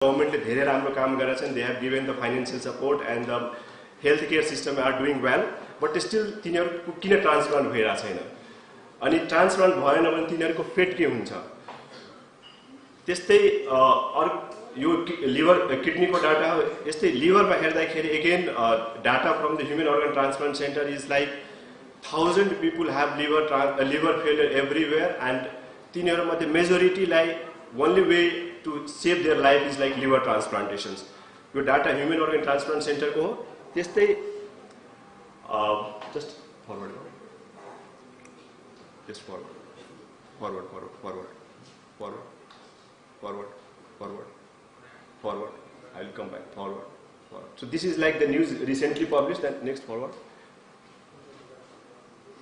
Government धेरै राम्रो काम गरेका छन्. They have given the financial support and the healthcare system are doing well, but still तिनीहरुको किन ट्रान्सप्लान्ट भइरा छैन? अनि ट्रान्सप्लान्ट भएन भने तिनीहरुको फेट के हुन्छ? त्यस्तै यो लिभर किडनीको डाटा हो. यस्तै लिभरमा हेर्दाखेरि again data from the human organ transplant center is like 1000 people have liver failure everywhere, and तिनीहरु मध्ये majority लाई only way to save their life is like liver transplantations. यो डाटा ह्युमन अर्गन ट्रान्सप्लान्ट सेन्टरको हो. त्यस्तै just forward I will come back. Forward. So this is like the news recently published. And next, forward.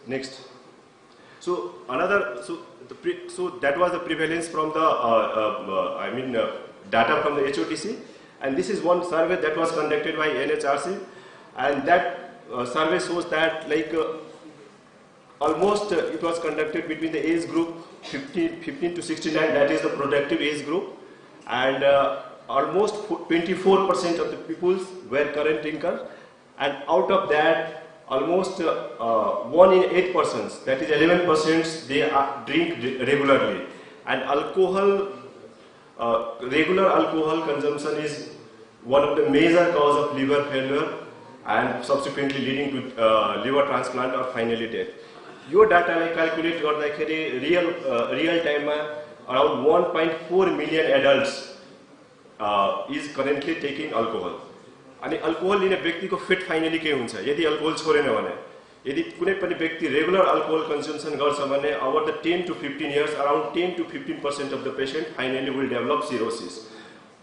Next. So so that was the prevalence from the data from the HOTC, and this is one survey that was conducted by NHRC, and that survey shows that like almost it was conducted between the age group 15 to 69, that is the productive age group, and almost 24% of the people were current drinkers, and out of that almost 1 in 8 persons, that is 11%, they drink regularly. And alcohol, regular alcohol consumption is one of the major cause of liver failure and subsequently leading to liver transplant or finally death. Your data like calculate real time around 1.4 million adults is currently taking alcohol. अनि alcohol लिने व्यक्तिको fit finally के हुन्छ? यदि alcohol छोडेन भने, यदि कुनै पनि व्यक्ति रेगुलर अल्कोहल कन्जम्पसन गर्छ भने over the 10 to 15 years, around 10 to 15% of the patient finally will develop cirrhosis.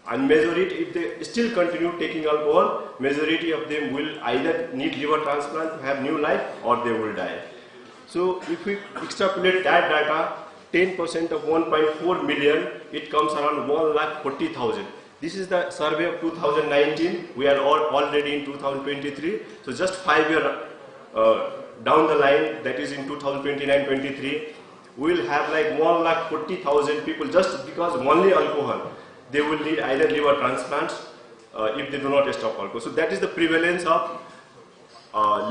And majority, if they still continue taking alcohol, majority of them will either need liver transplant to have new life or they will die. So if we extrapolate that data, 10% of 1.4 million, it comes around 1,40,000. This is the survey of 2019. We are already in 2023. So just 5 years down the line, that is in 2029-23, we will have like 1,40,000 people just because only alcohol. They will need either liver transplants if they do not stop alcohol. So that is the prevalence of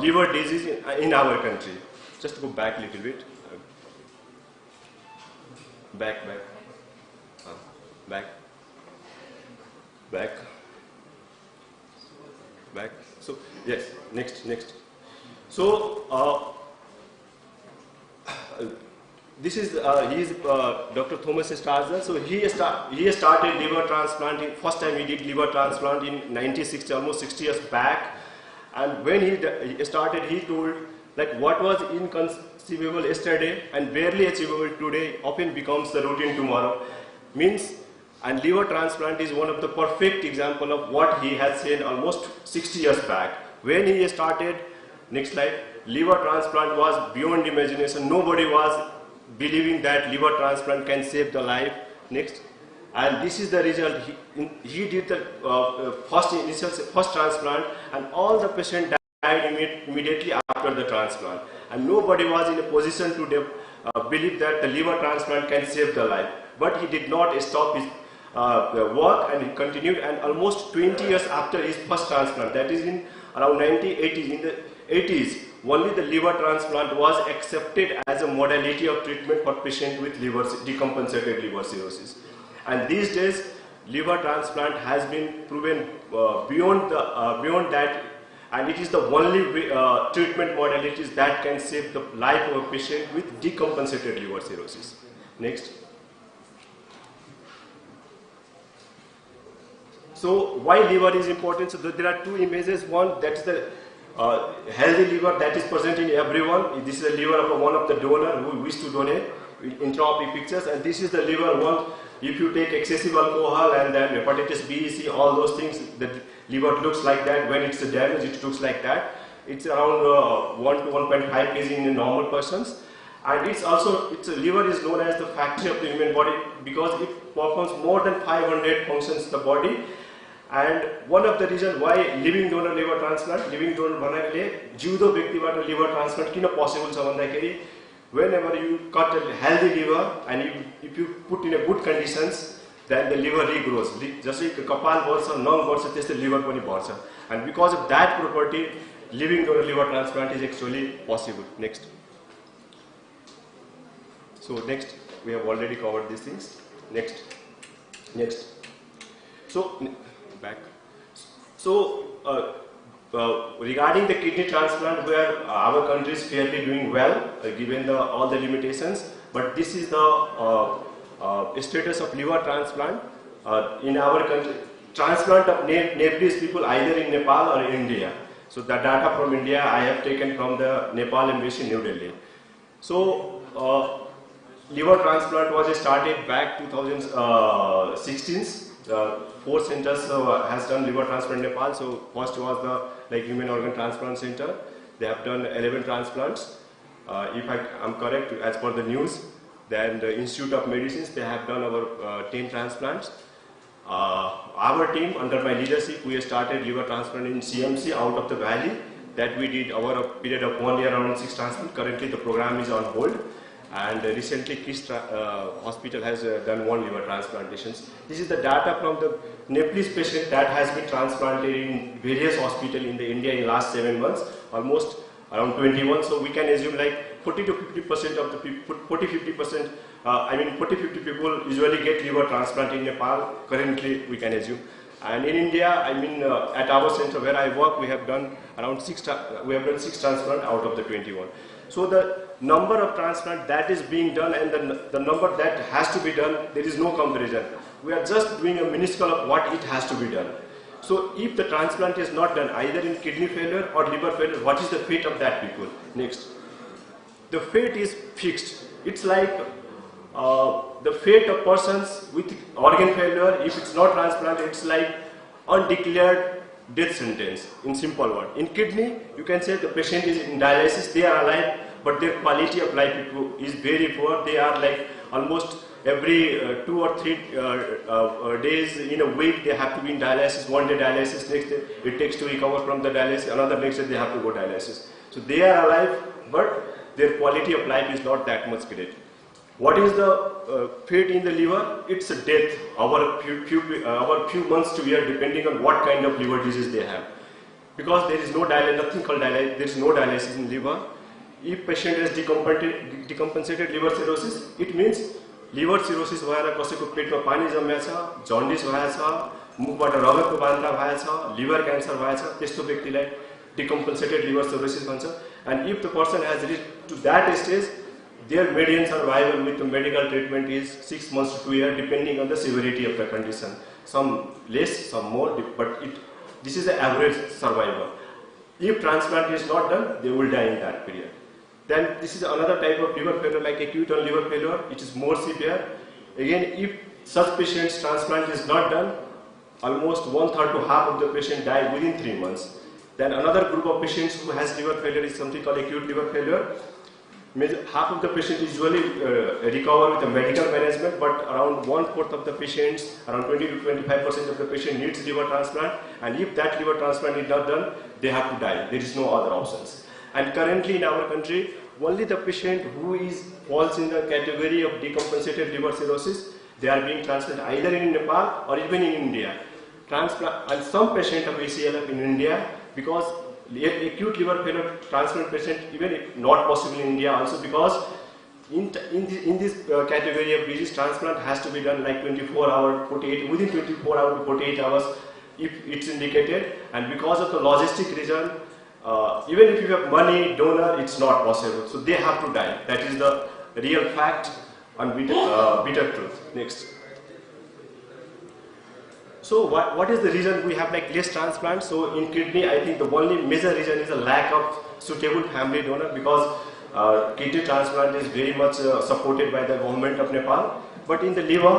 liver disease in our country. Just go back a little bit. Back. So yes, next. So this is he is Dr. Thomas Strasser. So he started liver transplant. First time he did liver transplant in 1960, almost 60 years back. And when he started, he told like what was inconceivable yesterday and barely achievable today often becomes the routine tomorrow. Means. And liver transplant is one of the perfect example of what he has said almost 60 years back. When he started, next slide, liver transplant was beyond imagination. Nobody was believing that liver transplant can save the life. Next. And this is the result. He did the first transplant, and all the patients died immediately after the transplant. And nobody was in a position to believe that the liver transplant can save the life. But he did not stop his work, and he continued, and almost 20 years after his first transplant, that is in around 1980s, in the 80s, only the liver transplant was accepted as a modality of treatment for patients with decompensated liver cirrhosis. And these days, liver transplant has been proven beyond that, and it is the only treatment modalities that can save the life of a patient with decompensated liver cirrhosis. Next. So why liver is important? So there are two images. One, that is the healthy liver that is present in everyone. This is the liver of one of the donor who wish to donate in tropic pictures, and this is the liver one. If you take excessive alcohol and then hepatitis B, C, all those things, the liver looks like that. When it's damaged, it looks like that. It's around 1 to 1.5 kg in normal persons. And its liver is known as the factory of the human body because it performs more than 500 functions in the body. And one of the reasons why living donor liver transplant, living donor भन्नाले जिउँदो व्यक्तिबाट liver transplant किन possible छ भन्दाखेरि whenever you cut a healthy liver and if you put in a good conditions, then the liver regrows. Just like kapal barcha, nang barcha, त्यस्तै liver पनि बढ्छ. And because of that property, living donor liver transplant is actually possible. Next. So next, we have already covered these things. Next. So back. So regarding the kidney transplant, where our country is fairly doing well, given all the limitations. But this is the status of liver transplant in our country. Transplant of Nepalese people either in Nepal or India. So the data from India I have taken from the Nepal Embassy, New Delhi. So liver transplant was started back 2016. 4 centers has done liver transplant in Nepal. So first was the human organ transplant center. They have done 11 transplants. If I am correct, as per the news, then the Institute of Medicines, they have done over 10 transplants. Our team, under my leadership, we started liver transplant in CMC out of the valley. That we did over a period of 1 year, around 6 transplants. Currently, the program is on hold. And recently, KIS hospital has done 1 liver transplantations. This is the data from the Nepalese patient that has been transplanted in various hospitals in India in the last 7 months, almost around 21. So we can assume like 40 to 50% of the people, 40-50%, 40-50 people usually get liver transplant in Nepal. Currently, we can assume. And in India, at our center where I work, we have done around 6 transplants out of the 21. So the number of transplant that is being done and the number that has to be done, there is no comparison. We are just doing a minuscule of what it has to be done. So if the transplant is not done either in kidney failure or liver failure, what is the fate of that people? Next. The fate is fixed. It's like the fate of persons with organ failure, if it's not transplanted, it's like undeclared death sentence, in simple word. In kidney, you can say the patient is in dialysis, they are alive, but their quality of life is very poor. They are like almost every 2 or 3 days in a week, they have to be in dialysis. 1 day dialysis, next day it takes to recover from the dialysis, another next day they have to go dialysis. So they are alive, but their quality of life is not that much great. What is the fate in the liver? It's a death over few months to year, depending on what kind of liver disease they have. Because there is no dialysis, nothing called dialysis, there is no dialysis in liver. If patient has decompensated liver cirrhosis, it means liver cirrhosis भएर कसैको पेटमा पानी जम्मेछ, jaundice भएछ, मुखबाट रगतको बान्ता भएछ, liver cancer भएछ, त्यस्तो व्यक्तिलाई decompensated liver cirrhosis भन्छ. And if the person has reached to that stage, their median survival with the medical treatment is 6 months to 2 years, depending on the severity of the condition. Some less, some more, but this is the average survival. If transplant is not done, they will die in that period. Then this is another type of liver failure, like acute on liver failure, which is more severe. Again, if such patient's transplant is not done, almost 1/3 to half of the patient die within 3 months. Then another group of patients who has liver failure is something called acute liver failure. Half of the patients usually recover with the medical management, but around 1/4 of the patients, around 20 to 25% of the patient needs liver transplant, and if that liver transplant is not done, they have to die. There is no other options. And currently in our country, only the patient who falls in the category of decompensated liver cirrhosis, they are being transplanted either in Nepal or even in India. And some patient of ACLF in India, because acute liver failure transplant patient, even if not possible in India also, because in this category of disease, transplant has to be done like 24 hours, 48, within 24 hours to 48 hours if it's indicated. And because of the logistic reason, even if you have money, donor, it's not possible. So they have to die. That is the real fact and bitter truth. Next. So what is the reason we have like less transplants? So in kidney, I think the only major reason is the lack of suitable family donor, because kidney transplant is very much supported by the government of Nepal. But in the liver,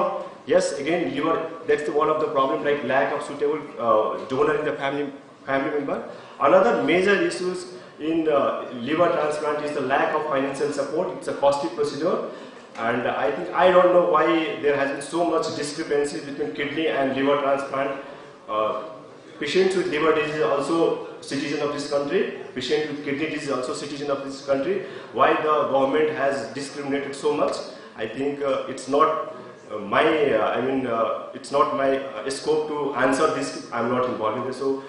yes, again liver, that's one of the problem, like lack of suitable donor in the family member. Another major issues in liver transplant is the lack of financial support. It's a costly procedure. And I don't know why there has been so much discrepancy between kidney and liver transplant. Patients with liver disease are also citizen of this country. Patients with kidney disease are also citizen of this country. Why the government has discriminated so much? I think it's not it's not my scope to answer this. I'm not involved in this. So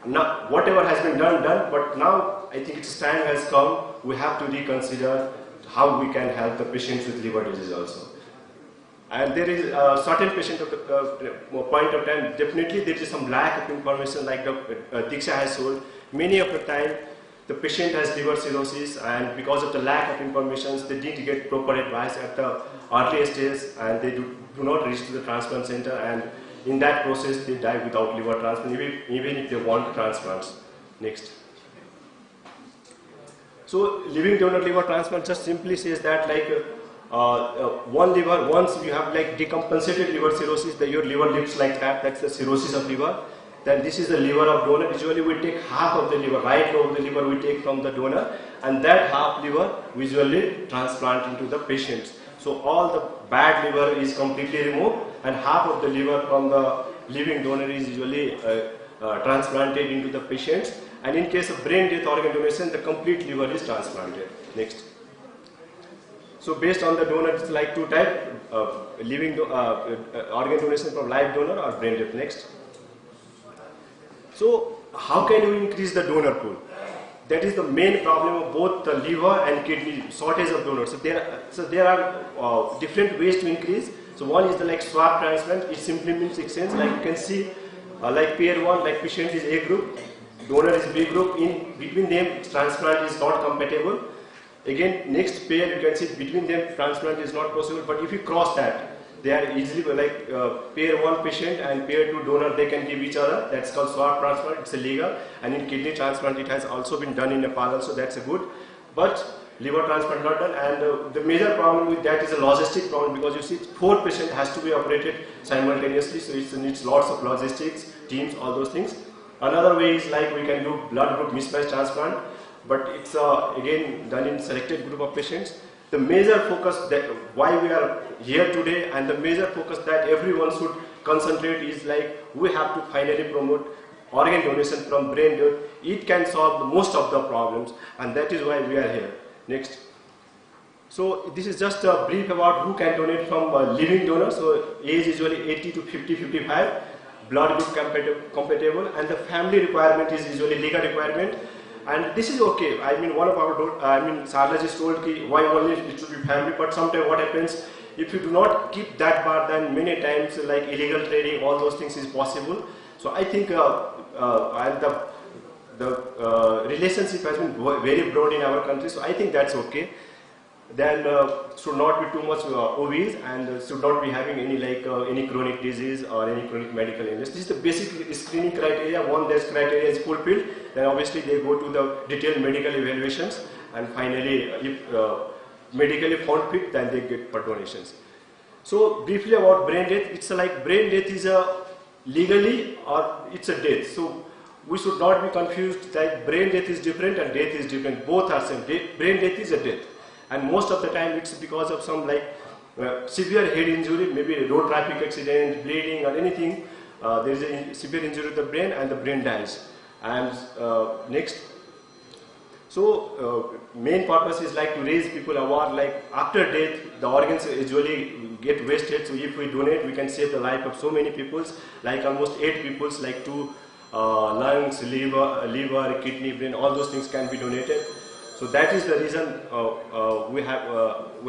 now, whatever has been done. But now I think its time has come. We have to reconsider how we can help the patients with liver disease also. And there is a certain patient of the point of time, definitely there is some lack of information, like Diksha has told. Many of the time, the patient has liver cirrhosis, and because of the lack of information, they didn't get proper advice at the early stage, and they do not reach to the transplant center, and in that process, they die without liver transplant, even if they want transplants. Next. So, living donor liver transplant just simply says that, like, one liver, once you have like decompensated liver cirrhosis, that your liver looks like that, that's the cirrhosis of liver. Then this is the liver of donor. Usually we take half of the liver, right lobe of the liver we take from the donor, and that half liver we usually transplant into the patients. So all the bad liver is completely removed, and half of the liver from the living donor is usually transplanted into the patients. And in case of brain death organ donation, the complete liver is transplanted. Next. So based on the donor, it's like two types, living organ donation from live donor or brain death. Next. So how can we increase the donor pool? That is the main problem of both the liver and kidney, shortage of donors. So there are different ways to increase. So one is the like swab transplant. It simply means exchange. Like you can see, like pair 1, like patient is A group, donor is B group. In between them, transplant is not compatible. Again, next pair you can see between them transplant is not possible. But if you cross that, they are easily like pair 1 patient and pair 2 donor, they can give each other. That's called swab transplant. It's illegal. And in kidney transplant, it has also been done in Nepal also. That's a good. But liver transplant not done. And the major problem with that is a logistic problem, because you see 4 patients has to be operated simultaneously. So it needs lots of logistics, teams, all those things. Another way is like we can do blood group mismatch transplant, but it's again done in selected group of patients. The major focus that why we are here today, and the major focus that everyone should concentrate is like we have to finally promote organ donation from brain death. It can solve most of the problems, and that is why we are here. Next. So this is just a brief about who can donate from living donor. So age is usually 80 to 50, 55. Blood group compatible, and the family requirement is usually legal requirement, and this is okay. I mean, one of our Sarla just told ki why only it should be family, but sometimes what happens if you do not keep that bar, then many times like illegal trading, all those things is possible. So I think the relationship has been very broad in our country, so I think that's okay. Then should not be too much obese, and should not be having any like any chronic disease or any chronic medical illness. This is the basic screening criteria. Once this criteria is fulfilled, then obviously they go to the detailed medical evaluations, and finally if medically found fit, then they get for donations. So briefly about brain death, it's like brain death is a legally or it's a death. So we should not be confused that brain death is different and death is different. Both are same. Brain death is a death. And most of the time it's because of some like severe head injury, maybe a road traffic accident, bleeding or anything. There is a severe injury to the brain and the brain dies. And next. So main purpose is like to raise people aware, like after death the organs usually get wasted. So if we donate, we can save the life of so many people, like almost 8 people, like 2 lungs, liver, kidney, brain, all those things can be donated. So that is the reason we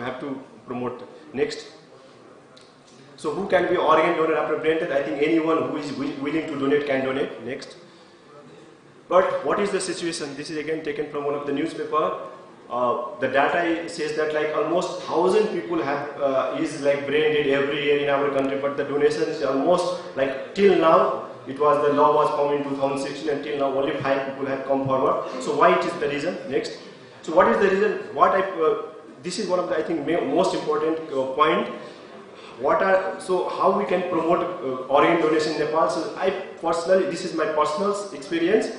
have to promote. Next. So who can be organ donor after brain death? I think anyone who is willing to donate can donate. Next. But what is the situation? This is again taken from one of the newspaper. The data says that like almost 1,000 people have is like brain dead every year in our country, but the donation is almost like till now. It was the law was formed in 2016, and till now only 5 people have come forward. So why it is the reason? Next. So what is the reason? This is one of the I think most important point. So how we can promote organ donation in Nepal? So I personally, this is my personal experience.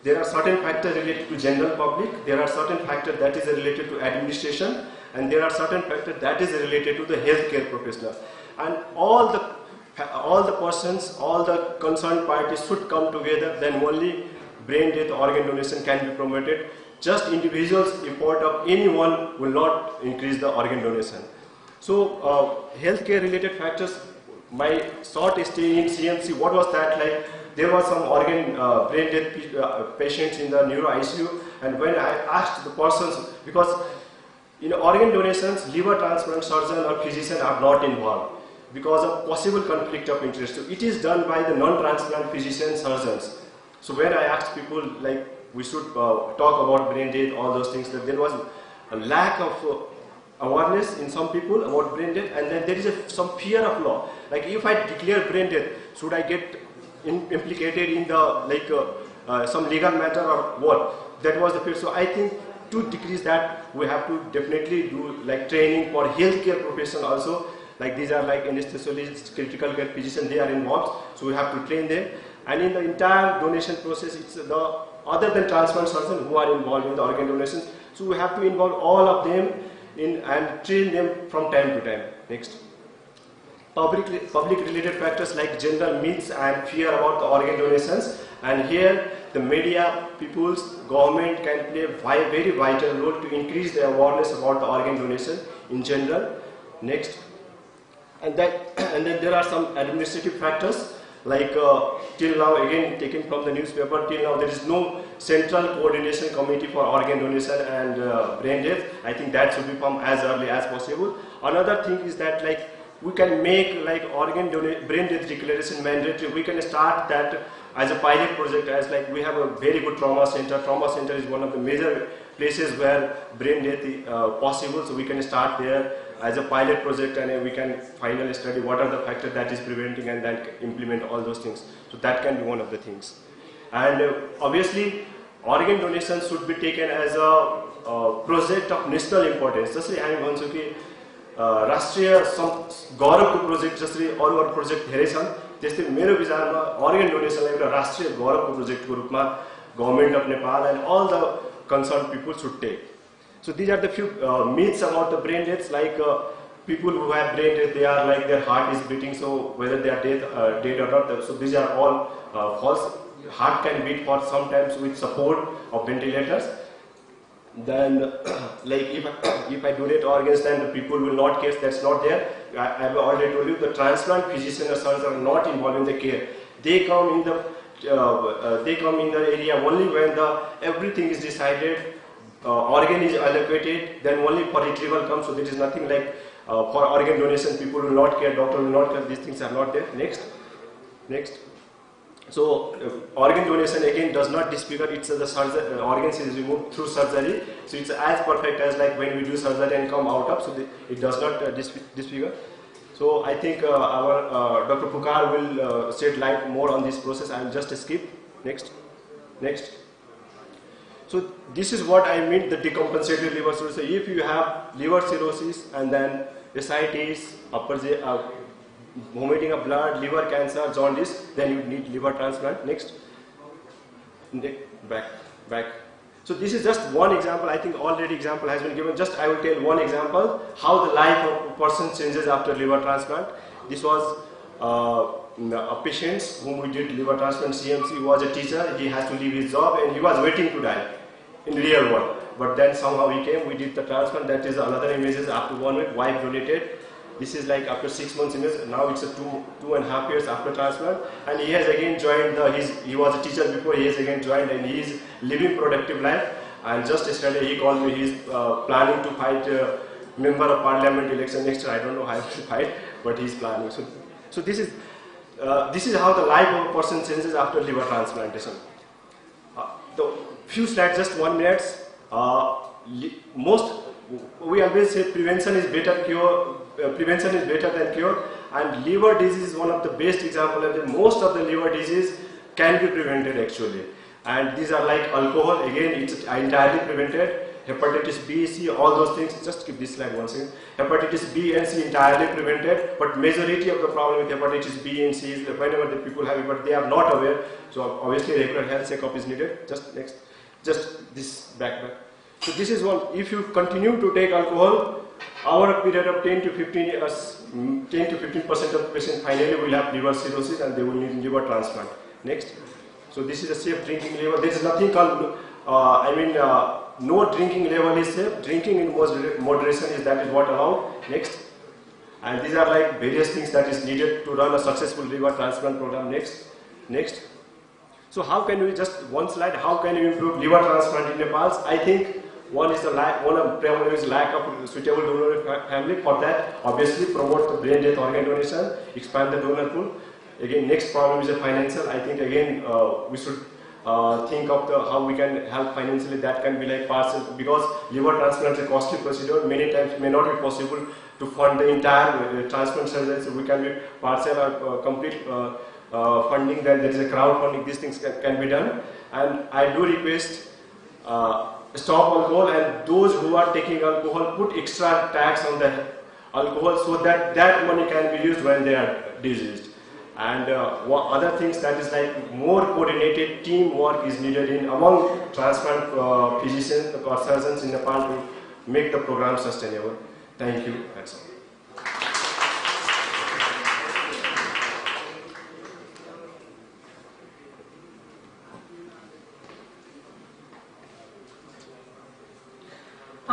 There are certain factors related to general public. There are certain factors that is related to administration, and there are certain factors that is related to the healthcare professional. And all the persons, all the concerned parties should come together. Then only brain death organ donation can be promoted. Just individuals, effort of anyone will not increase the organ donation. So healthcare related factors, my short stay in CMC, what was that like? There was some organ brain death patients in the neuro ICU, and when I asked the persons, because in organ donations, liver transplant surgeon or physician are not involved because of possible conflict of interest. So it is done by the non-transplant physician surgeons. So when I asked people like we should talk about brain death, all those things, that there was a lack of awareness in some people about brain death, and then there is some fear of law. Like if I declare brain death, should I get implicated in the some legal matter or what? That was the fear. So I think to decrease that, we have to definitely do like training for healthcare profession also. Like these are like anesthesiologists, critical care physicians, they are involved. So we have to train them. And in the entire donation process, it's the other than transplant surgeons who are involved in the organ donations. So we have to involve all of them in and train them from time to time. Next. Public related factors like gender myths and fear about the organ donations, and here the media, people's, government can play a very vital role to increase the awareness about the organ donation in general. Next. And then there are some administrative factors like till now, again taken from the newspaper, till now there is no central coordination committee for organ donation and brain death. I think that should be formed as early as possible. Another thing is that like we can make like brain death declaration mandatory. We can start that as a pilot project, as like we have a very good trauma center. Trauma center is one of the major places where brain death is possible. So we can start there as a pilot project, and we can finally study what are the factors that is preventing, and then implement all those things. So that can be one of the things. And obviously organ donation should be taken as a project of national importance. Just like I am saying, राष्ट्रिय गौरवको project जसरी अरू project धेरै छन्, त्यस्तै मेरो विचारमा organ donation एउटा राष्ट्रिय गौरवको प्रोजेक्टको रूपमा government of Nepal and all the concerned people should take. So these are the few myths about the brain deaths. Like people who have brain death, they are like their heart is beating, so whether they are dead or not. So these are all false. Heart can beat for sometimes with support of ventilators. Then like if I donate organs, then the people will not care. That's not there. I have already told you, the transplant physicians or surgeons are not involved in the care. They come in the area only when everything is decided, organ is allocated, then only for retrieval comes. So there is nothing like for organ donation, people will not care, doctor will not care. These things are not there. Next. So organ donation again does not disfigure. It's the organs is removed through surgery. So it's as perfect as like when we do surgery and come out of. So it does not disfigure. So I think our Dr. Pukar will shed light more on this process. I will just skip. Next. So this is what I mean, the decompensated liver cirrhosis. If you have liver cirrhosis and then ascites, vomiting of blood, liver cancer, jaundice, then you need liver transplant. Next. Back. So this is just one example. I think already example has been given. Just I will tell one example how the life of a person changes after liver transplant. This was a patient whom we did liver transplant CMC. He was a teacher. He has to leave his job and he was waiting to die in real world. But then somehow he came. We did the transplant. That is another images after 1 week. Wife donated. This is like after 6 months image. Now it's a 2.5 years after transplant, and he has again joined he was a teacher before. He has again joined and he is living productive life. And just yesterday he called me. He is planning to fight member of parliament election next year. I don't know how to fight, but he is planning. So this is how the life of a person changes after liver transplantation. The few slides, just 1 minute. We always say prevention is better than cure, and liver disease is one of the best examples. And most of the liver disease can be prevented actually. And these are like alcohol, again it's entirely prevented. Hepatitis B, C, all those things. Just keep this slide 1 second. Hepatitis B and C entirely prevented, but majority of the problem with hepatitis B and C is that whenever the people have it, but they are not aware. So obviously regular health checkup is needed. Just next, just this back. So this is one. If you continue to take alcohol, over a period of 10 to 15 years, 10 to 15% of patients finally will have liver cirrhosis and they will need liver transplant. Next. So this is a safe drinking level. There is nothing called, no drinking level is safe. Drinking in moderation is what allowed. Next. And these are like various things that is needed to run a successful liver transplant program. Next. So how can we, just one slide, how can we improve liver transplant in Nepal? I think one of problem is lack of suitable donor family. For that, obviously promote the brain death organ donation, expand the donor pool. Again, next problem is the financial. I think again we should think of how we can help financially. That can be like partial, because liver transplant is a costly procedure. Many times it may not be possible to fund the entire transplant surgery. So we can be partial or complete funding. Then there is a crowdfunding. These things can be done. And I do request stop alcohol, and those who are taking alcohol, put extra tax on the alcohol so that that money can be used when they are diseased. And other things, that is like more coordinated teamwork is needed among transplant physicians or surgeons in Nepal to make the program sustainable. Thank you. That's all.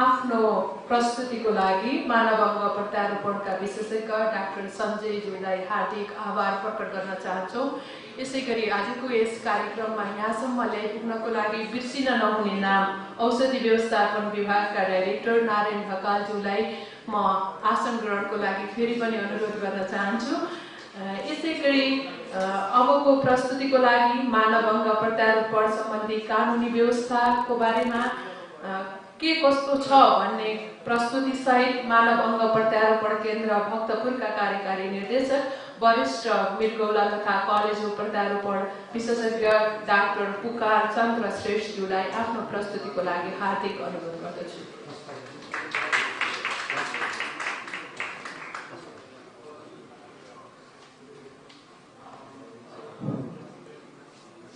आफ्नो प्रस्तुतिको लागि मानव अङ्ग प्रत्यारोपणका विशेषज्ञ doctor सञ्जयज्यूलाई हार्दिक आभार प्रकट गर्न चाहन्छौँ। यसैगरी आजको यस कार्यक्रममा यहाँसम्म ल्याइपुग्नको लागि बिर्सिन नहुने नाम औषधि व्यवस्थापन विभागका डाइरेक्टर नारायण ढकालज्यूलाई म आसन ग्रहणको लागि फेरि पनि अनुरोध गर्न चाहन्छु। यसैगरी अबको प्रस्तुतिको लागि मानव अङ्ग प्रत्यारोपण सम्बन्धी कानुनी व्यवस्थाको बारेमा के कस्तो छ भन्ने प्रस्तुति सहित मानव अङ्ग प्रत्यारोपण केन्द्र भक्तपुरका कार्यकारी निर्देशक वरिष्ठ मृगौला तथा कलेजो प्रत्यारोपण विशेषज्ञ डाक्टर पुकार चन्द्र श्रेष्ठज्यूलाई आफ्नो प्रस्तुतिको लागि हार्दिक अनुरोध गर्दछु।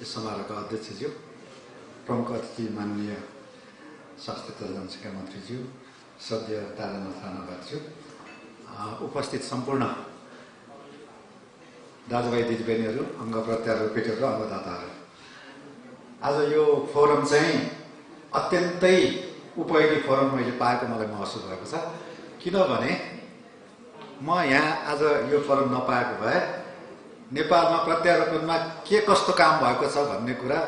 यस समारोहका अध्यक्षज्यू, प्रमुख अतिथि माननीय स्वास्थ्य तथा जनसङ्ख्या मन्त्रीज्यू, सद्य तारानाथ राणाज्यू, उपस्थित सम्पूर्ण दाजुभाइ दिदीबहिनीहरू, अङ्ग प्रत्यारोपितहरू र अङ्गदाताहरू, आज यो फोरम चाहिँ अत्यन्तै उपयोगी फोरम मैले पाएको मलाई महसुस भएको छ। किनभने म यहाँ आज यो फोरम नपाएको भए नेपालमा प्रत्यारोपणमा के कस्तो काम भएको छ भन्ने कुरा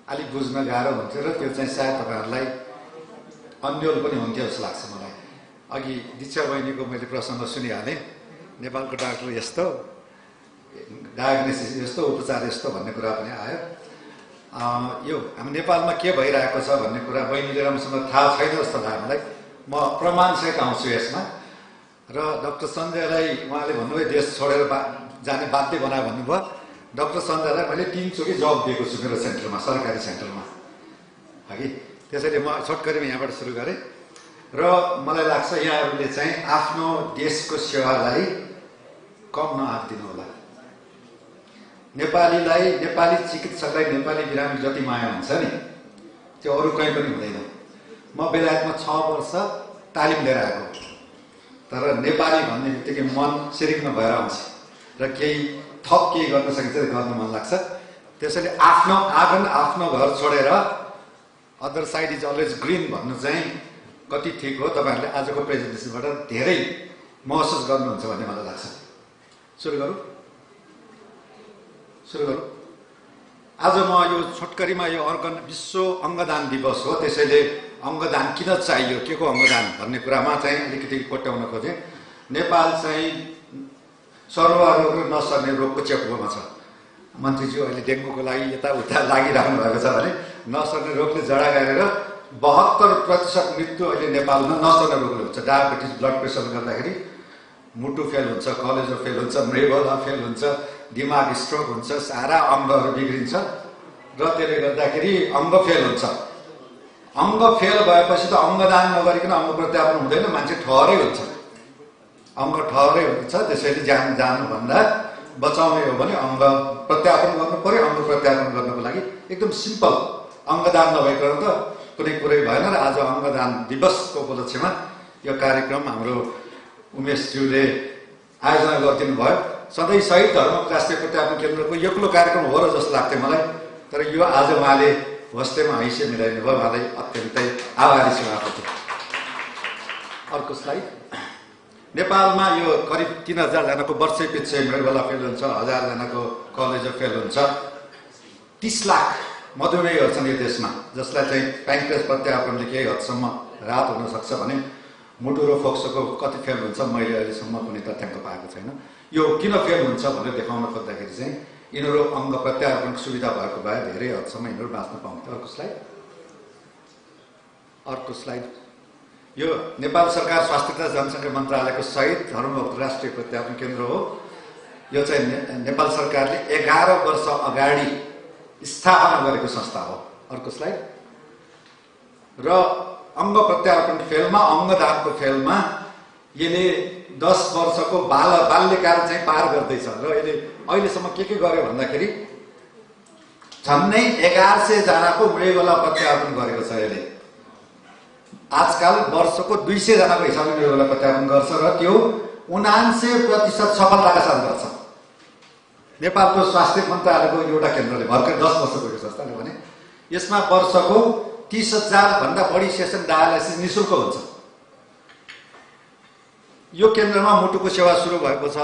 अलिक बुझ्न गाह्रो हुन्थ्यो र त्यो चाहिँ सायद तपाईहरुलाई अन्यल पनि हुन्थ्यो जस्तो लाग्छ मलाई। अघि दीक्षा बहिनीको मैले प्रसङ्ग सुनिहालेँ, नेपालको डाक्टर यस्तो, डायग्नोसिस यस्तो, उपचार यस्तो भन्ने कुरा पनि आयो। यो हाम्रो नेपालमा के भइरहेको छ भन्ने कुरा बहिनीले राम्रोसँग थाहा छैन जस्तो लाग्यो मलाई। म प्रमाणसहित आउँछु यसमा। र डाक्टर सञ्जयलाई उहाँले भन्नुभयो देश छोडेर जाने बाध्य बनायो भन्नुभयो। डाक्टर सञ्जयलाई मैले 3 चोटि जब दिएको छु मेरो सेन्टरमा, सरकारी सेन्टरमा, हगि। त्यसैले म छोटकरीमा यहाँबाट सुरु गरेँ र मलाई लाग्छ यहाँहरूले चाहिँ आफ्नो देशको सेवालाई कम नआदिनु होला। नेपालीलाई, नेपाली चिकित्सकलाई नेपाली बिरामी जति माया हुन्छ नि त्यो अरू कहीँ पनि हुँदैन। म बेलायतमा 6 वर्ष तालिम लिएर आएको, तर नेपाली भन्ने बित्तिकै मन सिरिक्न भएर आउँछ र केही थप केही गर्न सकिन्छ गर्न मन लाग्छ। त्यसैले आफ्नो आँगन, आफ्नो घर छोडेर other side is always green भन्नु चाहिँ कति ठिक हो, तपाईहरुले आजको प्रेजेन्टेसनबाट धेरै महसुस गर्नुहुन्छ भन्ने मलाई लाग्छ। सुरु गरौँ। आज म यो छोटकरीमा यो विश्व अङ्गदान दिवस हो, त्यसैले अङ्गदान किन चाहियो, के को अङ्गदान भन्ने कुरामा चाहिँ अलिकति कोट्याउन खोजेँ। नेपाल चाहिँ सर्वा रोग र नसर्ने रोगको चेपुमा छ। मन्त्रीज्यू अहिले डेङ्गुको लागि यताउता लागिरहनु भएको छ भने नसर्ने रोगले जडा गरेर 72% मृत्यु अहिले नेपालमा नसर्ने रोगले हुन्छ। डायबिटिज, ब्लड प्रेसरले गर्दाखेरि मुटु फेल हुन्छ, कलेजो फेल हुन्छ, मृगौला फेल हुन्छ, दिमाग स्ट्रोक हुन्छ, सारा अङ्गहरू बिग्रिन्छ र त्यसले गर्दाखेरि अङ्ग फेल हुन्छ। अङ्ग फेल भएपछि त अङ्गदान नगरिकन अङ्ग प्रत्यारोपण हुँदैन, मान्छे ठहरै हुन्छ, अङ्ग ठहरै हुन्छ। त्यसैले जानुभन्दा बचाउने हो भने अङ्ग प्रत्यारोपण गर्नु पर्यो। अङ्ग प्रत्यारोपण गर्नको लागि एकदम सिम्पल, अङ्गदान नभइकन त कुनै कुरै भएन। र आज अङ्गदान दिवसको उपलक्ष्यमा यो कार्यक्रम हाम्रो उमेशज्यूले आयोजना गरिदिनु भयो। सधैँ शहीद धर्म राष्ट्रिय प्रत्यारोपण केन्द्रको एक्लो कार्यक्रम हो र जस्तो लाग्थ्यो मलाई, तर यो आज उहाँले होस्टेमा हैसियत मिलाइदिनु भयो। उहाँलाई अत्यन्तै आभारी छु उहाँप्रति। अर्को स्लाइड। नेपालमा यो करिब 3000 जनाको वर्षै पछि मृगोला फेल हुन्छ, 1000 जनाको कलेज फेल हुन्छ। 30 लाख मधुमेहीहरू छन् यो देशमा, जसलाई चाहिँ प्याङ्क्रियास प्रत्यारोपणले केही हदसम्म राहत हुन सक्छ भने मुटु र फोक्सोको कति फेल हुन्छ मैले अहिलेसम्म कुनै तथ्याङ्क पाएको छैन। यो किन फेल हुन्छ भनेर देखाउन खोज्दाखेरि चाहिँ यिनीहरू अङ्ग प्रत्यारोपणको सुविधा भएको भए धेरै हदसम्म यिनीहरू बाँच्न पाउँथे। अर्को स्लाइड। यो नेपाल सरकार स्वास्थ्य तथा जनसङ्ख्या मन्त्रालयको सहित धर्मभक्त राष्ट्रिय प्रत्यारोपण केन्द्र हो। यो चाहिँ नेपाल सरकारले 11 वर्ष अगाडि स्थापना गरेको संस्था हो। अर्को स्लाइड। र अङ्ग प्रत्यारोपणको फेलमा, अङ्गदानको फेलमा यसले 10 वर्षको बाल्यकाल चाहिँ पार गर्दैछ र यसले अहिलेसम्म के गर्यो भन्दाखेरि झन्नै 1100 जनाको मृगोला प्रत्यारोपण गरेको छ। यसले आजकल वर्षको 200 जनाको हिसाबले मृगोला प्रत्यारोपण गर्छ र त्यो 79% सफलताका साथ गर्छ। नेपालको स्वास्थ्य मन्त्रालयको एउटा केन्द्रले भर्खर 10 वर्ष भएको संस्थाले भने यसमा वर्षको 30,000 भन्दा बढी सेसन डायलाइसिस निःशुल्क हुन्छ। यो केन्द्रमा मुटुको सेवा सुरु भएको छ,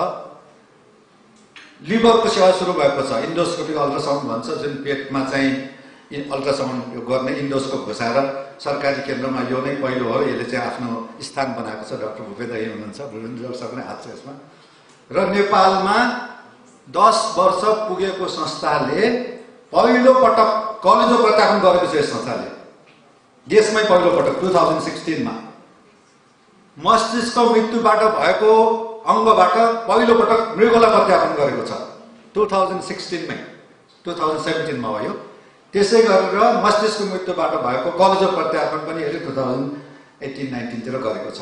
लिभरको सेवा सुरु भएको छ, इन्डोस्कोपिक अल्ट्रासाउन्ड भन्छ जुन पेटमा चाहिँ अल्ट्रासाउन्ड गर्ने इन्डोस्कोप घुसाएर सरकारी केन्द्रमा यो नै पहिलो हो। यसले चाहिँ आफ्नो स्थान बनाएको छ। डाक्टर भूपेन्द्र यही हुनुहुन्छ, भूपेन्द्र सर पनि हात छ यसमा। र नेपालमा 10 वर्ष पुगेको संस्थाले पहिलो पटक कलेजो प्रत्यारोपण गरेको छ। यस संस्थाले देशमै पहिलो पटक 2016 मा मस्तिष्क मृत्युबाट भएको अङ्गबाट पहिलो पटक मृगोला प्रत्यारोपण गरेको छ। 2016 मै, 2017 मा भयो। त्यसै गरेर मस्तिष्क मृत्युबाट भएको कलेजो प्रत्यारोपण पनि यसले 2018-19 तिर गरेको छ।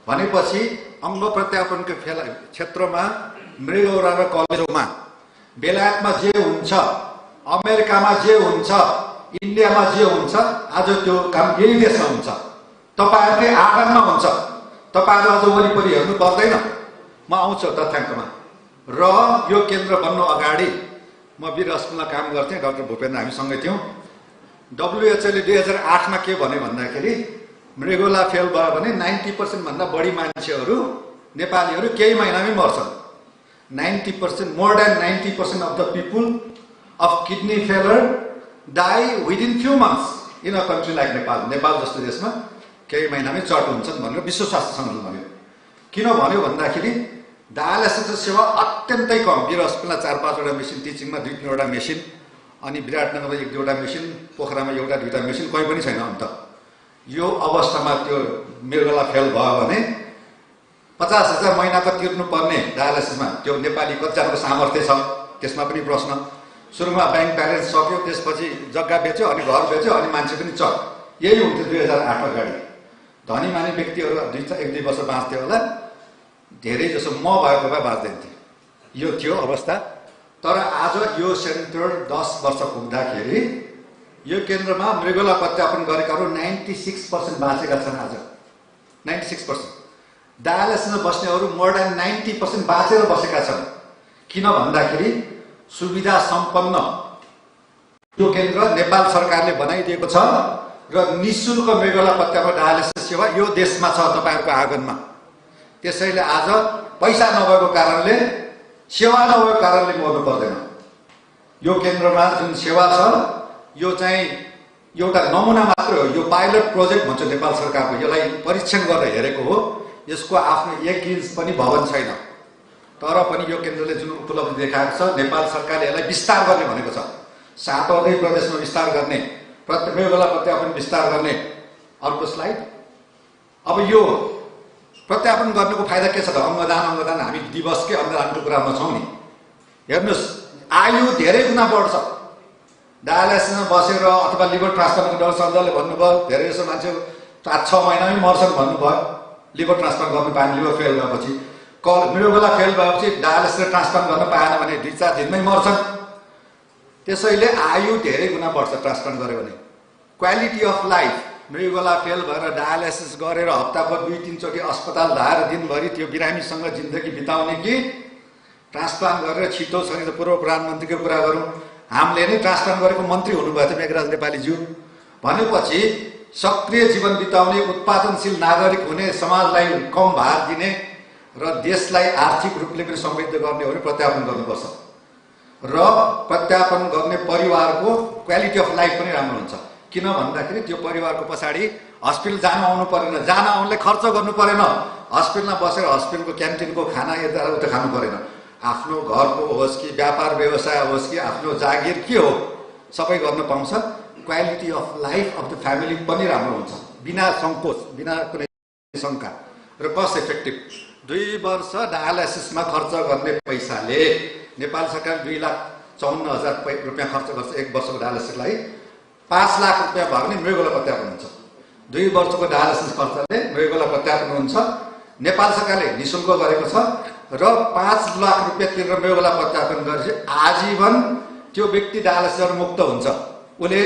भनेपछि अङ्ग प्रत्यारोपणको क्षेत्रमा मृगौला र कलेजोमा बेलायतमा जे हुन्छ, अमेरिकामा जे हुन्छ, इन्डियामा जे हुन्छ, आज त्यो काम यही देशमा हुन्छ। तपाईँहरूले आँगनमा हुन्छ, तपाईँहरू अझ वरिपरि हेर्नु पर्दैन। म आउँछु तथ्याङ्कमा। र यो केन्द्र बन्नु अगाडि म वीर अस्पतालमा काम गर्थेँ, डाक्टर भूपेन्द्र हामीसँगै थियौँ। WHO ले 2008 मा के भन्यो भन्दाखेरि मृगोला फेल भयो भने 90% भन्दा बढी मान्छेहरू नेपालीहरू केही महिनामै मर्छन्। 90%, more than 90% of the people of kidney failure die within few months in a country like Nepal. Nepal जस्तो देशमा केही महिनामै चट हुन्छन् भनेर विश्व स्वास्थ्य सङ्गठनले भन्यो। किन भन्यो भन्दाखेरि डायलाइसिस सेवा अत्यन्तै कम। वीर अस्पतालमा 4-5 वटा मेसिन, टिचिङमा 2-3 वटा मेसिन, अनि विराटनगरमा 1-2 वटा मेसिन, पोखरामा 1-2 मेसिन, कहीँ पनि छैन अन्त। यो अवस्थामा त्यो मृगोला फेल भयो भने 50,000 महिनाको तिर्नुपर्ने डायलाइसिसमा त्यो नेपाली कतिजनाको सामर्थ्य छ त्यसमा पनि प्रश्न। सुरुमा ब्याङ्क ब्यालेन्स सक्यो, त्यसपछि जग्गा बेच्यो, अनि घर बेच्यो, अनि मान्छे पनि चट। यही हुन्थ्यो 2008 अगाडि। धनी मानी व्यक्तिहरू 1-2 वर्ष बाँच्थ्यो होला, धेरै जसो म भएको भए बाँच्दैन थिएँ। यो थियो अवस्था। तर आज यो सेन्टर 10 वर्ष पुग्दाखेरि यो केन्द्रमा मृगोला प्रत्यारोपण गरेकाहरू 96% बाँचेका छन्। आज 96%। डायलाइसिसमा बस्नेहरू मोर देन 90% बाँचेर बसेका छन्। किन भन्दाखेरि सुविधा सम्पन्न यो केन्द्र नेपाल सरकारले बनाइदिएको छ र निःशुल्क मृगोला प्रत्यारोपण डायलाइसिस सेवा यो देशमा छ तपाईँहरूको आँगनमा। त्यसैले आज पैसा नभएको कारणले, सेवा नभएको कारणले मर्नु पर्दैन। यो केन्द्रमा जुन सेवा छ यो चाहिँ एउटा नमुना मात्र हो। यो पाइलट प्रोजेक्ट भन्छ नेपाल सरकारको, यसलाई परीक्षण गरेर हेरेको हो। यसको आफ्नो 1 इन्च पनि भवन छैन। तर पनि यो केन्द्रले जुन उपलब्धि देखाएको छ, नेपाल सरकारले यसलाई विस्तार गर्ने भनेको छ। 7वटै प्रदेशमा विस्तार गर्ने, मृगोला प्रत्यारोपण विस्तार गर्ने। अर्को स्लाइड। अब यो प्रत्यारोपण गर्नुको फाइदा के छ त? अङ्गदान हामी दिवसकै अङ्गदानको कुरामा छौँ नि। हेर्नुहोस्, आयु धेरै गुणा बढ्छ। डायलाइसिसमा बसेर अथवा लिभर ट्रान्सप्लान्टको डक्टर सञ्जयले भन्नुभयो धेरै जसो मान्छे 5-6 महिनामै मर्छन् भन्नुभयो। लिभर ट्रान्सप्लान्ट गर्नु पाएन, लिभर फेल भएपछि। मृगोला फेल भएपछि डायलाइसिस ट्रान्सप्लान्ट गर्न पाएन भने 2-4 दिनमै मर्छन्। त्यसैले आयु धेरै गुणा बढ्छ ट्रान्सप्लान्ट गर्यो भने। क्वालिटी अफ लाइफ, मृगोला फेल भएर डायलाइसिस गरेर हप्ताको 2-3 चोटि अस्पताल धाएर दिनभरि त्यो बिरामीसँग जिन्दगी बिताउने कि ट्रान्सप्लान्ट गरेर छिटो छ नि त। पूर्व प्रधानमन्त्रीको कुरा गरौँ, हामीले नै ट्रान्सप्लान्ट गरेको मन्त्री हुनुभएको थियो मेघराज नेपालीज्यू। भनेपछि सक्रिय जीवन बिताउने, उत्पादनशील नागरिक हुने, समाजलाई कम भार दिने र देशलाई आर्थिक रूपले पनि समृद्ध गर्ने हो भने प्रत्यापन गर्नुपर्छ र प्रत्यापन गर्ने परिवारको क्वालिटी अफ लाइफ पनि राम्रो हुन्छ। किन भन्दाखेरि त्यो परिवारको पछाडि हस्पिटल जान आउनु परेन, जान आउनले खर्च गर्नु परेन, हस्पिटलमा बसेर हस्पिटलको क्यान्टिनको खाना यता उता खानु परेन। आफ्नो घरको होस् कि व्यापार व्यवसाय होस् कि आफ्नो जागिर के हो सबै गर्न पाउँछ। Quality of life of the family पनि राम्रो हुन्छ बिना सङ्कोच, बिना कुनै शङ्का र कस्ट इफेक्टिभ। 2 वर्ष डायलासिसमा खर्च गर्ने पैसाले नेपाल सरकार 2,54,000 रुपियाँ खर्च गर्छ 1 वर्षको डायलासिसलाई। 5 लाख रुपियाँ भयो भने मृगौला प्रत्यापन हुन्छ। 2 वर्षको डायलासिस खर्चले मृगौला प्रत्यापन हुन्छ। नेपाल सरकारले निःशुल्क गरेको छ र 5 लाख रुपियाँ तिरेर मृगौला प्रत्यापन गरेपछि आजीवन त्यो व्यक्ति डायलासिसबाट मुक्त हुन्छ। उसले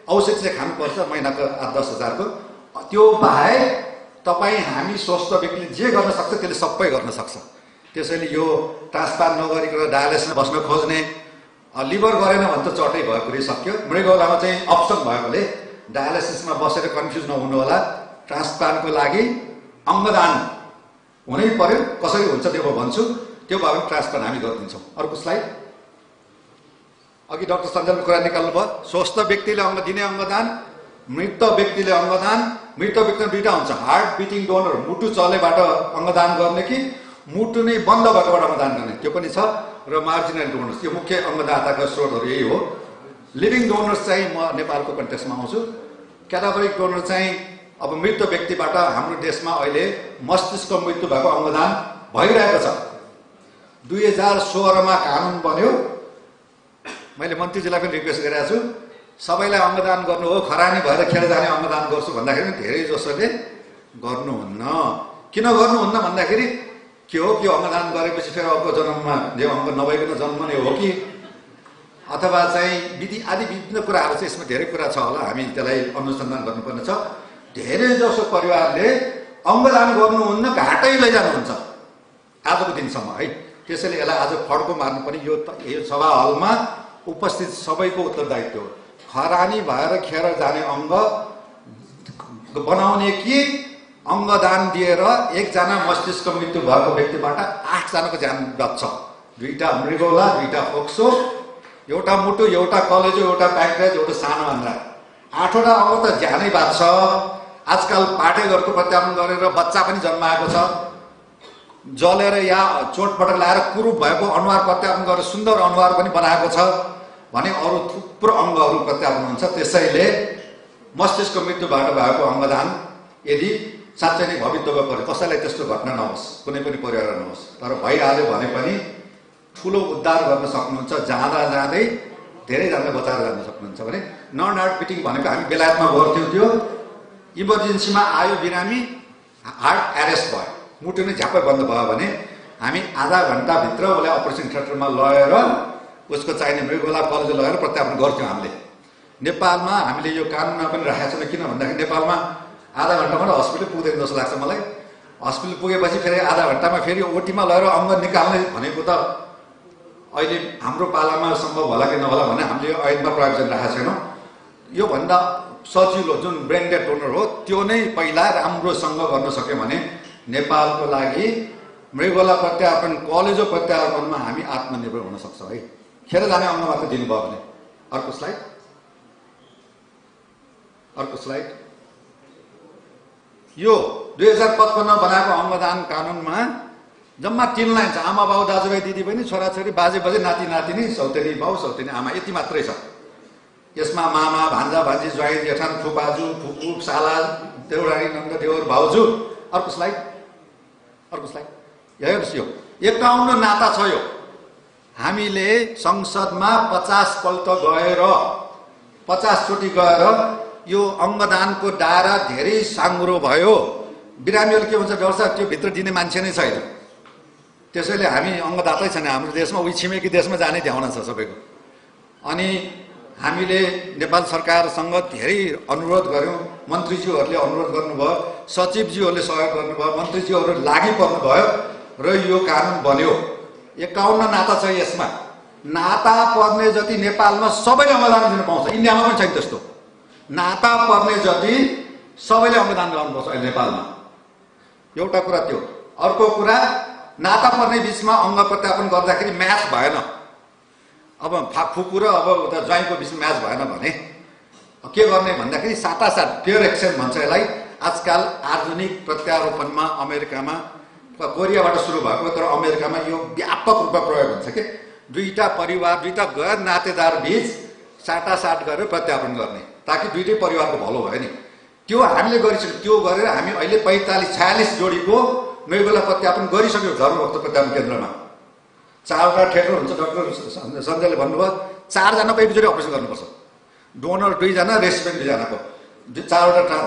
औषध चाहिँ खानुपर्छ महिनाको 8-10 हजारको। त्यो बाहेक तपाईँ हामी स्वस्थ व्यक्तिले जे गर्न सक्छ त्यसले सबै गर्न सक्छ। त्यसैले यो ट्रान्सप्लान्ट नगरिकन डायलासिसमा बस्न खोज्ने, लिभर गरेन भने त चटै भयो, कुरै सक्यो। मृगौलामा चाहिँ अप्सन भएकोले डायलासिसमा बसेर कन्फ्युज नहुनु होला। ट्रान्सप्लान्टको लागि अङ्गदान हुनै पर्यो, कसरी हुन्छ त्यो म भन्छु। त्यो भयो भने ट्रान्सप्लान्ट हामी गरिदिन्छौँ। अर्को स्लाइड। अघि डाक्टर सञ्जनको कुरा निकाल्नु भयो। स्वस्थ व्यक्तिले अङ्ग दिने अङ्गदान, मृत व्यक्तिले अङ्गदान। मृत व्यक्तिमा 2टा हुन्छ, हार्ट बिटिङ डोनर मुटु चलेबाट अङ्गदान गर्ने कि मुटु नै बन्द भएकोबाट अङ्गदान गर्ने, त्यो पनि छ। र मार्जिनल डोनर्स, यो मुख्य अङ्गदाताका स्रोतहरू यही हो। लिभिङ डोनर्स चाहिँ म नेपालको कन्टेक्स्टमा आउँछु। क्याडाभरिक डोनर चाहिँ अब मृत व्यक्तिबाट हाम्रो देशमा अहिले मस्तिष्क मृत्यु भएको अङ्गदान भइरहेको छ। 2016मा कानुन बन्यो। मैले मन्त्रीजीलाई पनि रिक्वेस्ट गरेको छु, सबैलाई अङ्गदान गर्नु हो, खरानी भएर खेर जाने अङ्गदान गर्छु भन्दाखेरि धेरै जसोले गर्नुहुन्न। किन गर्नुहुन्न भन्दाखेरि के हो, त्यो अङ्गदान गरेपछि फेरि अर्को जन्ममा जो अङ्ग नभइकन जन्मने हो कि अथवा चाहिँ विधि आदि विभिन्न कुराहरू चाहिँ यसमा धेरै कुरा छ होला, हामी त्यसलाई अनुसन्धान गर्नुपर्ने छ। धेरै जसो परिवारले अङ्गदान गर्नुहुन्न, घाटै लैजानुहुन्छ आजको दिनसम्म है। त्यसैले यसलाई आज फड्को मार्नु पनि यो सभा हलमा उपस्थित सबैको उत्तरदायित्व हो। खरानी भएर खेर जाने अङ्ग बनाउने कि अङ्गदान दिएर 1 जना मस्तिष्क मृत्यु भएको व्यक्तिबाट 8 जनाको ज्यान बच्छ। 2टा मृगौला, 2टा फोक्सो, एउटा मुटु, एउटा कलेजो, एउटा प्याक्रेज, एउटा सानो आन्द्रा, 8वटा अङ्ग त ज्यानै बाँच्छ। आजकल पाटेघरको प्रत्यापन गरेर बच्चा पनि जन्माएको छ। जलेर या चोटपटक लगाएर कुरूप भएको अनुहार प्रत्यापन गरेर सुन्दर अनुहार पनि बनाएको छ भने अरू थुप्रो अङ्गहरू प्रत्यापन हुन्छ। त्यसैले मस्तिष्क मृत्युबाट भएको अङ्गदान यदि साँच्चै नै भविष्यमा पऱ्यो, कसैलाई त्यस्तो घटना नहोस्, कुनै पनि परिवार नहोस्, तर भइहाल्यो भने पनि ठुलो उद्धार गर्न सक्नुहुन्छ। जाँदा जाँदै धेरैजनालाई बचाएर जान सक्नुहुन्छ। भने नन हार्ट बिटिङ भनेको हामी बेलायतमा गर्थ्यौँ, त्यो इमर्जेन्सीमा आयो बिरामी, हार्ट एरेस्ट भयो, मुटु नै झ्याप्पै बन्द भयो भने हामी आधा घन्टाभित्र उसलाई अपरेसन थिएटरमा लगेर उसको चाहिने मृगौला कलेजो लगेर प्रत्यापन गर्थ्यौँ हामीले। नेपालमा हामीले यो कानुनमा पनि राखेको छैन। किन भन्दाखेरि नेपालमा आधा घन्टामा हस्पिटल पुग्दैन जस्तो लाग्छ मलाई। हस्पिटल पुगेपछि फेरि आधा घन्टामा फेरि ओटीमा लगेर अङ्ग निकाल्ने भनेको त अहिले हाम्रो पालामा सम्भव होला कि नहोला भने हामीले यो ऐनमा प्रावधान राखेको छैनौँ। योभन्दा सजिलो जुन ब्रेन डेड डोनर हो त्यो नै पहिला राम्रोसँग गर्न सक्यो भने नेपालको लागि मृगौला प्रत्यापन, कलेजो प्रत्यापनमा हामी आत्मनिर्भर हुन सक्छौँ है। खेर जाने अङ्ग मात्र दिनुभयो भने। अर्को स्लाइड। अर्को स्लाइड। यो 2055 बनाएको अङ्गदान कानुनमा जम्मा 3 लाइन छ। आमा बाउ दाजुभाइ दिदीबहिनी छोराछोरी बाजे बाजे नाति नातिनी सौतेनी बाउ सौतेनी आमा, यति मात्रै छ। यसमा मामा भान्जा भान्जी ज्वाइँ जेठान फुपाजु फुपू साला देउरानी नन्द देवर भाउजू। अर्को स्लाइड। अर्को स्लाइड। हेर्नुहोस् यो 51 नाता छ। यो हामीले संसदमा 50 पल्ट गएर 50 चोटि गएर यो अङ्गदानको दायरा धेरै साङ्ग्रो भयो। बिरामीहरूले के भन्छ, डर छ त्यो भित्र दिने मान्छे नै छैन। त्यसैले हामी अङ्गदातै छैन हाम्रो देशमा, उही छिमेकी देशमा जाने ध्याउना छ सबैको। अनि हामीले नेपाल सरकारसँग धेरै अनुरोध गऱ्यौँ, मन्त्रीज्यूहरूले अनुरोध गर्नुभयो, सचिवज्यूहरूले सहयोग गर्नुभयो, मन्त्रीज्यूहरू लागि पर्नुभयो र यो कानुन बन्यो। 51 नाता छ यसमा। नाता पर्ने जति नेपालमा सबैले अङ्गदान दिन पाउँछ, इन्डियामा पनि छैन त्यस्तो। नाता पर्ने जति सबैले अङ्गदान गर्नुपर्छ अहिले नेपालमा। एउटा कुरा त्यो। अर्को कुरा नाता पर्ने बिचमा अङ्ग प्रत्यारोपण गर्दाखेरि म्याच भएन, अब फुपू र अब उता ज्वाइँको बिचमा म्याच भएन भने के गर्ने भन्दाखेरि साटासाट प्योर एक्सन भन्छ यसलाई। आजकल आधुनिक प्रत्यारोपणमा अमेरिकामा कोरियाबाट सुरु भएको तर अमेरिकामा यो व्यापक रूपमा प्रयोग हुन्छ के दुईटा परिवार दुईटा गैर नातेदार बीच साटासाट गरेर प्रत्यारोपण गर्ने ताकि दुईटै परिवारको भलो भयो नि। त्यो हामीले गरिसक्यौँ। त्यो गरेर हामी अहिले 45-46 जोडीको मृगला प्रत्यारोपण गरिसक्यौँ धर्मभक्त प्रत्यारोपण केन्द्रमा। 4वटा थिएटर हुन्छ। डाक्टर सञ्जयले भन्नुभयो 4 जनाको एकचोटि अपरेसन गर्नुपर्छ, डोनर 2 जना, रेसिपिएन्ट 2 जनाको,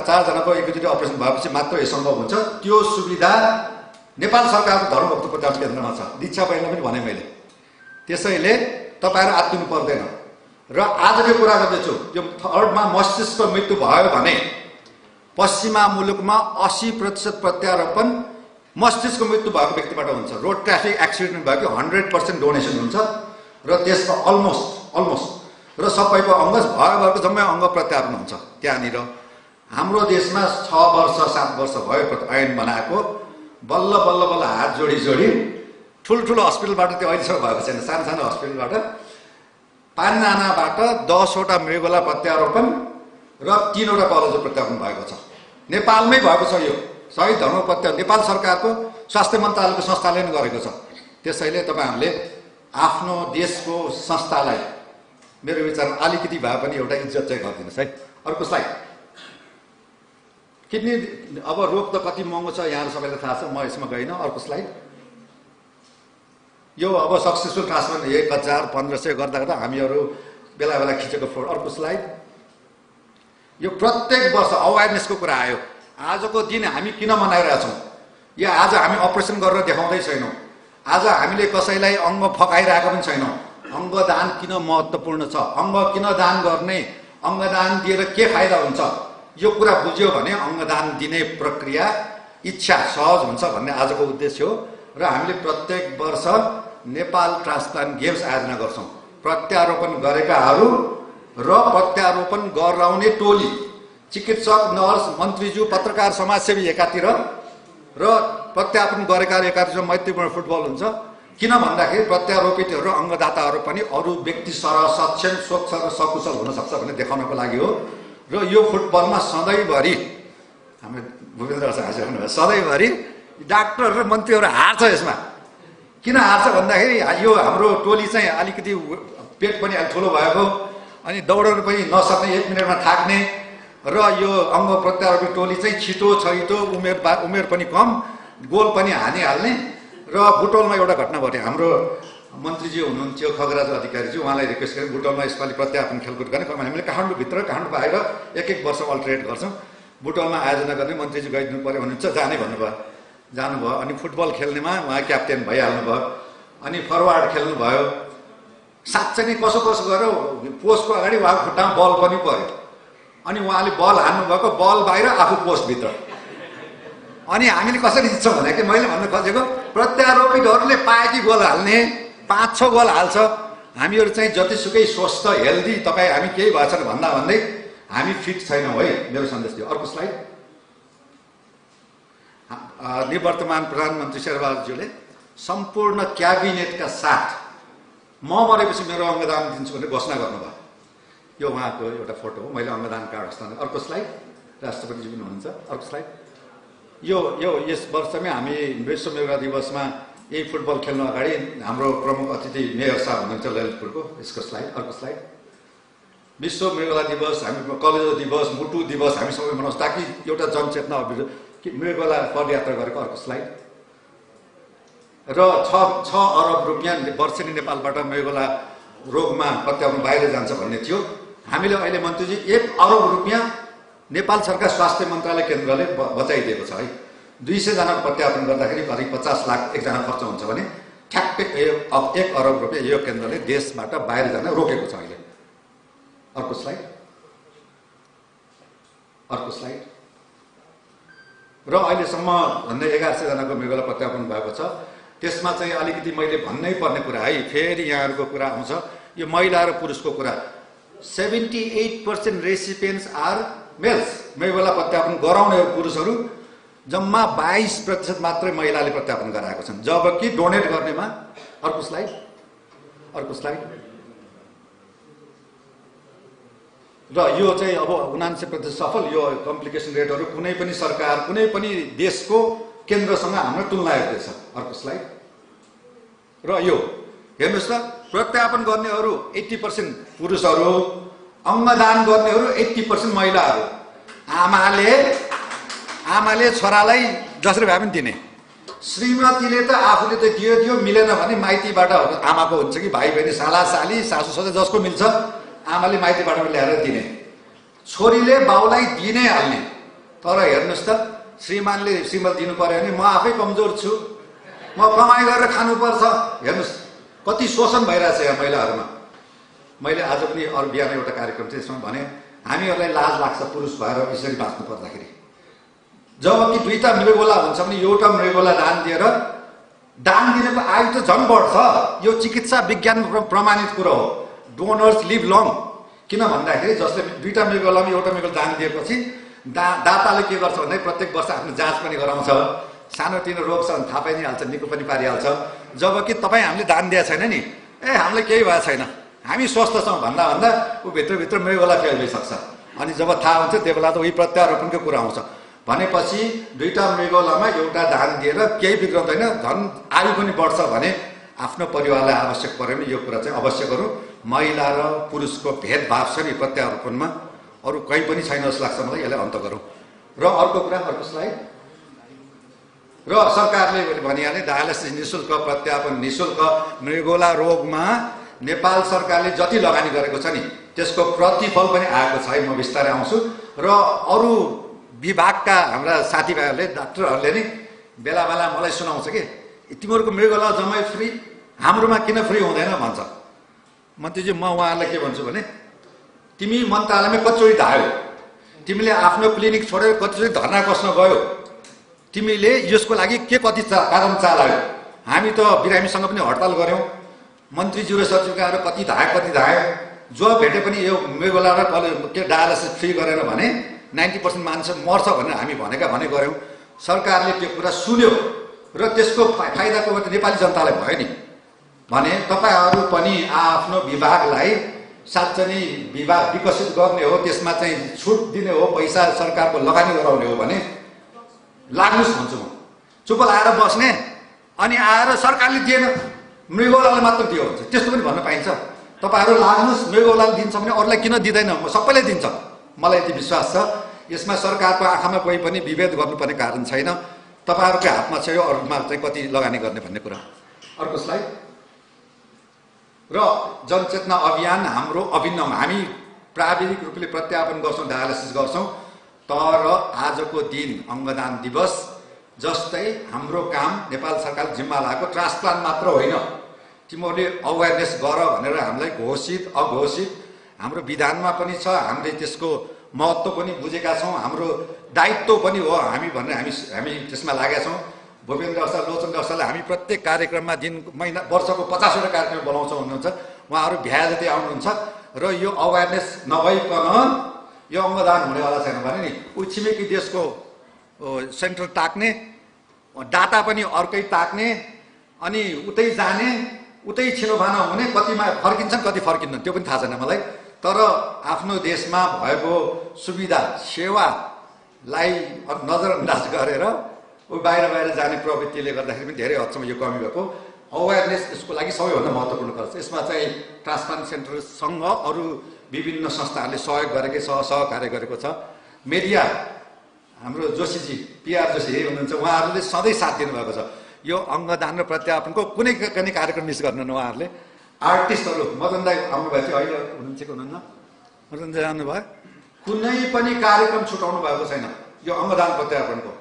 4 जनाको एकचोटि अपरेसन भएपछि मात्र यो सम्भव हुन्छ। त्यो सुविधा नेपाल सरकारको धर्मभक्त प्रत्यारोपण केन्द्रमा छ। दीक्षा बहिनीलाई पनि भने मैले। त्यसैले तपाईहरु आत्तिनु पर्दैन। र आजको कुरा गर्दैछु, यो थर्डमा मस्तिष्कको मृत्यु भयो भने पश्चिमा मुलुकमा 80% प्रत्यारोपण मस्तिष्कको मृत्यु भएको व्यक्तिबाट हुन्छ। रोड ट्राफिक एक्सिडेन्ट भएको 100% डोनेसन हुन्छ र त्यसको अलमोस्ट र सबैको अङ्ग भएको जम्मै अङ्ग प्रत्यारोपण हुन्छ त्यहाँनिर। हाम्रो देशमा 6 वर्ष 7 वर्ष भयो ऐन बनाएको। बल्ल बल्ल बल्ल हात जोडी ठुल्ठुलो हस्पिटलबाट त्यो अहिलेसम्म भएको छैन। सानो हस्पिटलबाट 5 जनाबाट 10वटा मृगला प्रत्यारोपण र 3वटा कलेजो प्रत्यारोपण भएको छ। नेपालमै भएको छ। यो सही धर्म प्रत्यारोपण नेपाल सरकारको स्वास्थ्य मन्त्रालयको संस्थाले नै गरेको छ। त्यसैले तपाईहरुले आफ्नो देशको संस्थालाई मेरो विचारमा अलिकति भए पनि एउटा इज्जत चाहिँ गरिदिनुस् है। अर्को स्लाइड। किडनी अब रोग त कति महँगो छ यहाँ सबैलाई थाहा छ, म यसमा गइन। अर्को स्लाइड। यो अब सक्सेसफुल ट्रान्सप्लान्ट 1000-1500 गर्दा हामीहरू बेला बेला खिचेको फोटो। अर्को स्लाइड। यो प्रत्येक वर्ष अवेरनेसको कुरा आयो। आजको दिन हामी किन मनाइरहेछौँ? या आज हामी अपरेसन गरेर देखाउँदै छैनौँ। आज हामीले कसैलाई अङ्ग फकाइरहेको पनि छैनौँ। अङ्गदान किन महत्त्वपूर्ण छ, अङ्ग किन दान गर्ने, अङ्गदान दिएर के फाइदा हुन्छ, यो कुरा बुझ्यो भने अङ्गदान दिने प्रक्रिया इच्छा सहज हुन्छ भन्ने आजको उद्देश्य हो। र हामीले प्रत्येक वर्ष नेपाल ट्रान्सप्लान्ट गेम्स आयोजना गर्छौँ। प्रत्यारोपण गरेकाहरू र प्रत्यारोपण गराउने टोली, चिकित्सक, नर्स, मन्त्रीज्यू, पत्रकार, समाजसेवी एकातिर र प्रत्यारोपण गरेकाहरू एकातिर मैत्रीपूर्ण फुटबल हुन्छ। किन भन्दाखेरि प्रत्यारोपितहरू र अङ्गदाताहरू पनि अरू व्यक्ति सरह, सक्षम, स्वच्छ र सकुशल हुन सक्छ भन्ने देखाउनको लागि हो। र यो फुटबलमा सधैँभरि हाम्रो भूपेन्द्र हाँसिर भन्नुभयो सधैँभरि डाक्टर र मन्त्रीहरू हार्छ। यसमा किन हार्छ भन्दाखेरि यो हाम्रो टोली चाहिँ अलिकति पेट पनि अलि ठुलो भएको अनि दौडन पनि नसक्ने, 1 मिनटमा थाक्ने र यो अङ्ग प्रत्यारोपण टोली चाहिँ छिटो छैटो, उमेर पनि कम, गोल पनि हानिहाल्ने। र बुटोलमा एउटा घटना घट्यो। हाम्रो मन्त्रीजी हुनुहुन्थ्यो खगराज अधिकारीजी, उहाँलाई रिक्वेस्ट गरेँ बुटोलमा यसपालि प्रत्यारोपण खेलकुद गर्ने। हामीले काठमाडौँभित्र काठमाडौँ बाहिर 1-1 वर्ष अल्टरनेट गर्छौँ। बुटोलमा आयोजना गर्ने मन्त्रीजी गइदिनु पर्यो भन्नुहुन्छ, जाने भन्नुभयो। जानुभयो। अनि फुटबल खेल्नेमा उहाँ क्याप्टेन भइहाल्नु भयो। अनि फरवार्ड खेल्नुभयो। साँच्चै नै कसो गऱ्यो, पोस्टको अगाडि उहाँको खुट्टामा बल पनि पर्यो। अनि उहाँले बल हान्नुभएको, बल बाहिर, आफू पोस्टभित्र। अनि हामीले कसरी जित्छौँ भने कि मैले भन्न खोजेको प्रत्यारोपितहरूले पाएकी गोल हाल्ने 5-6 गोल हाल्छ। हामीहरू चाहिँ जतिसुकै स्वस्थ हेल्दी तपाईँ हामी केही भएछ भन्दै हामी फिट छैनौँ है। मेरो सन्देश थियो। अर्को स्लाइड। निवर्तमान प्रधानमन्त्री शेरबहादुरज्यूले सम्पूर्ण क्याबिनेटका साथ म मरेपछि मेरो अङ्गदान दिन्छु भनेर घोषणा गर्नुभयो। यो उहाँको एउटा फोटो हो। मैले अङ्गदान कार्ड हस्तान्तरण। अर्को स्लाइड। राष्ट्रपतिजी पनि हुनुहुन्छ। अर्को स्लाइड। यो यस वर्षमै हामी विश्व मृगला दिवसमा यही फुटबल खेल्नु अगाडि हाम्रो प्रमुख अतिथि मेयर साहब हुनुहुन्छ ललितपुरको। यसको स्लाइड। अर्को स्लाइड। विश्व मृगला दिवस, हामी कलेजो दिवस, मुटु दिवस हामी सबै मनाउँछ ताकि एउटा जनचेतना मृगला पदयात्रा गरेको। अर्को स्लाइड। र 6 अरब रुपियाँ वर्षेनी नेपालबाट मृगला रोगमा प्रत्यारोपण बाहिर जान्छ भन्ने थियो। हामीले अहिले मन्त्रीजी 1 अरब रुपियाँ नेपाल सरकार स्वास्थ्य मन्त्रालय केन्द्रले बचाइदिएको छ है। 200 जनाको प्रत्यारोपण गर्दाखेरि करिब 50 लाख एकजना खर्च हुन्छ भने ठ्याक्कै 1 अरब रुपियाँ यो केन्द्रले देशबाट बाहिर जान रोकेको छ अहिले। अर्को स्लाइड। अर्को स्लाइड। र अहिलेसम्म झन्डै 1100 जनाको मृगला प्रत्यारोपण भएको छ। त्यसमा चाहिँ अलिकति मैले भन्नै पर्ने कुरा है, फेरि यहाँहरूको कुरा आउँछ, यो महिला र पुरुषको कुरा। 78% रेसिपिएन्ट्स आर मेल्स। मृगला प्रत्यारोपण गराउने पुरुषहरू जम्मा 22% मात्रै महिलाले प्रत्यापन गराएको छन्, जबकि डोनेट गर्नेमा अर्को स्लाइड र यो चाहिँ अब 79% सफल। यो कम्प्लिकेसन रेटहरू कुनै पनि सरकार कुनै पनि देशको केन्द्रसँग हाम्रो तुलना हेर्दैछ। अर्को स्लाइड र यो हेर्नुहोस् त, प्रत्यापन गर्नेहरू 80% पुरुषहरू, अङ्गदान गर्नेहरू 80% महिलाहरू। आमाले छोरालाई जसरी भए पनि दिने, श्रीमतीले त आफूले त दियो मिलेन भने माइतीबाट आमाको हुन्छ कि भाइ बहिनी साला साली सासू ससुरा जसको मिल्छ आमाले माइतीबाट ल्याएर दिने, छोरीले बाउलाई दिनै हाल्ने। तर हेर्नुहोस् त, श्रीमानले श्रीमती दिनु पर्यो भने म आफै कमजोर छु, म कमाइ गरेर खानुपर्छ। हेर्नुहोस् कति शोषण भइरहेछ यहाँ महिलाहरूमा। मैले आज पनि अरू बिहान एउटा कार्यक्रम थियो, त्यसमा भने हामीहरूलाई लाज लाग्छ पुरुष भएर यसरी बाँच्नु पर्दाखेरि। जबकि दुईटा मृगोला हुन्छ भने एउटा मृगोला दान दिएर दान दिनेको आयु त झन् बढ्छ। यो चिकित्सा विज्ञान प्रमाणित कुरो हो। Donors live long. किन भन्दाखेरि जसले दुईटा मृगोलामा एउटा मृगोला दान दिएपछि दाताले के गर्छ भन्दा प्रत्येक वर्ष आफ्नो जाँच पनि गराउँछ, सानोतिनो रोग छ भने थाहा पाइहाल्छ, निको पनि पारिहाल्छ। जबकि तपाईँ हामीले दान दिएको छैन नि, हामीलाई केही भएको छैन, हामी स्वस्थ छौँ भन्दा ऊ भित्रभित्र मृगोला फेल भइसक्छ। अनि जब थाहा हुन्छ त्यो बेला त उही प्रत्यारोपणको कुरा आउँछ। भनेपछि दुईटा मृगोलामा एउटा दान दिएर केही बिग्रउँदैन, झन् आयु पनि बढ्छ भने आफ्नो परिवारलाई आवश्यक पर्यो भने यो कुरा चाहिँ अवश्य गरौँ। महिला र पुरुषको भेदभाव छ नि प्रत्यारोपणमा, अरू कहीँ पनि छैन जस्तो लाग्छ मलाई। यसलाई अन्त गरौँ। र अर्को कुरा, अर्को स्लाइड। र सरकारले भनिहाले डायलासिस निःशुल्क, प्रत्यारोपण निःशुल्क। मृगोला रोगमा नेपाल सरकारले जति लगानी गरेको छ नि त्यसको प्रतिफल पनि आएको छ है। म बिस्तारै आउँछु। र अरू विभागका हाम्रा साथीभाइहरूले डाक्टरहरूले नि बेला बेला मलाई सुनाउँछ कि तिमीहरूको मृगोला जम्मै फ्री, हाम्रोमा किन फ्री हुँदैन भन्छ। मन्त्रीजी म उहाँहरूलाई के भन्छु भने तिमी मन्त्रालयमा कतिचोटि धायो, तिमीले आफ्नो क्लिनिक छोडेर कतिचोटि धर्ना कस्न गयो, तिमीले यसको लागि के कति कारण चालायो। हामी त बिरामीसँग पनि हडताल गऱ्यौँ, मन्त्रीज्यू र सचिवका आएर कति धायो। जो भेटे पनि यो मृगोला र के डायलासिस फ्री गरेर भने 90% मान्छे मर्छ भनेर हामी भने गऱ्यौँ। सरकारले त्यो कुरा सुन्यो र त्यसको फाइदाको नेपाली जनतालाई भयो नि। भने तपाईँहरू पनि आफ्नो विभागलाई साँच्चै नै विभाग विकसित गर्ने हो, त्यसमा चाहिँ छुट दिने हो, पैसा सरकारको लगानी गराउने हो भने लाग्नुहोस् भन्छु म। चुप लाएर बस्ने अनि आएर सरकारले दिएन मृगोलालाई मात्र दियो भन्छ, त्यस्तो पनि भन्न पाइन्छ। तपाईँहरू लाग्नुहोस्, मृगोलाले दिन्छ भने अरूलाई किन दिँदैन, सबैलाई दिन्छ। मलाई यति विश्वास छ यसमा सरकारको आँखामा कोही पनि विभेद गर्नुपर्ने कारण छैन। तपाईँहरूकै हातमा छ यो अरूमा चाहिँ कति लगानी गर्ने भन्ने कुरा। अर्को स्लाइड। र जनचेतना अभियान हाम्रो अभिन्न, हामी प्राविधिक रूपले प्रत्यारोपण गर्छौँ, डायलासिस गर्छौँ। तर आजको दिन अङ्गदान दिवस जस्तै हाम्रो काम नेपाल सरकार जिम्मा लागेको ट्रान्सप्लान्ट मात्र होइन, तिमीहरूले अवेरनेस गर भनेर हामीलाई घोषित अघोषित हाम्रो विधानमा पनि छ। हामीले त्यसको महत्त्व पनि बुझेका छौँ, हाम्रो दायित्व पनि हो हामी भनेर हामी त्यसमा लागेका छौँ। भूपेन्द्र अवस्था, लोचन अवस्थालाई हामी प्रत्येक कार्यक्रममा महिना वर्षको 50वटा कार्यक्रम बोलाउँछौँ हुनुहुन्छ, उहाँहरू भ्या जति आउनुहुन्छ। र यो अवेरनेस नभइकन यो अङ्गदान हुनेवाला छैन भने नि ऊ छिमेकी देशको सेन्टर ताक्ने, डाटा पनि अर्कै ताक्ने, अनि उतै जाने, उतै छिनोफानो हुने, कतिमा फर्किन्छन् कति फर्किन्छन् त्यो पनि थाहा छैन मलाई। तर आफ्नो देशमा भएको सुविधा सेवालाई नजरअन्दाज गरेर बाहिर जाने प्रवृत्तिले गर्दाखेरि पनि धेरै हदसम्म यो कमी भएको। अवेरनेस यसको लागि सबैभन्दा महत्त्वपूर्ण पर्छ। यसमा चाहिँ ट्रान्सप्लान्ट सेन्टरसँग अरू विभिन्न संस्थाहरूले सहयोग गरेकै छ, सहकार्य गरेको छ। मिडिया हाम्रो जोशीजी, पिआर जोशी हुनुहुन्छ, उहाँहरूले सधैँ साथ दिनुभएको छ। यो अङ्गदान र प्रत्यारोपणको कुनै पनि कार्यक्रम मिस गर्नुहुन्न उहाँहरूले। आर्टिस्टहरू मदन दाई आउनुभएको थियो, अहिले हुनुहुन्छ कि हुनुहुन्न? मदन दाई आउनुभयो, कुनै पनि कार्यक्रम छुटाउनु भएको छैन यो अङ्गदान प्रत्यारोपणको।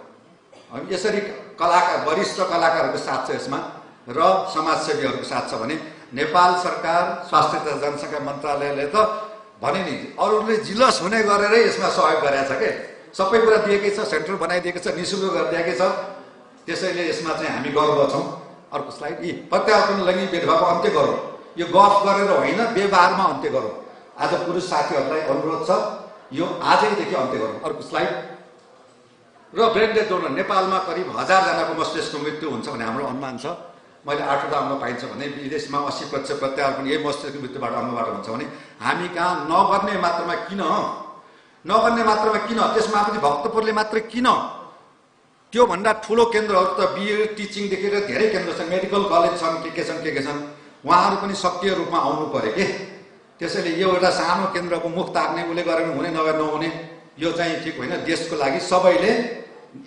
यसरी कलाकार, वरिष्ठ कलाकारहरूको साथ छ यसमा र समाजसेवीहरूको साथ छ भने नेपाल सरकार स्वास्थ्य तथा जनसङ्ख्या मन्त्रालयले त भने नि अरूले जिलस हुने गरेरै यसमा सहयोग गरेको छ के, सबै कुरा दिएकै छ, सेन्टर बनाइदिएको छ, निःशुल्क गरिदिएकै छ। त्यसैले यसमा चाहिँ हामी गर्व छौँ। अर्को स्लाइड। यी प्रत्यारोपण लैङ्गिक भेदभावको अन्त्य गरौँ, यो गफ गरेर होइन व्यवहारमा अन्त्य गरौँ। आज पुरुष साथीहरूलाई अनुरोध छ यो आजैदेखि अन्त्य गरौँ। अर्को स्लाइड। र ब्रेन डेड डोनर नेपालमा करिब 1000 जनाको मस्तिष्कको मृत्यु हुन्छ भन्ने हाम्रो अनुमान छ। मैले 8वटा अङ्ग पाइन्छ भने विदेशमा 80% प्रत्यारोपण यही मस्तिष्कको मृत्युबाट अङ्गबाट हुन्छ भने हामी कहाँ नगर्ने मात्रामा किन त्यसमा पनि भक्तपुरले मात्रै किन? त्योभन्दा ठुलो केन्द्रहरू त बिएड टिचिङदेखि लिएर धेरै केन्द्र छन्, मेडिकल कलेज छन्, के छन्, उहाँहरू पनि सक्रिय रूपमा आउनु पर्यो के। त्यसैले यो एउटा सानो केन्द्रको मुख ताक्ने उसले गरेर हुने नभए नहुने यो चाहिँ ठिक होइन। देशको लागि सबैले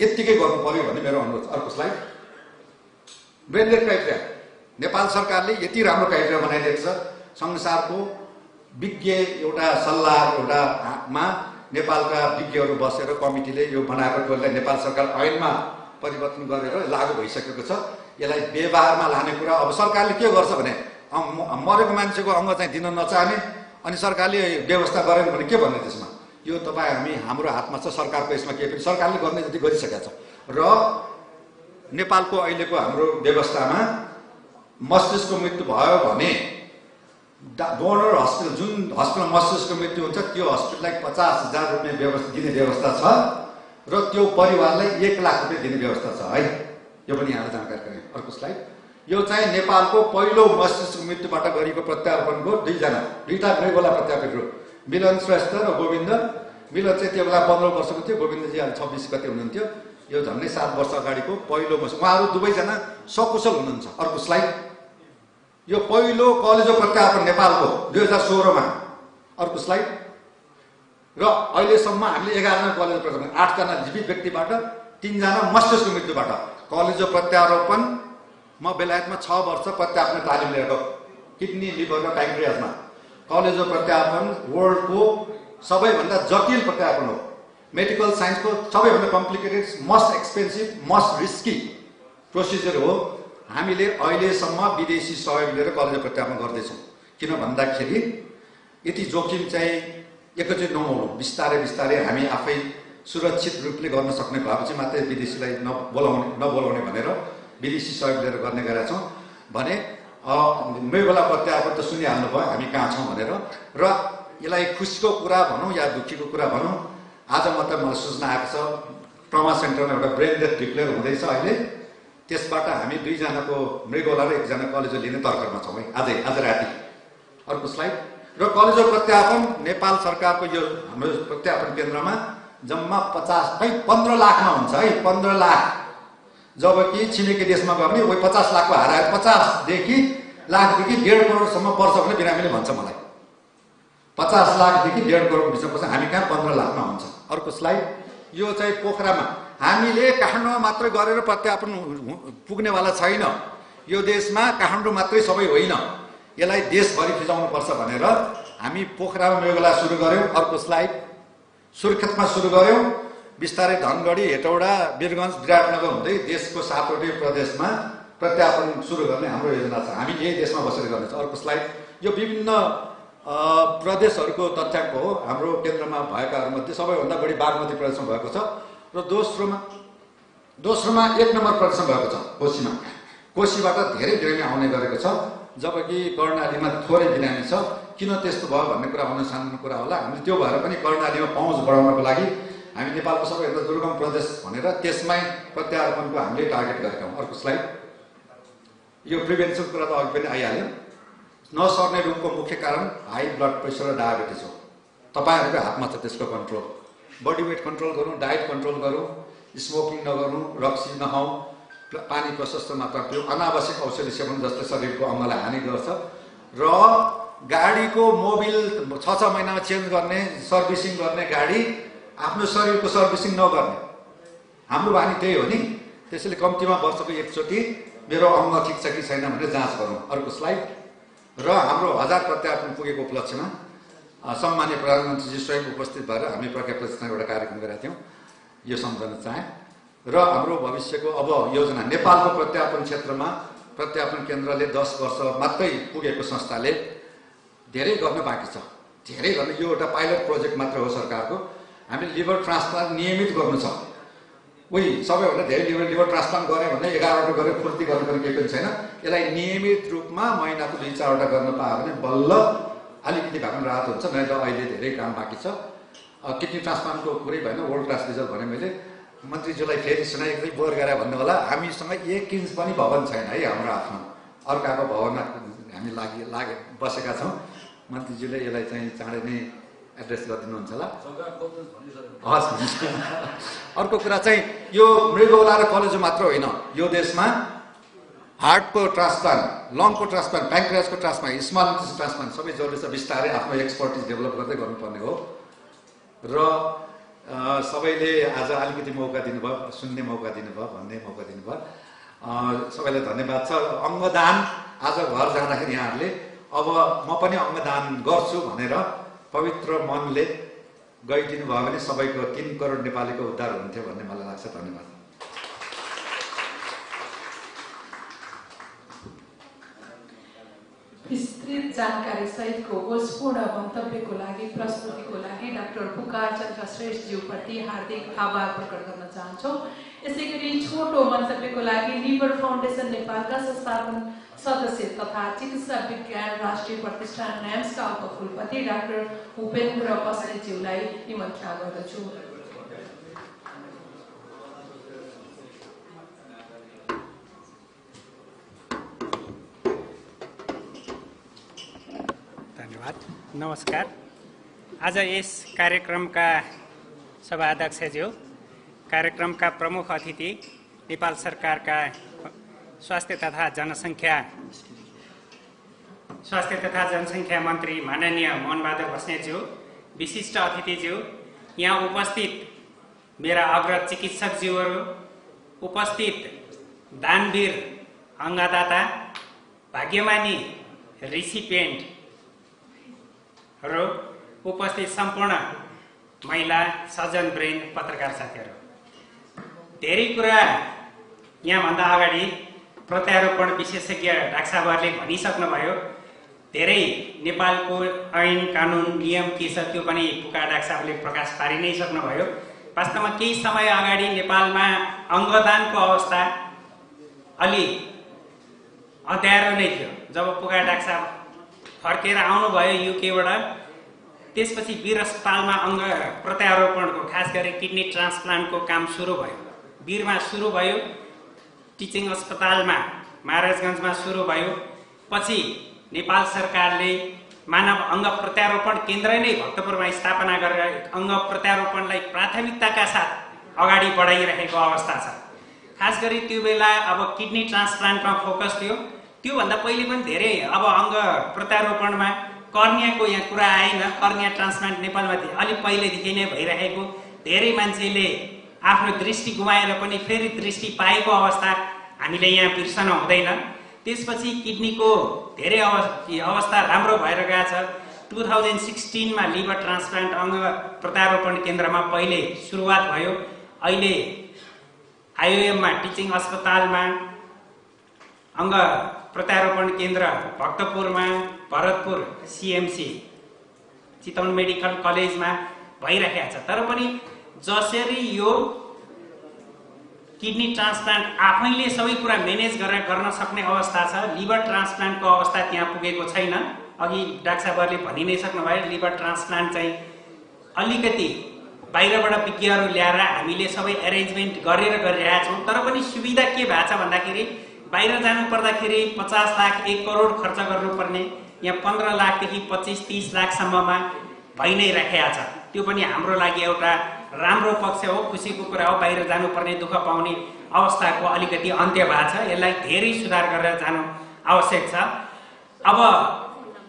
यत्तिकै गर्नु पर्यो भन्ने मेरो अनुरोध। अर्को slide. Brain dead criteria Nepal सरकारले यति राम्रो क्राइटेरिया बनाइदिएको छ। संसारको विज्ञ एउटा सल्लाह एउटामा नेपालका विज्ञहरू बसेर कमिटीले यो बनाएको टोललाई नेपाल सरकार ऐनमा परिवर्तन गरेर लागू भइसकेको छ। यसलाई व्यवहारमा लाने कुरा अब सरकारले के गर्छ भने मरेको मान्छेको अङ्ग चाहिँ दिन नचाहने अनि सरकारले व्यवस्था गरेन भने के भन्ने त्यसमा? यो हाम्रो हातमा छ। सरकारको यसमा केही पनि सरकारले गर्ने जति गरिसकेको छ। र नेपालको अहिलेको हाम्रो व्यवस्थामा मस्तिष्कको मृत्यु भयो भने डोनर हस्पिटल जुन हस्पिटल मस्तिष्कको मृत्यु हुन्छ त्यो हस्पिटललाई 50,000 रुपियाँ दिने व्यवस्था छ र त्यो परिवारलाई 1 लाख रुपियाँ दिने व्यवस्था छ है। यो पनि यहाँलाई जानकारी गराएँ। अर्को स्लाइड। यो चाहिँ नेपालको पहिलो मस्तिष्कको मृत्युबाट गरेको प्रत्यारोपणको दुईटा मृगोला प्रत्यारोपण मिलन श्रेष्ठ र गोविन्द। मिलन चाहिँ त्यो बेला 15 वर्षको थियो, गोविन्दजी अहिले 26 गते हुनुहुन्थ्यो। यो झन्डै 7 वर्ष अगाडिको पहिलो उहाँहरू दुवैजना सकुशल हुनुहुन्छ। अर्को स्लाइड। यो पहिलो कलेजो प्रत्यारोपण नेपालको 2016 मा। अर्को स्लाइड। र अहिलेसम्म हामीले 11 जना कलेजो प्रत्यारोपण, 8 जना जीवित व्यक्तिबाट, 3 जना मस्तिष्कको मृत्युबाट कलेजो प्रत्यारोपण। म बेलायतमा 6 वर्ष प्रत्यारोपण तालिम लिएको किडनी लिभर र प्याङ्क्रियासमा। कलेजो प्रत्यारोपण वर्ल्डको सबैभन्दा जटिल प्रत्यारोपण हो। मेडिकल साइन्सको सबैभन्दा complicated, must expensive, must risky procedure हो। हामीले अहिलेसम्म विदेशी सहयोग लिएर कलेजो प्रत्यारोपण गर्दैछौँ। किन भन्दाखेरि यति जोखिम चाहिँ एकैचोटि नहुनु, बिस्तारै हामी आफै सुरक्षित रूपले गर्न सक्ने भएपछि मात्रै विदेशीलाई नबोलाउने भनेर विदेशी सहयोग लिएर गर्ने गरेका छौँ। भने मृगोला प्रत्यारोपण त सुनिहाल्नु भयो हामी कहाँ छौँ भनेर। र यसलाई खुसीको कुरा भनौँ या दुःखीको कुरा भनौँ, आज मात्र मलाई सूचना आएको छ ट्रमा सेन्टरमा एउटा ब्रेन डेथ डिक्लेयर हुँदैछ अहिले। त्यसबाट हामी 2 जनाको मृगोला र 1 जना कलेजो लिने तर्खरमा छौँ है आज राति। अर्को स्लाइड। र कलेजो प्रत्यारोपण नेपाल सरकारको यो हाम्रो प्रत्यारोपण केन्द्रमा जम्मा 15 लाखमा हुन्छ है, 15 लाख। जबकि छिमेकी देशमा गर्ने वही 50 लाखको हारायो, 50 लाखदेखि 1.5 करोडसम्म पर्छ भने बिरामीले भन्छ मलाई। 50 लाखदेखि 1.5 करोड बिचमा पर्छ, हामी कहाँ 15 लाखमा हुन्छ। अर्को स्लाइड। यो चाहिँ पोखरामा हामीले काठमाडौँमा मात्रै गरेर प्रत्यारोपण पुग्नेवाला छैन। यो देशमा काठमाडौँ मात्रै सबै होइन, यसलाई देशभरि फिजाउनुपर्छ भनेर हामी पोखरामा मृगोला सुरु गऱ्यौँ। अर्को स्लाइड। सुर्खेतमा सुरु गऱ्यौँ, बिस्तारै धनगढी, हेटौडा, वीरगञ्ज, विराटनगर हुँदै देशको 7वटै प्रदेशमा प्रत्यारोपण सुरु गर्ने हाम्रो योजना छ। हामी यही देशमा बसेर गर्नेछौँ। अर्को स्लाइड। यो विभिन्न प्रदेशहरूको तथ्याङ्क हो। हाम्रो केन्द्रमा भएकाहरूमध्ये सबैभन्दा बढी बागमती प्रदेशमा भएको छ र दोस्रोमा 1 नम्बर प्रदेशमा भएको छ कोशीमा। कोशीबाट धेरै बिरामी आउने गरेको छ, जबकि कर्णालीमा थोरै बिरामी छ। किन त्यस्तो भयो भन्ने कुरा भन्न सानो कुरा होला। हामीले त्यो भएर पनि कर्णालीमा पहुँच बढाउनको लागि हामी नेपालको सबैभन्दा दुर्गम प्रदेश भनेर त्यसमै प्रत्यारोपणको हामीले टार्गेट गरेका हौँ। अर्को स्लाइड। यो प्रिभेन्सन कुरा त अघि पनि आइहाल्यो। नसर्ने रोगको मुख्य कारण हाई ब्लड प्रेसर र डायबिटिज हो। तपाईँहरूको हातमा छ त्यसको कन्ट्रोल। बडी वेट कन्ट्रोल गरौँ, डायट कन्ट्रोल गरौँ, स्मोकिङ नगरौँ, रक्सी नखाउँ, पानी प्रशस्त मात्रा पिउँ, अनावश्यक औषधि सेवन जसले शरीरको अङ्गलाई हानि गर्छ। र गाडीको मोबिल 6 महिनामा चेन्ज गर्ने, सर्भिसिङ गर्ने, गाडी आफ्नो शरीरको सर्भिसिङ नगर्ने हाम्रो बानी त्यही हो नि। त्यसैले कम्तीमा वर्षको एकचोटि मेरो अङ्ग ठिक छ कि छैन भनेर जाँच गरौँ। अर्को स्लाइड। र हाम्रो 1000 प्रत्यारोपण पुगेको उपलक्ष्यमा सम्माननीय प्रधानमन्त्रीजी स्वयं उपस्थित भएर हामी प्रज्ञा प्रतिष्ठान एउटा कार्यक्रम गरेका थियौँ। यो सम्झन चाहे। र हाम्रो भविष्यको अब योजना नेपालको प्रत्यारोपण क्षेत्रमा प्रत्यारोपण केन्द्रले 10 वर्ष मात्रै पुगेको संस्थाले धेरै गर्न बाँकी छ। धेरै गर्न यो एउटा पाइलट प्रोजेक्ट मात्र हो सरकारको। हामीले लिभर ट्रान्सप्लान्ट नियमित गर्नु छ। उही सबैभन्दा धेरै लिभर ट्रान्सप्लान्ट गऱ्यो भने 11वटा गरेर फुर्ती गर्नुपर्ने केही पनि छैन। यसलाई नियमित रूपमा महिनाको 2-4वटा गर्न पायो भने बल्ल अलिकति भए पनि राहत हुन्छ। नै त अहिले धेरै काम बाँकी छ। किडनी ट्रान्सप्लान्टको कुरै भएन, वर्ल्ड क्लास रिजल्ट भने मैले मन्त्रीज्यूलाई फेरि सुनाइकरी बोर गरेर भन्नु होला, हामीसँग 1 इन्च पनि भवन छैन है, हाम्रो आफ्नो अर्काको भवनमा हामी लागे बसेका छौँ। मन्त्रीज्यूले यसलाई चाहिँ चाँडै नै एड्रेस गरिदिनुहुन्छ होला। हस् हुन्छ। अर्को कुरा चाहिँ यो मृगौला र कलेजो मात्र होइन, यो देशमा हार्टको ट्रान्सप्लान्ट, लङको ट्रान्सप्लान्ट, प्याङ्क्रियासको ट्रान्सप्लान्ट, स्मल इन्टेस्टाइन ट्रान्सप्लान्ट सबै जरुरी छ। बिस्तारै आफ्नो एक्सपर्टिज डेभलप गर्दै गर्नुपर्ने हो। र सबैले आज अलिकति मौका दिनुभयो, सुन्ने मौका दिनुभयो, भन्ने मौका दिनुभयो, सबैलाई धन्यवाद छ। अङ्गदान आज घर जाँदाखेरि यहाँहरूले अब म पनि अङ्गदान गर्छु भनेर पवित्र मनले गइदिनु भयो भने सबैको 3 करोड नेपालीको उद्धार हुन्थ्यो भन्ने मलाई लाग्छ। धन्यवाद। विस्तृत जानकारी सहितको बोझपूर्ण मन्तव्यको लागि, प्रस्तुतिको लागि डाक्टर पुकार चन्द्र श्रेष्ठज्यूप्रति हार्दिक आभार प्रकट गर्न चाहन्छौँ। यसै गरी छोटो मन्तव्यको लागि लिभर फाउन्डेसन नेपालका संस्थापन सदस्य तथा चिकित्सा विज्ञान राष्ट्रिय प्रतिष्ठान NAMS का उपकुलपति डाक्टर उपेन्द्र बस्नेतज्यूलाई निमन्त्रणा गर्दछु। धन्यवाद। नमस्कार। आज यस कार्यक्रमका सभाध्यक्षज्यू, कार्यक्रमका प्रमुख अतिथि, नेपाल सरकारका स्वास्थ्य तथा जनसङ्ख्या मन्त्री माननीय मोहन बहादुर बस्नेतज्यू, विशिष्ट अतिथिज्यू, यहाँ उपस्थित मेरा अग्र चिकित्सकज्यूहरू, उपस्थित दानवीर अङ्गदाता, भाग्यमानी रिसिपिएन्ट र उपस्थित सम्पूर्ण महिला सज्जन ब्रेन पत्रकार साथीहरू, धेरै कुरा यहाँभन्दा अगाडि प्रत्यारोपण विशेषज्ञ डाक्टर साहबहरूले भनिसक्नुभयो। धेरै नेपालको ऐन कानुन नियम के छ त्यो पनि पुकार डाक्टर साहबले प्रकाश पारि नै सक्नुभयो। वास्तवमा केही समय अगाडि नेपालमा अङ्गदानको अवस्था अलि अँध्यारो नै थियो। जब पुकार डाक्टर साहब फर्केर आउनुभयो युकेबाट, त्यसपछि वीर अस्पतालमा अङ्ग प्रत्यारोपणको, खास गरी किडनी ट्रान्सप्लान्टको काम सुरु भयो। वीरमा सुरु भयो, टिचिङ अस्पतालमा महाराजगञ्जमा सुरु भयो। पछि नेपाल सरकारले मानव अङ्ग प्रत्यारोपण केन्द्र नै भक्तपुरमा स्थापना गरेर अङ्ग प्रत्यारोपणलाई प्राथमिकताका साथ अगाडि बढाइरहेको अवस्था छ। खास गरी त्यो बेला अब किडनी ट्रान्सप्लान्टमा फोकस थियो। त्योभन्दा पहिले पनि धेरै अब अङ्ग प्रत्यारोपणमा कर्नियाको यहाँ कुरा आएन। कर्निया ट्रान्सप्लान्ट नेपालमा अलिक पहिलेदेखि नै भइरहेको, धेरै मान्छेले आफ्नो दृष्टि गुमाएर पनि फेरि दृष्टि पाएको अवस्था हामीले यहाँ बिर्सन हुँदैन। त्यसपछि किडनीको धेरै अवस्था राम्रो भएर गएको छ। 2016 मा लिभर ट्रान्सप्लान्ट अङ्ग प्रत्यारोपण केन्द्रमा पहिले सुरुवात भयो। अहिले IOM मा टिचिङ अस्पतालमा अङ्ग प्रत्यारोपण केन्द्र भक्तपुरमा, भरतपुर CMC चितवन मेडिकल कलेजमा भइरहेको छ। तर पनि जसरी यो किडनी ट्रान्सप्लान्ट आफैले सबै कुरा म्यानेज गरेर गर्न सक्ने अवस्था छ, लिभर ट्रान्सप्लान्टको अवस्था त्यहाँ पुगेको छैन। अघि डाक्टर साहबहरूले भनि नै सक्नुभयो, लिभर ट्रान्सप्लान्ट चाहिँ अलिकति बाहिरबाट विज्ञहरू ल्याएर हामीले सबै एरेन्जमेन्ट गरेर गरिरहेका छौँ। तर पनि सुविधा के भएको छ भन्दाखेरि बाहिर जानु पर्दाखेरि 50 लाख 1 करोड खर्च गर्नुपर्ने, यहाँ 15 लाखदेखि 25-30 लाखसम्ममा भइ नै राखेको छ। त्यो पनि हाम्रो लागि एउटा राम्रो पक्ष हो, खुसीको कुरा हो। बाहिर जानुपर्ने, दुःख पाउने अवस्थाको अलिकति अन्त्य भएको छ। यसलाई धेरै सुधार गरेर जानु आवश्यक छ। अब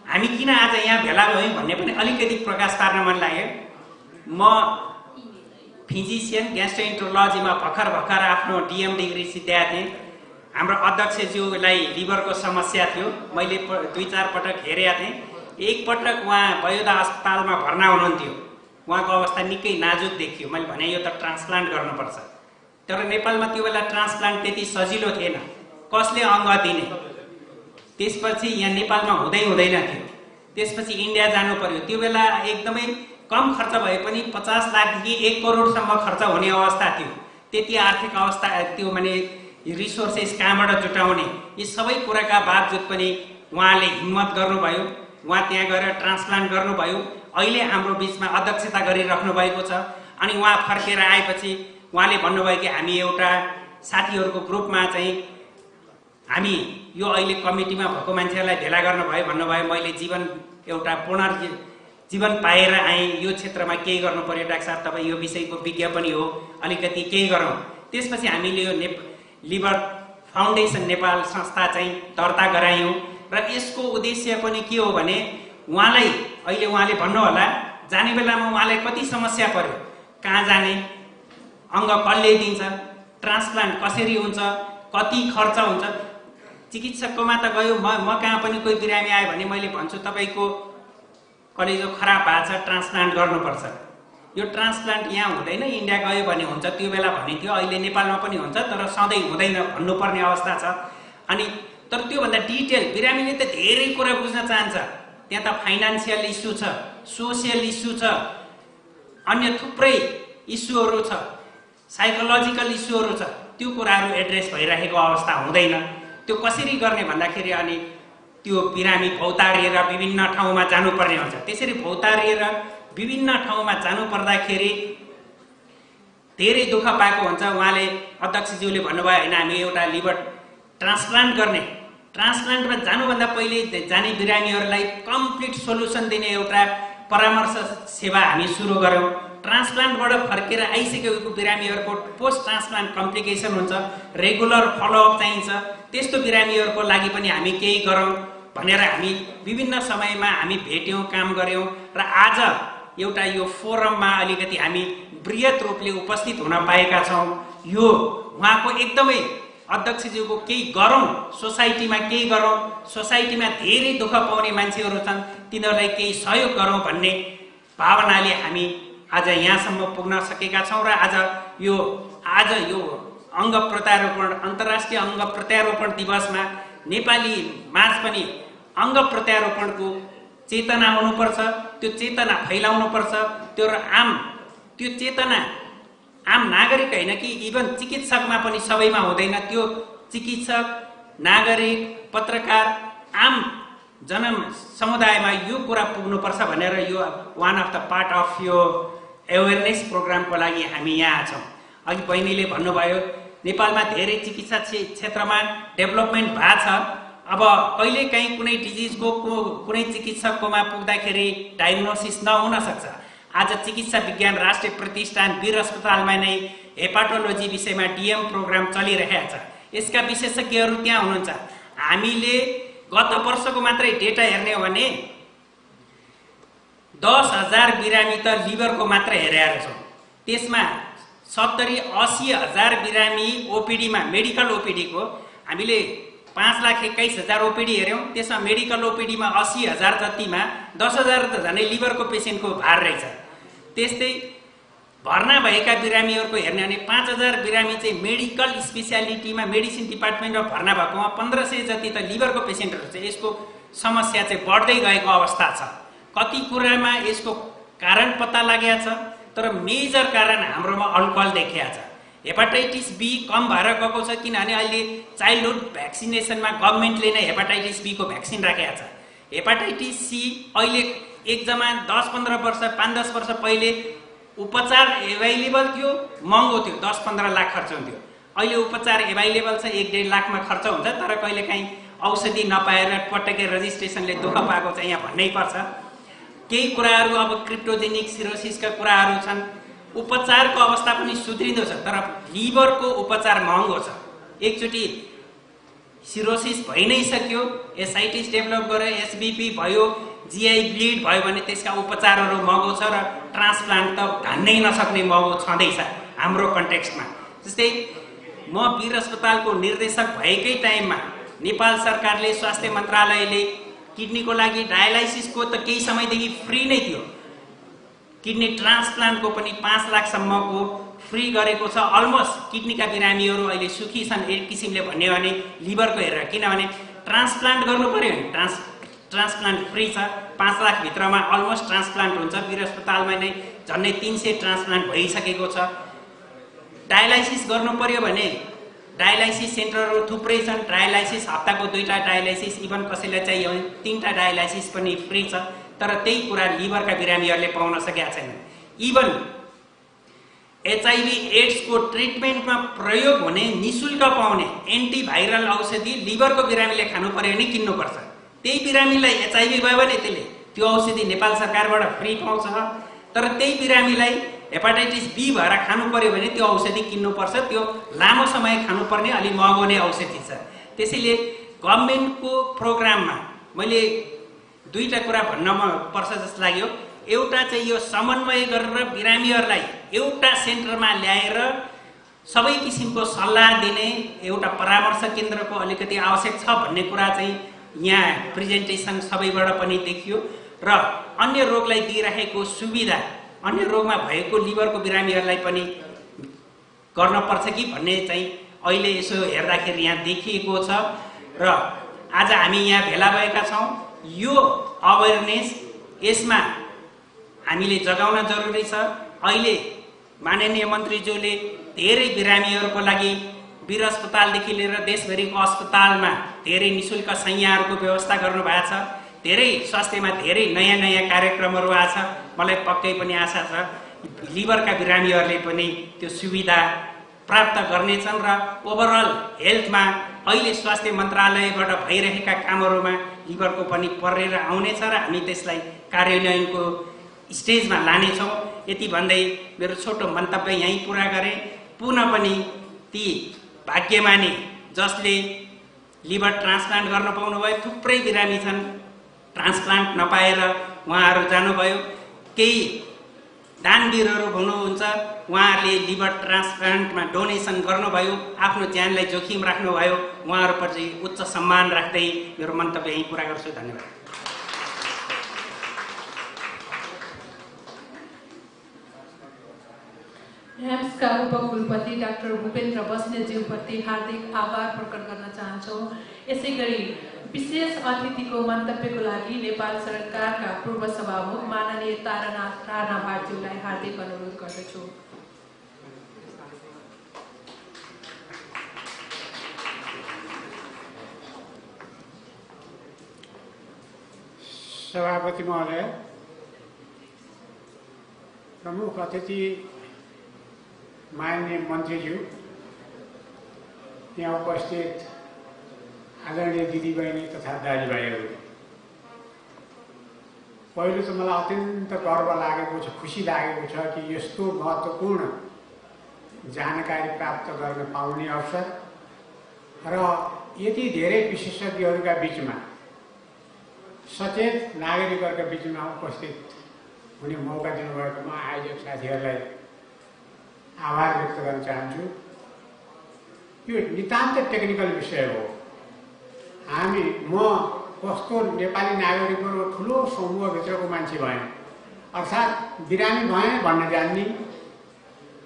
हामी किन आज यहाँ भेला भयौँ भन्ने पनि अलिकति प्रकाश पार्न मन लाग्यो। म फिजिसियन ग्यास्ट्रोइन्ट्रोलोजीमा भर्खर आफ्नो DM डिग्री सिद्ध्याएको थिएँ। हाम्रो अध्यक्षज्यूलाई लिभरको समस्या थियो। मैले 2-4 पटक हेरेका थिएँ। एक पटक उहाँ बयोदा अस्पतालमा भर्ना हुनुहुन्थ्यो। उहाँको अवस्था निकै नाजुक देखियो। मैले भने यो त ट्रान्सप्लान्ट गर्नुपर्छ। तर नेपालमा त्यो बेला ट्रान्सप्लान्ट त्यति सजिलो थिएन। कसले अङ्ग दिने? त्यसपछि यहाँ नेपालमा हुँदैन थियो। त्यसपछि इन्डिया जानु पर्यो। त्यो बेला एकदमै कम खर्च भए पनि 50 लाखदेखि 1 करोडसम्म खर्च हुने अवस्था थियो। त्यति आर्थिक अवस्था त्यो माने रिसोर्सेस कहाँबाट जुटाउने, यी सबै कुराका बावजुद पनि उहाँले हिम्मत गर्नुभयो। उहाँ त्यहाँ गएर ट्रान्सप्लान्ट गर्नुभयो। अहिले हाम्रो बिचमा अध्यक्षता गरिराख्नु भएको छ। अनि उहाँ फर्केर आएपछि उहाँले भन्नुभयो कि हामी एउटा साथीहरूको ग्रुपमा चाहिँ हामी यो अहिले कमिटीमा भएको मान्छेहरूलाई भेला गर्नुभयो भन्नुभयो। मैले एउटा जीवन पाएर आएँ, यो क्षेत्रमा केही गर्नु पर्यो डाक्टर साहब, तपाईँ यो विषयको विज्ञ पनि हो, अलिकति केही गरौँ। त्यसपछि हामीले यो लिभर फाउन्डेसन नेपाल संस्था चाहिँ दर्ता गरायौँ र यसको उद्देश्य पनि के हो भने अहिले उहाँले भन्नुहोला जाने बेलामा उहाँलाई कति समस्या पर्यो, कहाँ जाने, अङ्ग कसले दिन्छ, ट्रान्सप्लान्ट कसरी हुन्छ, कति खर्च हुन्छ। चिकित्सककोमा त गयो, म कहाँ पनि कोही बिरामी आयो भने मैले भन्छु तपाईँको कलेजो खराब भएको छ, ट्रान्सप्लान्ट गर्नुपर्छ। यो ट्रान्सप्लान्ट यहाँ हुँदैन, इन्डिया गयो भने हुन्छ, त्यो बेला भनिन्थ्यो। अहिले नेपालमा पनि हुन्छ तर सधैँ हुँदैन भन्नुपर्ने अवस्था छ। अनि तर त्योभन्दा डिटेल बिरामीले त धेरै कुरा बुझ्न चाहन्छ। त्यहाँ त फाइनान्सियल इस्यु छ, सोसियल इस्यु छ, अन्य थुप्रै इस्युहरू छ, साइकोलोजिकल इस्युहरू छ। त्यो कुराहरू एड्रेस भइरहेको अवस्था हुँदैन। त्यो कसरी गर्ने भन्दाखेरि अनि त्यो बिरामी भौतारिएर विभिन्न ठाउँमा जानुपर्ने हुन्छ। त्यसरी भौतारिएर विभिन्न ठाउँमा जानु पर्दाखेरि धेरै दुःख पाएको हुन्छ। उहाँले अध्यक्षज्यूले भन्नुभयो होइन हामी एउटा लिभर ट्रान्सप्लान्ट गर्ने, ट्रान्सप्लान्टमा जानुभन्दा पहिले जाने बिरामीहरूलाई कम्प्लिट सोल्युसन दिने एउटा परामर्श सेवा हामी सुरु गऱ्यौँ। ट्रान्सप्लान्टबाट फर्केर आइसकेको बिरामीहरूको पोस्ट ट्रान्सप्लान्ट कम्प्लिकेसन हुन्छ, रेगुलर फलोअप चाहिन्छ। त्यस्तो बिरामीहरूको लागि पनि हामी केही गरौँ भनेर हामी विभिन्न समयमा हामी भेट्यौँ, काम गऱ्यौँ र आज एउटा यो फोरममा अलिकति हामी बृहत रूपले उपस्थित हुन पाएका छौँ। यो उहाँको एकदमै अध्यक्षज्यूको केही गरौँ, सोसाइटीमा केही गरौँ, सोसाइटीमा धेरै दुःख पाउने मान्छेहरू छन्, तिनीहरूलाई केही सहयोग गरौँ भन्ने भावनाले हामी आज यहाँसम्म पुग्न सकेका छौँ। र आज यो अङ्ग प्रत्यारोपण अन्तर्राष्ट्रिय अङ्ग प्रत्यारोपण दिवसमा नेपाली माझ पनि अङ्ग प्रत्यारोपणको चेतना हुनुपर्छ, त्यो चेतना फैलाउनुपर्छ। त्यो चेतना आम नागरिक होइन कि इभन चिकित्सकमा पनि सबैमा हुँदैन। त्यो चिकित्सक, नागरिक, पत्रकार, आम समुदायमा यो कुरा पुग्नुपर्छ भनेर यो one of the part of यो एवेरनेस प्रोग्रामको लागि हामी यहाँ छौँ। अघि बहिनीले भन्नुभयो नेपालमा धेरै चिकित्सा क्षेत्रमा डेभलपमेन्ट भएको छ। अब कहिलेकाहीँ कुनै डिजिजको कुनै चिकित्सककोमा पुग्दाखेरि डायग्नोसिस नहुन सक्छ। आज चिकित्सा विज्ञान राष्ट्रिय प्रतिष्ठान वीर अस्पतालमा नै हेपाटोलोजी विषयमा डीएम प्रोग्राम चलिरहेको छ। यसका विशेषज्ञहरू त्यहाँ हुनुहुन्छ। हामीले गत वर्षको मात्रै डेटा हेर्ने हो भने 10,000 बिरामी त लिभरको मात्र हेरेका छौँ। त्यसमा 70-80 हजार बिरामी ओपिडीमा, मेडिकल ओपिडीको हामीले 5,21,000 ओपिडी हेऱ्यौँ। त्यसमा मेडिकल ओपिडीमा 80,000 जतिमा 10,000 त झनै लिभरको पेसेन्टको भार रहेछ। त्यस्तै भर्ना भएका बिरामीहरूको हेर्ने भने 5,000 बिरामी चाहिँ मेडिकल स्पेसियालिटीमा मेडिसिन डिपार्टमेन्टमा भर्ना भएकोमा 1,500 जति त लिभरको पेसेन्टहरू छ। यसको समस्या चाहिँ बढ्दै गएको अवस्था छ। कति कुरामा यसको कारण पत्ता लागेको छ, तर मेजर कारण हाम्रोमा अल्कोहल देखिएको छ। हेपाटाइटिस बी कम भएर गएको छ किनभने अहिले चाइल्डहुड भ्याक्सिनेसनमा गभर्मेन्टले नै हेपाटाइटिस बी को भ्याक्सिन राखेको छ। हेपाटाइटिस सी अहिले एकजना 10-15 वर्ष 5-10 वर्ष पहिले उपचार एभाइलेबल थियो, महँगो थियो, 10-15 लाख खर्च हुन्थ्यो। अहिले उपचार एभाइलेबल छ, 1-1.5 लाखमा खर्च हुन्छ। तर कहिलेकाहीँ औषधि नपाएर पटक्कै रजिस्ट्रेसनले दुःख पाएको चाहिँ यहाँ भन्नै पर्छ। केही कुराहरू अब क्रिप्टोजेनिक सिरोसिसका कुराहरू छन्। उपचारको अवस्था पनि सुध्रिँदो छ, तर लिभरको उपचार महँगो छ। एकचोटि सिरोसिस भइ नै सक्यो, एसाइटिस डेभलप गर्यो, एसबिपी भयो, जीआई ब्लिड भयो भने त्यसका उपचारहरू महँगो छ र ट्रान्सप्लान्ट त धान्नै नसक्ने महँगो छँदैछ हाम्रो कन्टेक्स्टमा। जस्तै म वीर अस्पतालको निर्देशक भएकै टाइममा नेपाल सरकारले, स्वास्थ्य मन्त्रालयले किडनीको लागि डायलाइसिसको त केही समयदेखि फ्री नै थियो, किडनी ट्रान्सप्लान्टको पनि 5 लाखसम्मको फ्री गरेको छ। अलमोस्ट किडनीका बिरामीहरू अहिले सुखी छन् एक किसिमले भन्यो भने लिभरको हेरेर, किनभने ट्रान्सप्लान्ट गर्नु पर्यो भने ट्रान्सप्लान्ट फ्री छ। 5 लाख भित्रमा अलमोस्ट ट्रान्सप्लान्ट हुन्छ। वीर अस्पतालमा नै झन्डै 300 ट्रान्सप्लान्ट भइसकेको छ। डायलाइसिस गर्नु पर्यो भने डायलाइसिस सेन्टरहरू थुप्रै छन्। डायलाइसिस हप्ताको 2टा डायलाइसिस, इभन कसैलाई चाहियो भने 3टा डायलाइसिस पनि फ्री छ। तर त्यही कुरा लिभरका बिरामीहरूले पाउन सकेका छैनन्। इभन एचआईभी एड्सको ट्रिटमेन्टमा प्रयोग हुने निशुल्क पाउने एन्टिभाइरल औषधि लिभरको बिरामीले खानु पर्यो भने किन्नुपर्छ। त्यही बिरामीलाई एचआईभी भयो भने त्यसले त्यो औषधि नेपाल सरकारबाट फ्री पाउँछ। तर त्यही बिरामीलाई हेपाटाइटिस बी भएर खानु पर्यो भने त्यो औषधि किन्नुपर्छ। त्यो लामो समय खानुपर्ने अलि महँगो नै औषधि छ। त्यसैले गभर्नमेन्टको प्रोग्राममा मैले दुईटा कुरा भन्न पर्छ जस्तो लाग्यो। एउटा चाहिँ यो समन्वय गरेर बिरामीहरूलाई एउटा सेन्टरमा ल्याएर सबै किसिमको सल्लाह दिने एउटा परामर्श केन्द्रको अलिकति आवश्यक छ भन्ने कुरा चाहिँ यहाँ प्रेजेन्टेसन सबैबाट पनि देखियो। र अन्य रोगलाई दिइरहेको सुविधा अन्य रोगमा भएको लिभरको बिरामीहरूलाई पनि गर्नुपर्छ कि भन्ने चाहिँ अहिले यसो हेर्दाखेरि यहाँ देखिएको छ। र आज हामी यहाँ भेला भएका छौँ। यो अवेरनेस यसमा हामीले जगाउन जरुरी छ। अहिले माननीय मन्त्रीज्यूले धेरै बिरामीहरूको लागि वीर अस्पतालदेखि लिएर देशभरिको अस्पतालमा धेरै निशुल्क शय्याहरूको व्यवस्था गर्नुभएको छ। धेरै स्वास्थ्यमा धेरै नयाँ नयाँ कार्यक्रमहरू आछ। मलाई पक्कै पनि आशा छ लिभरका बिरामीहरूले पनि त्यो सुविधा प्राप्त गर्नेछन् र ओभरअल हेल्थमा अहिले स्वास्थ्य मन्त्रालयबाट भइरहेका कामहरूमा लिभरको पनि परेर आउनेछ र हामी त्यसलाई कार्यान्वयनको स्टेजमा लानेछौँ। यति भन्दै मेरो छोटो मन्तव्य यहीँ पुरा गरेँ। पुनः पनि ती भाग्यमानी जसले लिभर ट्रान्सप्लान्ट गर्न पाउनुभयो, थुप्रै बिरामी छन् ट्रान्सप्लान्ट नपाएर उहाँहरू जानुभयो। केही दानवीरहरू हुनुहुन्छ, उहाँहरूले लिभर ट्रान्सप्लान्टमा डोनेसन गर्नुभयो, आफ्नो ज्यानलाई जोखिम राख्नुभयो। उहाँहरूप्रति उच्च सम्मान राख्दै मेरो मन्तव्य यहीँ पुरा गर्छु। धन्यवाद। एम्सका उपकुलपति डाक्टर भूपेन्द्र बस्नेतज्यूप्रति हार्दिक आभार प्रकट गर्न चाहन्छौँ। यसै गरी विशेष अतिथिको मन्तव्यको लागि नेपाल सरकारका पूर्व सभामुख माननीय तारानाथ राणा भाटज्यूलाई हार्दिक अनुरोध गर्दछु। सभापति महोदय, प्रमुख अतिथि माननीय मन्त्रीज्यू, यहाँ उपस्थित आदरणीय दिदीबहिनी तथा दाजुभाइहरू, पहिलो त मलाई अत्यन्त गर्व लागेको छ, खुसी लागेको छ कि यस्तो महत्त्वपूर्ण जानकारी प्राप्त गर्न पाउने अवसर र यति धेरै विशेषज्ञहरूका बिचमा सचेत नागरिकहरूका बिचमा उपस्थित हुने मौका दिनुभएकोमा आयोजक साथीहरूलाई आभार व्यक्त गर्न चाहन्छु। यो नितान्त टेक्निकल विषय हो। म कस्तो नेपाली नागरिकहरू ठुलो समूहभित्रको मान्छे भएँ, अर्थात् बिरामी भएँ भन्न जान्ने,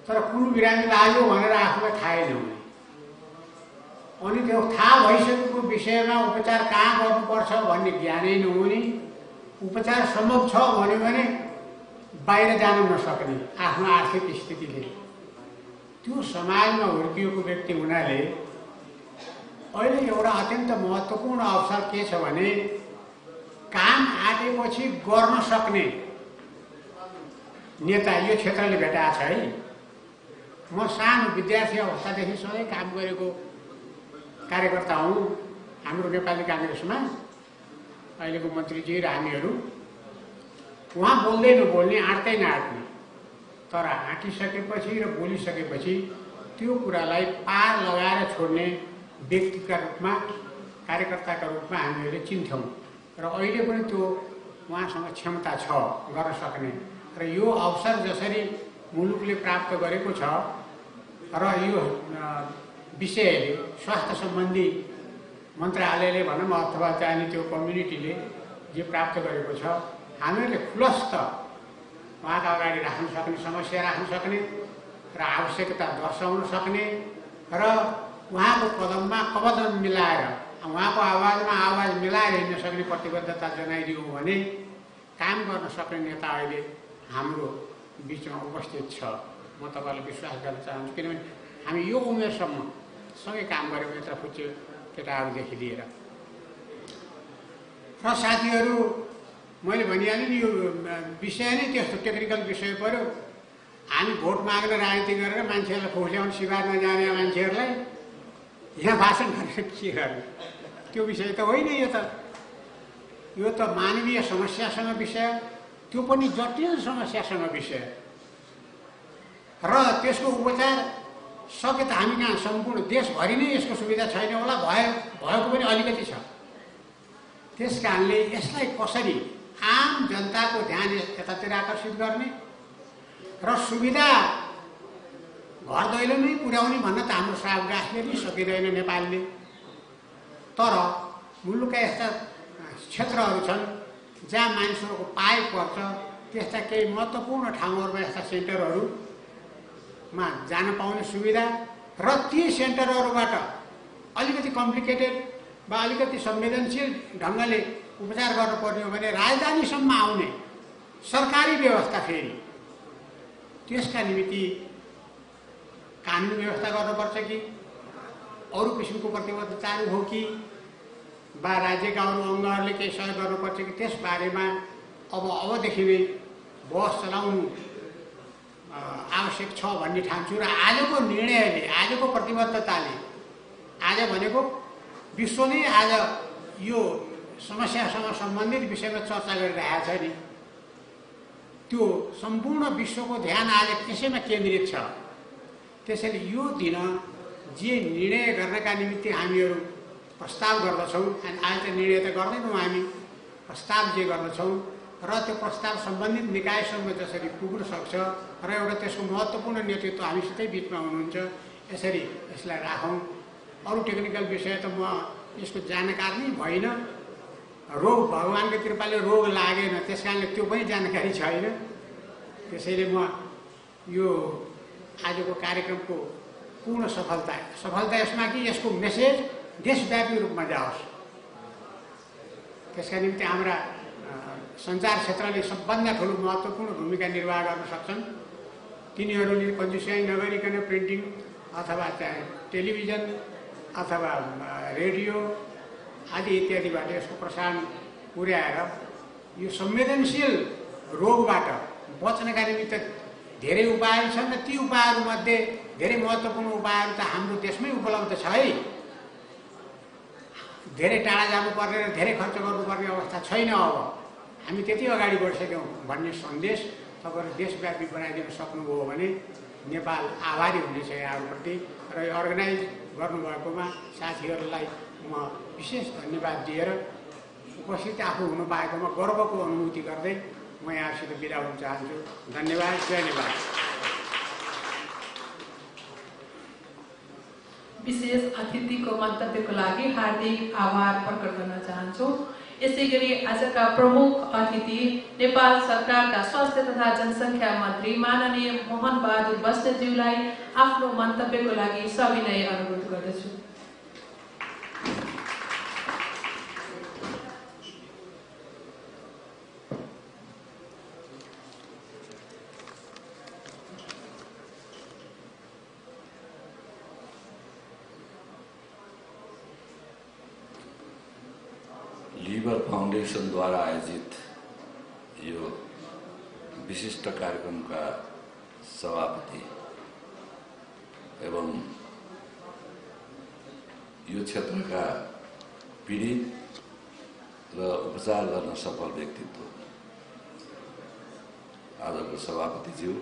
तर कुन बिरामी लाग्यो भनेर आफूलाई थाहै नहुने, अनि त्यो थाहा भइसकेको विषयमा उपचार कहाँ गर्नुपर्छ भन्ने ज्ञानै नहुने, उपचार सम्भव छ भन्यो भने बाहिर जान नसक्ने आफ्नो आर्थिक स्थितिले, त्यो समाजमा हुर्किएको व्यक्ति हुनाले अहिले एउटा अत्यन्त महत्त्वपूर्ण अवसर के छ भने काम आँटेपछि गर्न सक्ने नेता यो क्षेत्रले भेटाएको छ है। म सानो विद्यार्थी अवस्थादेखि सधैँ काम गरेको कार्यकर्ता हुँ हाम्रो नेपाली काङ्ग्रेसमा। अहिलेको मन्त्रीजी र हामीहरू उहाँ बोल्दै नबोल्ने, आँट्दै नआँट्ने, तर आँटिसकेपछि र बोलिसकेपछि त्यो कुरालाई पार लगाएर छोड्ने व्यक्तिका रूपमा, कार्यकर्ताका रूपमा हामीहरूले चिन्थ्यौँ र अहिले पनि त्यो उहाँसँग क्षमता छ गर्न सक्ने। र यो अवसर जसरी मुलुकले प्राप्त गरेको छ र यो विषयले स्वास्थ्य सम्बन्धी मन्त्रालयले भनौँ अथवा चाहिँ त्यो कम्युनिटीले जे प्राप्त गरेको छ, हामीहरूले खुलस्त उहाँका अगाडि राख्न सक्ने, समस्या राख्न सक्ने र आवश्यकता दर्शाउन सक्ने र उहाँको कदममा कदम मिलाएर, उहाँको आवाजमा आवाज मिलाएर हिँड्न सक्ने प्रतिबद्धता जनाइदियो भने काम गर्न सक्ने नेता अहिले हाम्रो बिचमा उपस्थित छ। म तपाईँलाई विश्वास गर्न चाहन्छु, किनभने हामी यो उमेरसम्म सँगै काम गरेको यत्र फुच्चे केटाहरूदेखि लिएर। र साथीहरू, मैले भनिहालेँ नि यो विषय नै त्यस्तो टेक्निकल विषय पर्यो। हामी भोट माग्न राजनीति गरेर मान्छेहरूलाई खोस्याउन सिबार्न जाने मान्छेहरूलाई यहाँ भाषण गरेर के गर्ने? त्यो विषय त होइन। यो त मानवीय समस्यासँग विषय, त्यो पनि जटिल समस्यासँग विषय, र त्यसको उपचार सके त हामी कहाँ सम्पूर्ण देशभरि नै यसको सुविधा छैन होला, भएको पनि अलिकति छ। त्यस कारणले यसलाई कसरी आम जनताको ध्यान यतातिर आकर्षित गर्ने र सुविधा घर दैलोमै पुर्याउने भन्न त हाम्रो सावगासले पनि सकिँदैन नेपालले। तर मुलुकका यस्ता क्षेत्रहरू छन् जहाँ मानिसहरूको पाइ पर्छ, त्यस्ता केही महत्त्वपूर्ण ठाउँहरूमा यस्ता सेन्टरहरूमा जान पाउने सुविधा र ती सेन्टरहरूबाट अलिकति कम्प्लिकेटेड वा अलिकति संवेदनशील ढङ्गले उपचार गर्नुपर्ने हो भने राजधानीसम्म आउने सरकारी व्यवस्था, फेरि त्यसका निमित्त कानुनी व्यवस्था गर्नुपर्छ कि अरू किसिमको प्रतिबद्धताहरू हो कि वा राज्यका अरू अङ्गहरूले केही सहयोग गर्नुपर्छ कि त्यसबारेमा अबदेखि नै बस चलाउनु आवश्यक छ भन्ने ठान्छु। र आजको निर्णयले, आजको प्रतिबद्धताले, आज भनेको विश्व नै आज यो समस्यासँग सम्बन्धित विषयमा चर्चा गरिरहेको छ नि, त्यो सम्पूर्ण विश्वको ध्यान आज त्यसैमा केन्द्रित छ। त्यसैले यो दिन जे निर्णय गर्नका निमित्त हामीहरू प्रस्ताव गर्दछौँ, अनि आज त निर्णय त गर्दैनौँ हामी, प्रस्ताव जे गर्दछौँ र त्यो प्रस्ताव सम्बन्धित निकायसम्म जसरी पुग्न सक्छ र एउटा त्यसको महत्त्वपूर्ण नेतृत्व हामीसितै बिचमा हुनुहुन्छ, यसरी यसलाई राखौँ। अरू टेक्निकल विषय त म यसको जानकार नै भइन। रोग भगवानको कृपाले रोग लागेन, त्यस कारणले त्यो पनि जानकारी छैन। त्यसैले म यो आजको कार्यक्रमको पूर्ण सफलता यसमा कि यसको मेसेज देशव्यापी रूपमा जाओस्, त्यसका निम्ति हाम्रा सञ्चार क्षेत्रले सबभन्दा ठुलो महत्त्वपूर्ण भूमिका निर्वाह गर्न सक्छन्। तिनीहरूले कन्जुस्याइ नगरिकन प्रिन्टिङ अथवा टेलिभिजन अथवा रेडियो आदि इत्यादिबाट यसको प्रसारण पुर्याएर यो संवेदनशील रोगबाट बच्नका निमित्त धेरै उपायहरू छन् र ती उपायहरूमध्ये धेरै महत्त्वपूर्ण उपायहरू त हाम्रो देशमै उपलब्ध छ है। धेरै टाढा जानुपर्ने र धेरै खर्च गर्नुपर्ने अवस्था छैन। अब हामी त्यति अगाडि बढिसक्यौँ भन्ने सन्देश तपाईँहरू देशव्यापी बनाइदिन सक्नुभयो भने नेपाल आभारी हुनेछ यहाँहरूप्रति, र यो अर्गनाइज गर्नुभएकोमा साथीहरूलाई म विशेष धन्यवाद दिएर उपस्थित आफू हुनु पाएकोमा गर्वको अनुभूति गर्दै म यहाँसित बिदा हुन चाहन्छु। धन्यवाद, जय नेपाल। विशेष अतिथिको मन्तव्यको लागि हार्दिक आभार प्रकट गर्न चाहन्छु। यसैगरी आजका प्रमुख अतिथि नेपाल सरकारका स्वास्थ्य तथा जनसङ्ख्या मन्त्री माननीय मोहन बहादुर बस्नेतज्यूलाई आफ्नो मन्तव्यको लागि सविनय अनुरोध गर्दछु। लिबर फाउन्डेसनद्वारा आयोजित यो विशिष्ट कार्यक्रमका सभापति एवं यो क्षेत्रका पीडित र उपचार गर्न सफल व्यक्तित्व आजको सभापतिज्यू,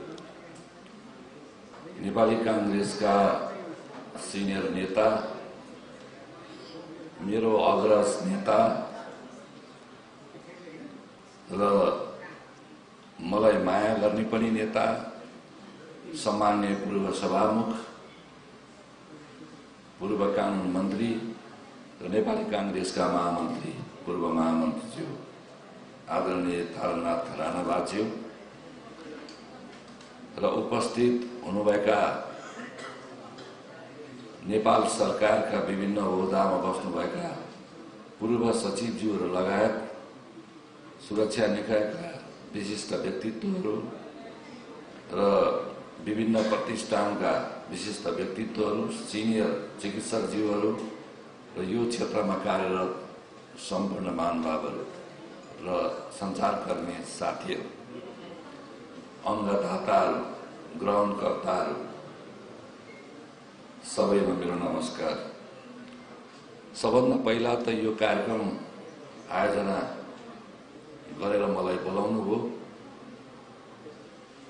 नेपाली काङ्ग्रेसका सिनियर नेता, मेरो अग्रज नेता र मलाई माया गर्ने पनि नेता, सम्माननीय पूर्व सभामुख, पूर्व कानुन मन्त्री र नेपाली काङ्ग्रेसका महामन्त्री, पूर्व महामन्त्रीज्यू आदरणीय तारानाथ राणाज्यू र उपस्थित हुनुभएका नेपाल सरकारका विभिन्न ओहदामा बस्नुभएका पूर्व सचिवज्यूहरू लगायत सुरक्षा निकायका विशिष्ट व्यक्तित्वहरू र विभिन्न प्रतिष्ठानका विशिष्ट व्यक्तित्वहरू, सिनियर चिकित्सकज्यूहरू र यो क्षेत्रमा कार्यरत सम्पूर्ण महानुभावहरू र सञ्चारकर्मी साथीहरू, अङ्गदाताहरू ग्रहणकर्ताहरू सबैमा मेरो नमस्कार। सबभन्दा पहिला त यो कार्यक्रम आयोजना गरेर मलाई बोलाउनु भयो।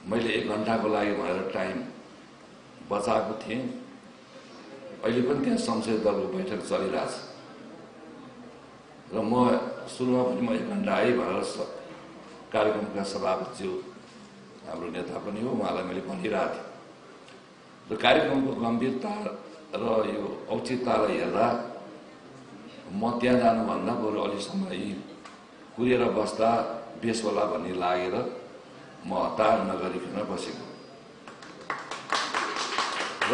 मैले 1 घण्टाको लागि भनेर टाइम बचाएको थिएँ। अहिले पनि त्यहाँ संसदीय दलको बैठक चलिरहेछ र म सुरुमा पनि म 1 घण्टा आएँ भनेर कार्यक्रमका सभापतिज्यू हाम्रो नेता पनि हो, उहाँलाई मैले भनिरहेको थिएँ। र कार्यक्रमको गम्भीरता र यो औचित्यतालाई हेर्दा म त्यहाँ जानुभन्दा बरु अलिसम्म यी कुरेर बस्दा बेस होला भन्ने लागेर म हतार नगरिकन बसेको र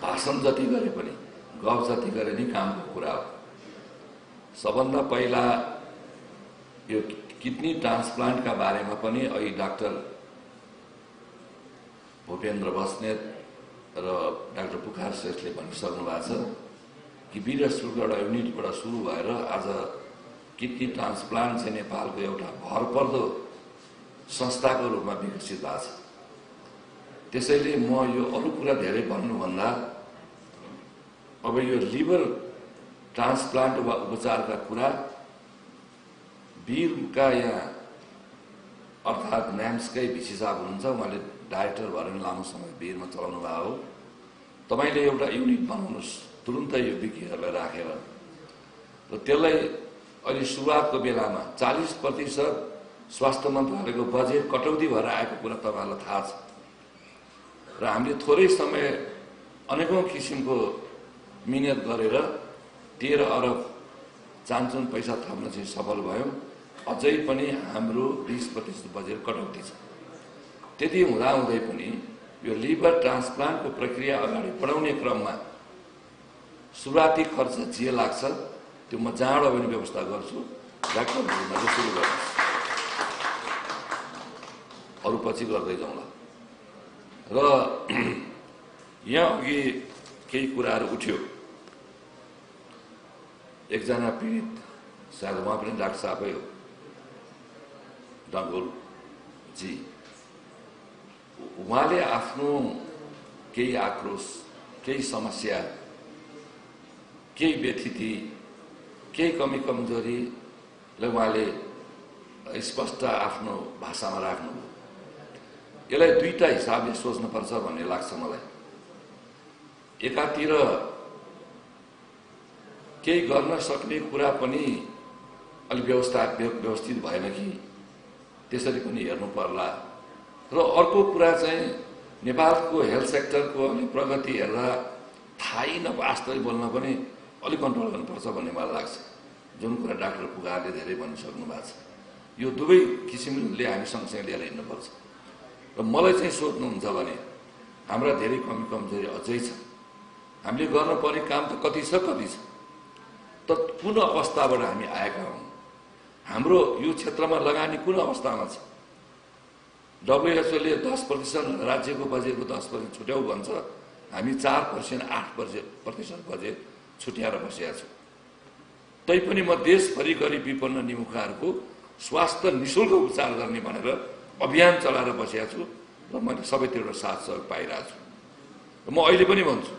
भाषण जति गरे पनि गफ जति गरे नि कामको कुरा हो। सबभन्दा पहिला यो किडनी ट्रान्सप्लान्टका बारेमा पनि अहिले डाक्टर भूपेन्द्र बस्नेत र डाक्टर पुकार श्रेष्ठले भनिसक्नु भएको छ कि वीरश्रुको एउटा युनिटबाट सुरु भएर आज किडनी ट्रान्सप्लान्ट चाहिँ नेपालको एउटा भरपर्दो संस्थाको रूपमा विकसित भएको छ। त्यसैले म यो अरू कुरा धेरै भन्नुभन्दा अब यो लिभर ट्रान्सप्लान्ट वा उपचारका कुरा वीरका यहाँ अर्थात् न्याम्सकै भिसी साहब हुनुहुन्छ, उहाँले डाइरेक्टर भएर लामो समय वीरमा चलाउनु भएको हो। तपाईँले एउटा युनिट बनाउनुहोस् तुरुन्तै यो विज्ञहरूलाई राखेर र त्यसलाई अहिले सुरुवातको बेलामा 40% स्वास्थ्य मन्त्रालयको बजेट कटौती भएर आएको कुरा तपाईँहरूलाई थाहा छ र हामीले थोरै समय अनेकौं किसिमको मिहिनेत गरेर 13 अरब चान्चुन पैसा थप्न चाहिँ सफल भयौं। अझै पनि हाम्रो 20% बजेट कटौती छ। त्यति हुँदाहुँदै पनि यो लिभर ट्रान्सप्लान्टको प्रक्रिया अगाडि बढाउने क्रममा सुरुवाती खर्च जे लाग्छ त्यो म जहाँबाट पनि व्यवस्था गर्छु। डाक्टरहरूले सुरु गर्नु अरू पछि गर्दै जाउँला। र यहाँ अघि केही कुराहरू उठ्यो। एकजना पीडित सायद उहाँ पनि डाक्टर साहबै हो, डङ्गोल जी, उहाँले आफ्नो केही आक्रोश, केही समस्या, केही व्यथिति, केही कमी कमजोरीलाई उहाँले स्पष्ट आफ्नो भाषामा राख्नुभयो। यसलाई दुईटा हिसाबले सोच्नुपर्छ भन्ने लाग्छ मलाई। एकातिर केही गर्न सक्ने कुरा पनि अलि व्यवस्थित भएन कि त्यसरी पनि हेर्नु पर्ला र अर्को कुरा चाहिँ नेपालको हेल्थ सेक्टरको अलि प्रगति हेर्दा थाहै नपास्तै बोल्न पनि अलि कन्ट्रोल गर्नुपर्छ भन्ने मलाई लाग्छ। जुन कुरा डाक्टर पुगारले धेरै भनिसक्नु भएको छ, यो दुवै किसिमले हामी सँगसँगै लिएर हिँड्नुपर्छ। र मलाई चाहिँ सोध्नुहुन्छ भने हाम्रा धेरै कमी कमजोरी अझै छ। हामीले गर्नुपर्ने काम त कति छ तर कुन अवस्थाबाट हामी आएका हौं, हाम्रो यो क्षेत्रमा लगानी कुन अवस्थामा छ। WHO ले 10% राज्यको बजेटको 10% छुट्याउ भन्छ, हामी 4% 8% बजेट छुट्याएर बसेका छौं। तैपनि म देशभरि गरिब विपन्न निमुखाहरूको स्वास्थ्य निशुल्क उपचार गर्ने भनेर अभियान चलाएर बसेका छु र मैले सबैतिर साथ सहयोग पाइरहेको छु। र म अहिले पनि भन्छु,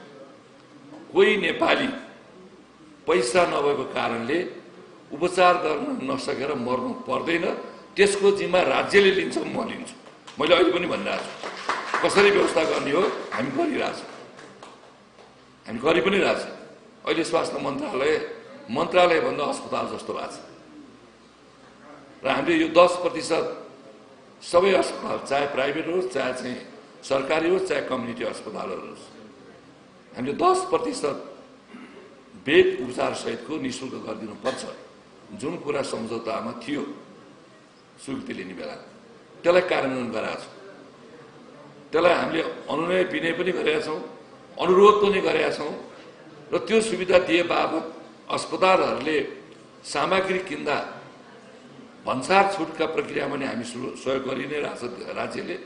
कोही नेपाली पैसा नभएको कारणले उपचार गर्न नसकेर मर्नु पर्दैन, त्यसको जिम्मा राज्यले लिन्छ, म लिन्छु। मैले अहिले पनि भनिरहेको छु। कसरी व्यवस्था गर्ने हो हामी गरिरहेछौँ, हामी गरि पनि रहेछौँ। अहिले स्वास्थ्य मन्त्रालय भन्दा अस्पताल जस्तो भएको छ र हामीले यो 10% सबै अस्पताल, चाहे प्राइभेट होस्, चाहे चाहिँ सरकारी होस्, चाहे कम्युनिटी अस्पतालहरू होस्, हामीले 10% बेड उपचार सहितको निःशुल्क गरिदिनु पर्छ। जुन कुरा सम्झौतामा थियो स्वीकृति लिने बेला त्यसलाई कार्यान्वयन गरेका छौँ। त्यसलाई हामीले अनुनय विनय पनि गरेका छौँ, अनुरोध पनि गरेका छौँ र त्यो सुविधा दिए बापत अस्पतालहरूले सामग्री किन्दा भन्सार छुटका प्रक्रियामा नै हामी सहयोग गरि नै रहेछ राज्यले।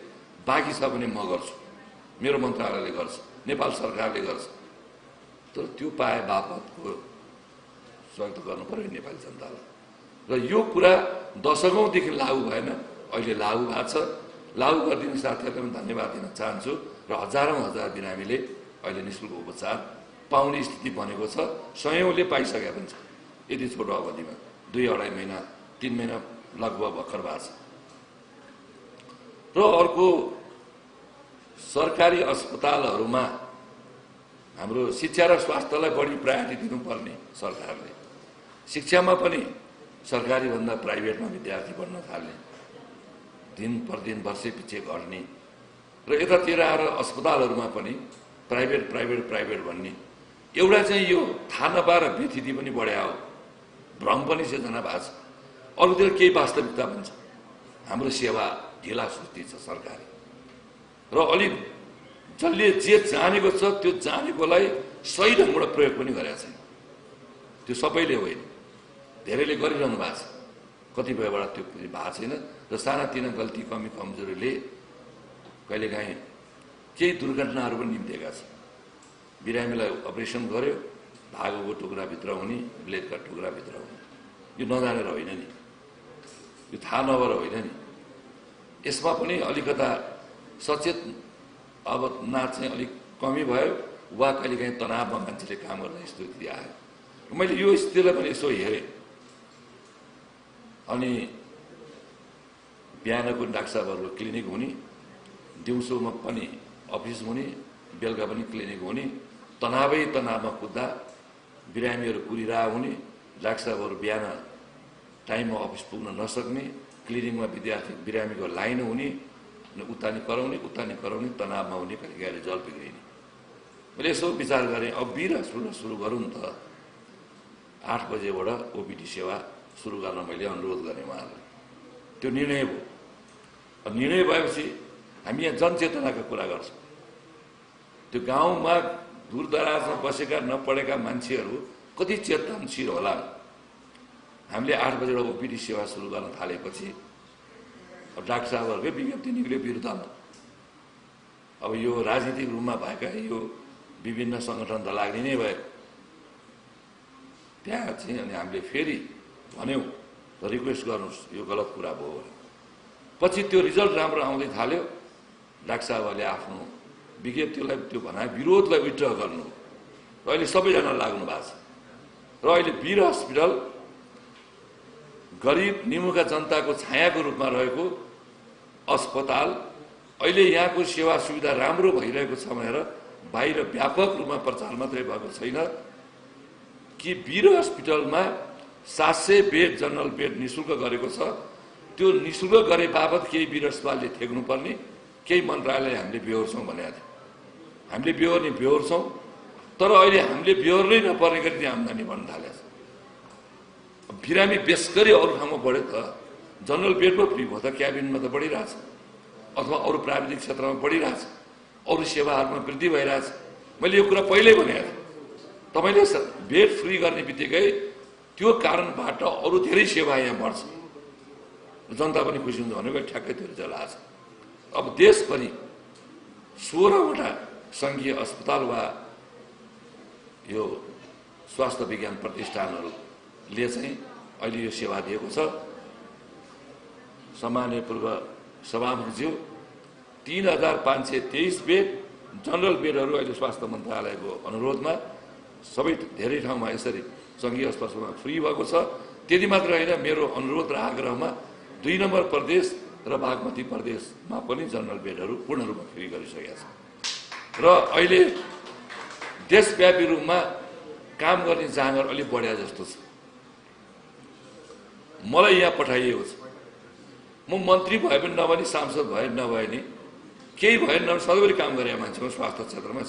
बाँकी छ भने म गर्छु, मेरो मन्त्रालयले गर्छ, नेपाल सरकारले गर्छ। तर त्यो पाए बापतको सहयोग त गर्नु पर्यो नेपाली जनतालाई। र यो कुरा दशकौंदेखि लागू भएन, अहिले लागू भएको छ लागू गरिदिने साथीहरूलाई पनि धन्यवाद दिन चाहन्छु र हजारौँ हजार बिरामीले अहिले निःशुल्क उपचार पाउने स्थिति बनेको छ, सयौँले पाइसकेका पनि छ यति छोटो अवधिमा, 2-2.5 महिना 3 महिना लगभग भर्खर भएको छ। र अर्को सरकारी अस्पतालहरूमा हाम्रो शिक्षा र स्वास्थ्यलाई बढी प्रायोरिटी दिनुपर्ने सरकारले, शिक्षामा पनि सरकारीभन्दा प्राइभेटमा विद्यार्थी पढ्न थाल्ने, दिन प्रतिदिन वर्षै पछि घट्ने र यतातिर आएर अस्पतालहरूमा पनि प्राइभेट भन्ने एउटा चाहिँ यो थाहा नपाएर व्यथिति पनि बढ्या हो, भ्रम पनि सिर्जना भएको छ। अरूतिर केही वास्तविकता पनि छ। हाम्रो सेवा ढिला सुस्ती छ सरकारी र अलिक जसले जे जानेको छ त्यो जानेकोलाई सही ढङ्गबाट प्रयोग पनि गरेका छैन। त्यो सबैले होइन, धेरैले गरिरहनु भएको छ, कतिपयबाट त्यो भएको छैन र सानातिना गल्ती कमी कमजोरीले कहिलेकाहीँ केही दुर्घटनाहरू पनि निम्तेका छन्। बिरामीलाई अपरेसन गर्यो, धागोको टुक्राभित्र हुने, ब्लेडका टुक्राभित्र हुने, यो नजानेर होइन नि, यो थाहा नभएर होइन नि। यसमा पनि अलिकता सचेत अब नाच चाहिँ अलिक कमी भयो वा कहिलेकाहीँ तनावमा मान्छेले काम गर्ने स्थिति आयो। मैले यो स्थितिलाई पनि यसो हेरेँ अनि बिहानको डाक्टर साहबहरूको क्लिनिक हुने, दिउँसोमा पनि अफिस हुने, बेलुका पनि क्लिनिक हुने, तनावमा कुद्दा बिरामीहरू कुरिरह हुने, डाक्टर साहबहरू बिहान टाइममा अफिस पुग्न नसक्ने, क्लिनिकमा बिरामीको लाइन हुने, उतानी कराउने, तनावमा हुने, कहिलेकाहीँ रिजल्ट बिग्रिने। मैले यसो विचार गरेँ, अब सुरु गरौँ न त, 8 बजेबाट ओपिडी सेवा सुरु गर्न मैले अनुरोध गरेँ उहाँहरूलाई। त्यो निर्णय भयो। निर्णय भएपछि हामी यहाँ जनचेतनाको कुरा गर्छौँ। त्यो गाउँमा दूरदराजमा बसेका नपढेका मान्छेहरू कति चेतनशील होला। हामीले 8 बजेबाट ओपिडी सेवा सुरु गर्न थालेपछि डाक्टर साहबहरूकै विज्ञप्ति निक्ल्यो विरुद्धमा। अब यो राजनीतिक रूपमा भएका यो विभिन्न सङ्गठन त लाग्ने नै भयो। त्यहाँ चाहिँ अनि हामीले फेरि भन्यौँ र रिक्वेस्ट गर्नुहोस्, यो गलत कुरा भयो। पछि त्यो रिजल्ट राम्रो आउँदै थाल्यो, डाक्टर साहबहरूले आफ्नो विज्ञप्तिलाई त्यो भनाइ विरोधलाई विड्र गर्नु र अहिले सबैजना लाग्नु भएको छ। र अहिले वीर हस्पिटल गरिब निमुखा जनताको छायाको रूपमा रहेको अस्पताल अहिले यहाँको सेवा सुविधा राम्रो भइरहेको छ भनेर बाहिर व्यापक रूपमा प्रचार मात्रै भएको छैन कि वीर हस्पिटलमा 700 बेड जनरल बेड निःशुल्क गरेको छ। त्यो निःशुल्क गरे बापत केही वीर अस्पतालले थेक्नुपर्ने, केही मन्त्रालयले हामीले बेहोर्छौँ भनेको थियो। हामीले बेहोर्छौँ, तर अहिले हामीले बेहोर्नै नपर्ने गरी त्यहाँ आम्दानी बढ्न थालेको छ। बिरामी बेसगरी अरू ठाउँमा बढ्यो त, जनरल बेडमा फ्री भयो त, क्याबिनमा त बढिरहेछ, अथवा अरू प्राविधिक क्षेत्रमा बढिरहेछ, अरू सेवाहरूमा वृद्धि भइरहेछ। मैले यो कुरा पहिल्यै भनेको थिएँ। तपाईँले बेड फ्री गर्ने बित्तिकै त्यो कारणबाट अरू धेरै सेवा यहाँ बढ्छ, जनता पनि खुसी हुन्छ भनेको ठ्याक्कै त्यो रिजल्ट आएको छ। अब देशभरि 16वटा सङ्घीय अस्पताल वा यो स्वास्थ्य विज्ञान प्रतिष्ठानहरूले चाहिँ अहिले यो सेवा दिएको छ। सामान्य पूर्व सभामुखज्यू 3523 बेड जनरल बेडहरू अहिले स्वास्थ्य मन्त्रालयको अनुरोधमा सबै धेरै ठाउँमा यसरी सङ्घीय अस्पतालमा फ्री भएको छ। त्यति मात्र होइन, मेरो अनुरोध र आग्रहमा 2 नम्बर प्रदेश र बागमती प्रदेशमा पनि जनरल बेडहरू पूर्ण रूपमा फ्री गरिसकेका छ। र अहिले देशव्यापी रूपमा काम गर्ने जाँगर अलिक बढ्या जस्तो छ। मलाई यहाँ पठाइएको छ, म मन्त्री भए पनि नभए नि, सांसद भए नभए नि, केही भए नभए सधैँभरि काम गरेका मान्छे हो। स्वास्थ्य क्षेत्रमा,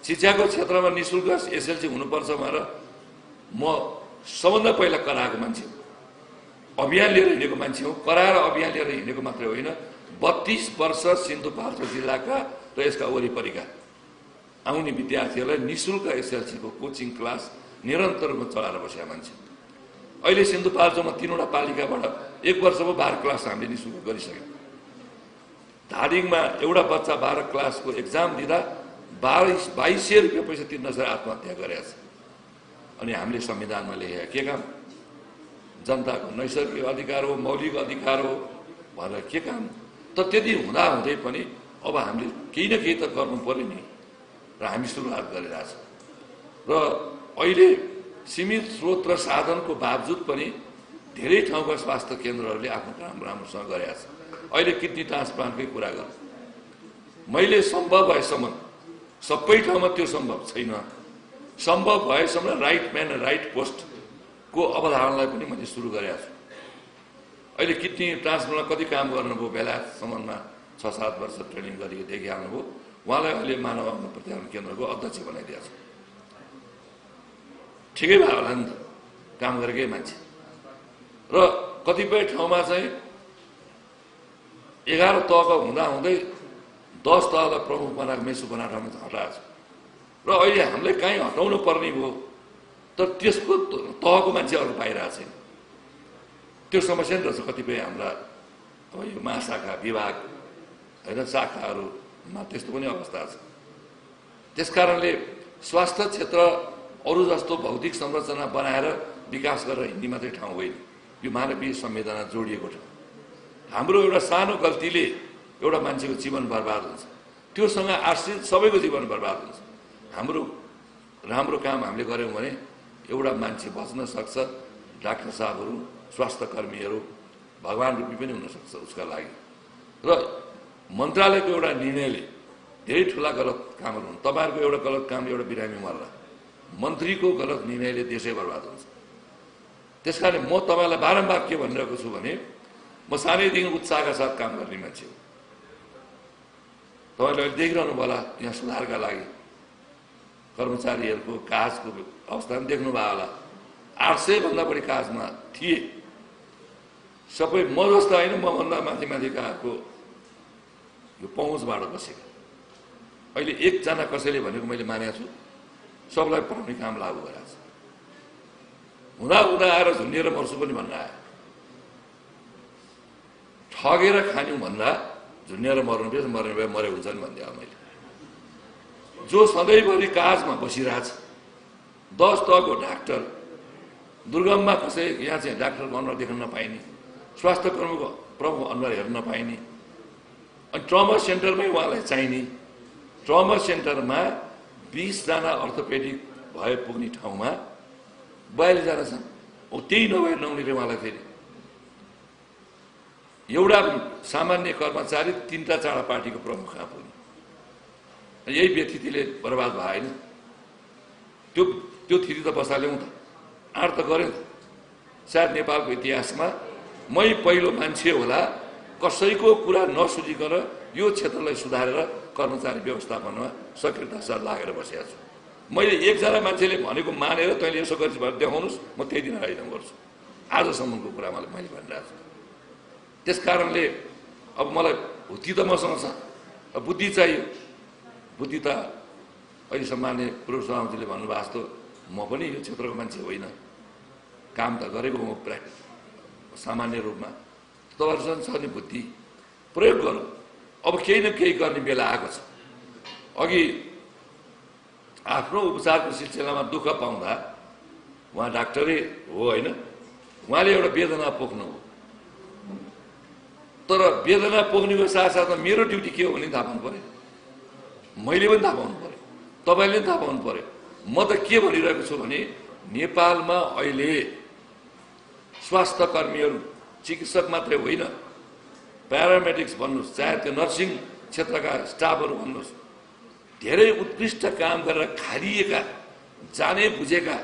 शिक्षाको क्षेत्रमा निःशुल्क एसएलसी हुनुपर्छ भनेर म सबभन्दा पहिला कराएको मान्छे हो। अभियान लिएर हिँडेको मान्छे हो। कराएर अभियान लिएर हिँडेको मात्रै होइन, 32 वर्ष सिन्धुपाल्चोक जिल्लाका र यसका वरिपरिका आउने विद्यार्थीहरूलाई निःशुल्क एसएलसीको कोचिङ क्लास निरन्तर रूपमा चलाएर बसेका मान्छे। अहिले सिन्धुपाल्चोकमा 3वटा पालिकाबाट 1 वर्षको 12 क्लास हामीले निःशुल्क गरिसक्यौँ। धादिङमा एउटा बच्चा 12 क्लासको एक्जाम दिँदा 2200 रुपियाँ पैसा तिर्न सकेर आत्महत्या गरेका छ। अनि हामीले संविधानमा लेखेका के काम? जनताको नैसर्गिक अधिकार हो, मौलिक अधिकार हो, भनेर के काम त त्यति हुँदै पनि अब हामीले केही न केही त गर्नु पर्यो नि र हामी सुरुवात गरिरहेछौँ र अहिले सीमित स्रोत र साधनको बावजुद पनि धेरै ठाउँका स्वास्थ्य केन्द्रहरूले आफ्नो काम राम्रोसँग गरेका छ। अहिले किडनी ट्रान्सप्लान्टकै कुरा गर्छु, मैले सम्भव भएसम्म सबै ठाउँमा त्यो सम्भव छैन, सम्भव भएसम्म राइट म्यान राइट पोस्टको अवधारणालाई पनि मैले सुरु गरेको छु। अहिले किडनी ट्रान्सप्लान्टमा कति काम गर्नुभयो, बेलायतसम्ममा 6-7 वर्ष ट्रेनिङ गरेको देखिहाल्नुभयो। उहाँलाई अहिले मानव अङ्ग प्रत्यारोपण केन्द्रको अध्यक्ष बनाइदिएको छ। ठिकै भयो होला नि त, काम गरेकै मान्छे। र कतिपय ठाउँमा चाहिँ 11 तहको हुँदै 10 तहलाई प्रमुख बनाएको मेसु बनाएर हटाएको छ र अहिले हामीले कहीँ हटाउनु पर्ने भयो तर त्यसको तहको मान्छे अरू पाइरहेको छैन। त्यो समस्या नि रहेछ कतिपय हाम्रा अब यो महाशाखा विभाग होइन शाखाहरूमा त्यस्तो पनि अवस्था छ। त्यसकारणले स्वास्थ्य क्षेत्र अरू जस्तो भौतिक संरचना बनाएर विकास गरेर हिँड्ने मात्रै ठाउँ होइन, यो मानवीय संवेदना जोडिएको ठाउँ। हाम्रो एउटा सानो गल्तीले एउटा मान्छेको जीवन बर्बाद हुन्छ, त्योसँग आश्रित सबैको जीवन बर्बाद हुन्छ। हाम्रो राम्रो काम हामीले गऱ्यौँ भने एउटा मान्छे बच्न सक्छ, डाक्टर साहबहरू स्वास्थ्य कर्मीहरू भगवान रूपी पनि हुनसक्छ उसका लागि। र मन्त्रालयको एउटा निर्णयले धेरै ठुला गलत कामहरू हुन्। तपाईँहरूको एउटा गलत कामले एउटा बिरामी मर्ला, मन्त्रीको गलत निर्णयले देशै बर्बाद हुन्छ। त्यसकारण म तपाईँलाई बारम्बार के भनिरहेको छु भने म सानैदेखि उत्साहका साथ काम गर्ने मान्छे हो। तपाईँले अहिले देखिरहनु होला यहाँ सुधारका लागि कर्मचारीहरूको काजको अवस्था पनि देख्नुभयो होला। 800 भन्दा बढी काजमा थिए, सबै म जस्तो होइन, मभन्दा माथिकाको यो पहुँचबाट बसेका। अहिले एकजना कसैले भनेको मैले मानेको छु, सबलाई पढाउने काम लागू गरेको छ। हुँदा आएर झुन्डिएर मर्छु पनि भन्न आयो। ठगेर खान्यौँ भन्दा झुन्डिएर मर्नु पर्छ, मर्ने भए मरे हुन्छ नि भनिदिएँ मैले। जो सधैँभरि काजमा बसिरहेछ, 10 तहको डाक्टर, दुर्गममा कसै यहाँ चाहिँ डाक्टरको अनुहार देख्न नपाइने, स्वास्थ्य कर्मीको प्रमुख अनुहार हेर्न नपाइने, अनि ट्रमा सेन्टरमै उहाँलाई चाहिने। ट्रमा सेन्टरमा 20 जना अर्थोपेडिक भए पुग्ने ठाउँमा 42 जना छन्। त्यही नभए नहुनेले उहाँलाई फेरि एउटा सामान्य कर्मचारी 3-4 पार्टीको प्रमुख कहाँ पुग्ने, यही व्यतिथिले बर्बाद भयो होइन। त्यो थिति त बसाल्यौँ त, आँट त गऱ्यौँ त। सायद नेपालको इतिहासमा मै पहिलो मान्छे होला कसैको कुरा नसुझिकन यो क्षेत्रलाई सुधारेर कर्मचारी व्यवस्थापनमा सक्रियता साथ लागेर बसेको छु। मैले एकजना मान्छेले भनेको मानेर तैँले यसो गर्छु भनेर देखाउनुहोस्, म त्यही दिन आइदम गर्छु। आजसम्मको कुरा मैले भनिरहेको छु। त्यसकारणले अब मलाई बुद्धि त मसँग छ, बुद्धि चाहियो। बुद्धि त अहिले सामान्य पूर्व सभापतिले भन्नुभएको जस्तो म पनि यो क्षेत्रको मान्छे होइन, काम त गरेको म सामान्य रूपमा। तपाईँहरूसँग छ नि बुद्धि, प्रयोग गरौँ। अब केही न केही गर्ने बेला आएको छ। अघि आफ्नो उपचारको सिलसिलामा दुःख पाउँदा उहाँ डाक्टरै हो होइन, उहाँले एउटा वेदना पोख्नु हो। तर वेदना पोख्नेको साथसाथमा मेरो ड्युटी के हो भने थाहा पाउनु पर्यो, मैले पनि थाहा पाउनु पर्यो, तपाईँले पनि थाहा पाउनु पर्यो। म त के भनिरहेको छु भने नेपालमा अहिले स्वास्थ्य कर्मीहरू, चिकित्सक मात्रै होइन, प्यारामेडिक्स भन्नुहोस्, चाहे त्यो नर्सिङ क्षेत्रका स्टाफहरू भन्नुहोस्, धेरै उत्कृष्ट काम गरेर खारिएका जाने बुझेका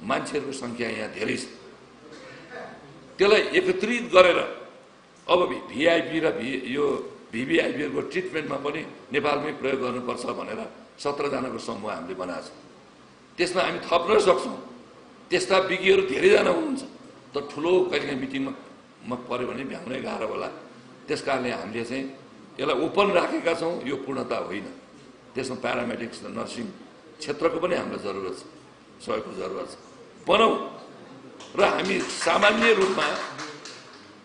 मान्छेहरूको सङ्ख्या यहाँ धेरै छ। त्यसलाई एकत्रित गरेर अब भिआइपी र यो भिभिआइपीहरूको ट्रिटमेन्टमा पनि नेपालमै प्रयोग गर्नुपर्छ भनेर 17 जनाको समूह हामीले बनाएको छ। त्यसमा हामी थप्न सक्छौँ। त्यस्ता विज्ञहरू धेरैजना हुनुहुन्छ, तर ठुलो कहिलेकाहीँ मिटिङमा पऱ्यो भने भ्याउनै गाह्रो होला। त्यस कारणले हामीले चाहिँ यसलाई ओपन राखेका छौँ, यो पूर्णता होइन। त्यसमा प्यारामेडिक्स र नर्सिङ क्षेत्रको पनि हामीलाई जरुरत छ, सहयोगको जरुरत छ। बनाऊ र हामी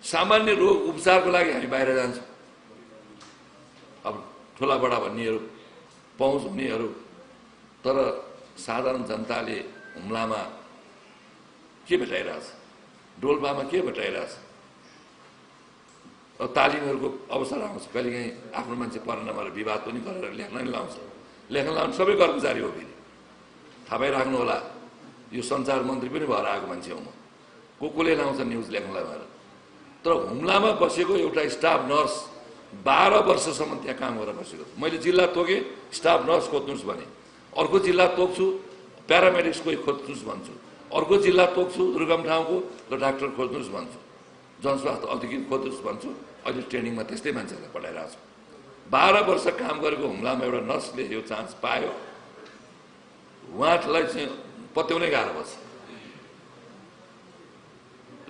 सामान्य रोग उपचारको लागि हामी बाहिर जान्छौँ। अब ठुला बडा भन्नेहरू, पहुँच हुनेहरू, तर साधारण जनताले हुम्लामा के भेटाइरहेछ, डोल्पामा के भेटाइरहेछ, तालिमहरूको अवसर आउँछ, कहिलेकाहीँ आफ्नो मान्छे परेन भनेर विवाद पनि गरेर लेख्न नि लाउँछ। लेख्न लाउने सबै कर्मचारी हो फेरि, थाहा पाइराख्नु होला। यो सञ्चार मन्त्री पनि भएर आएको मान्छे हो म, कसले लाउँछ न्युज लेख्नलाई भनेर। तर हुम्लामा बसेको एउटा स्टाफ नर्स 12 वर्षसम्म त्यहाँ काम गरेर बसेको। मैले जिल्ला तोकेँ, स्टाफ नर्स खोज्नुहोस् भने, अर्को जिल्ला तोक्छु प्यारामेडिक्स कोही खोज्नुहोस् भन्छु, अर्को जिल्ला तोक्छु दुर्गम ठाउँको ल डाक्टर खोज्नुहोस् भन्छु, जनस्वास्थ्य अधिकारी खोज्नुहोस् भन्छु। अहिले ट्रेनिङमा त्यस्तै मान्छेलाई पठाइरहेको छु। 12 वर्ष काम गरेको हुम्लामा एउटा नर्सले यो चान्स पायो, उहाँलाई चाहिँ पत्याउनै गाह्रो पर्छ।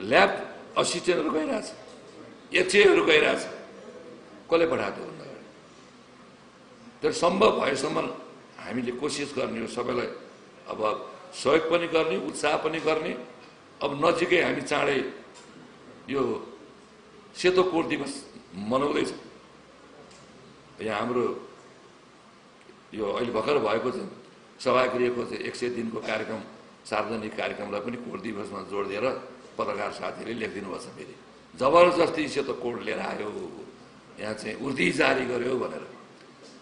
ल्याब असिस्टेन्टहरू गइरहेछ, एचएहरू गइरहेछ, कसले पठाएको थियो भन्दा तर सम्भव भएसम्म हामीले कोसिस गर्ने हो सबैलाई अब सहयोग पनि गर्ने, उत्साह पनि गर्ने। अब नजिकै हामी चाँडै यो सेतो कोट दिवस मनाउँदैछ। यहाँ हाम्रो यो अहिले भर्खर भएको चाहिँ सभागृहको चाहिँ 100 दिनको कार्यक्रम, सार्वजनिक कार्यक्रमलाई पनि कोट दिवसमा जोड दिएर पत्रकार साथीहरूले लेखिदिनु भएको छ। फेरि जबरजस्ती सेतो कोट लिएर आयो, यहाँ चाहिँ उर्दी जारी गर्यो भनेर।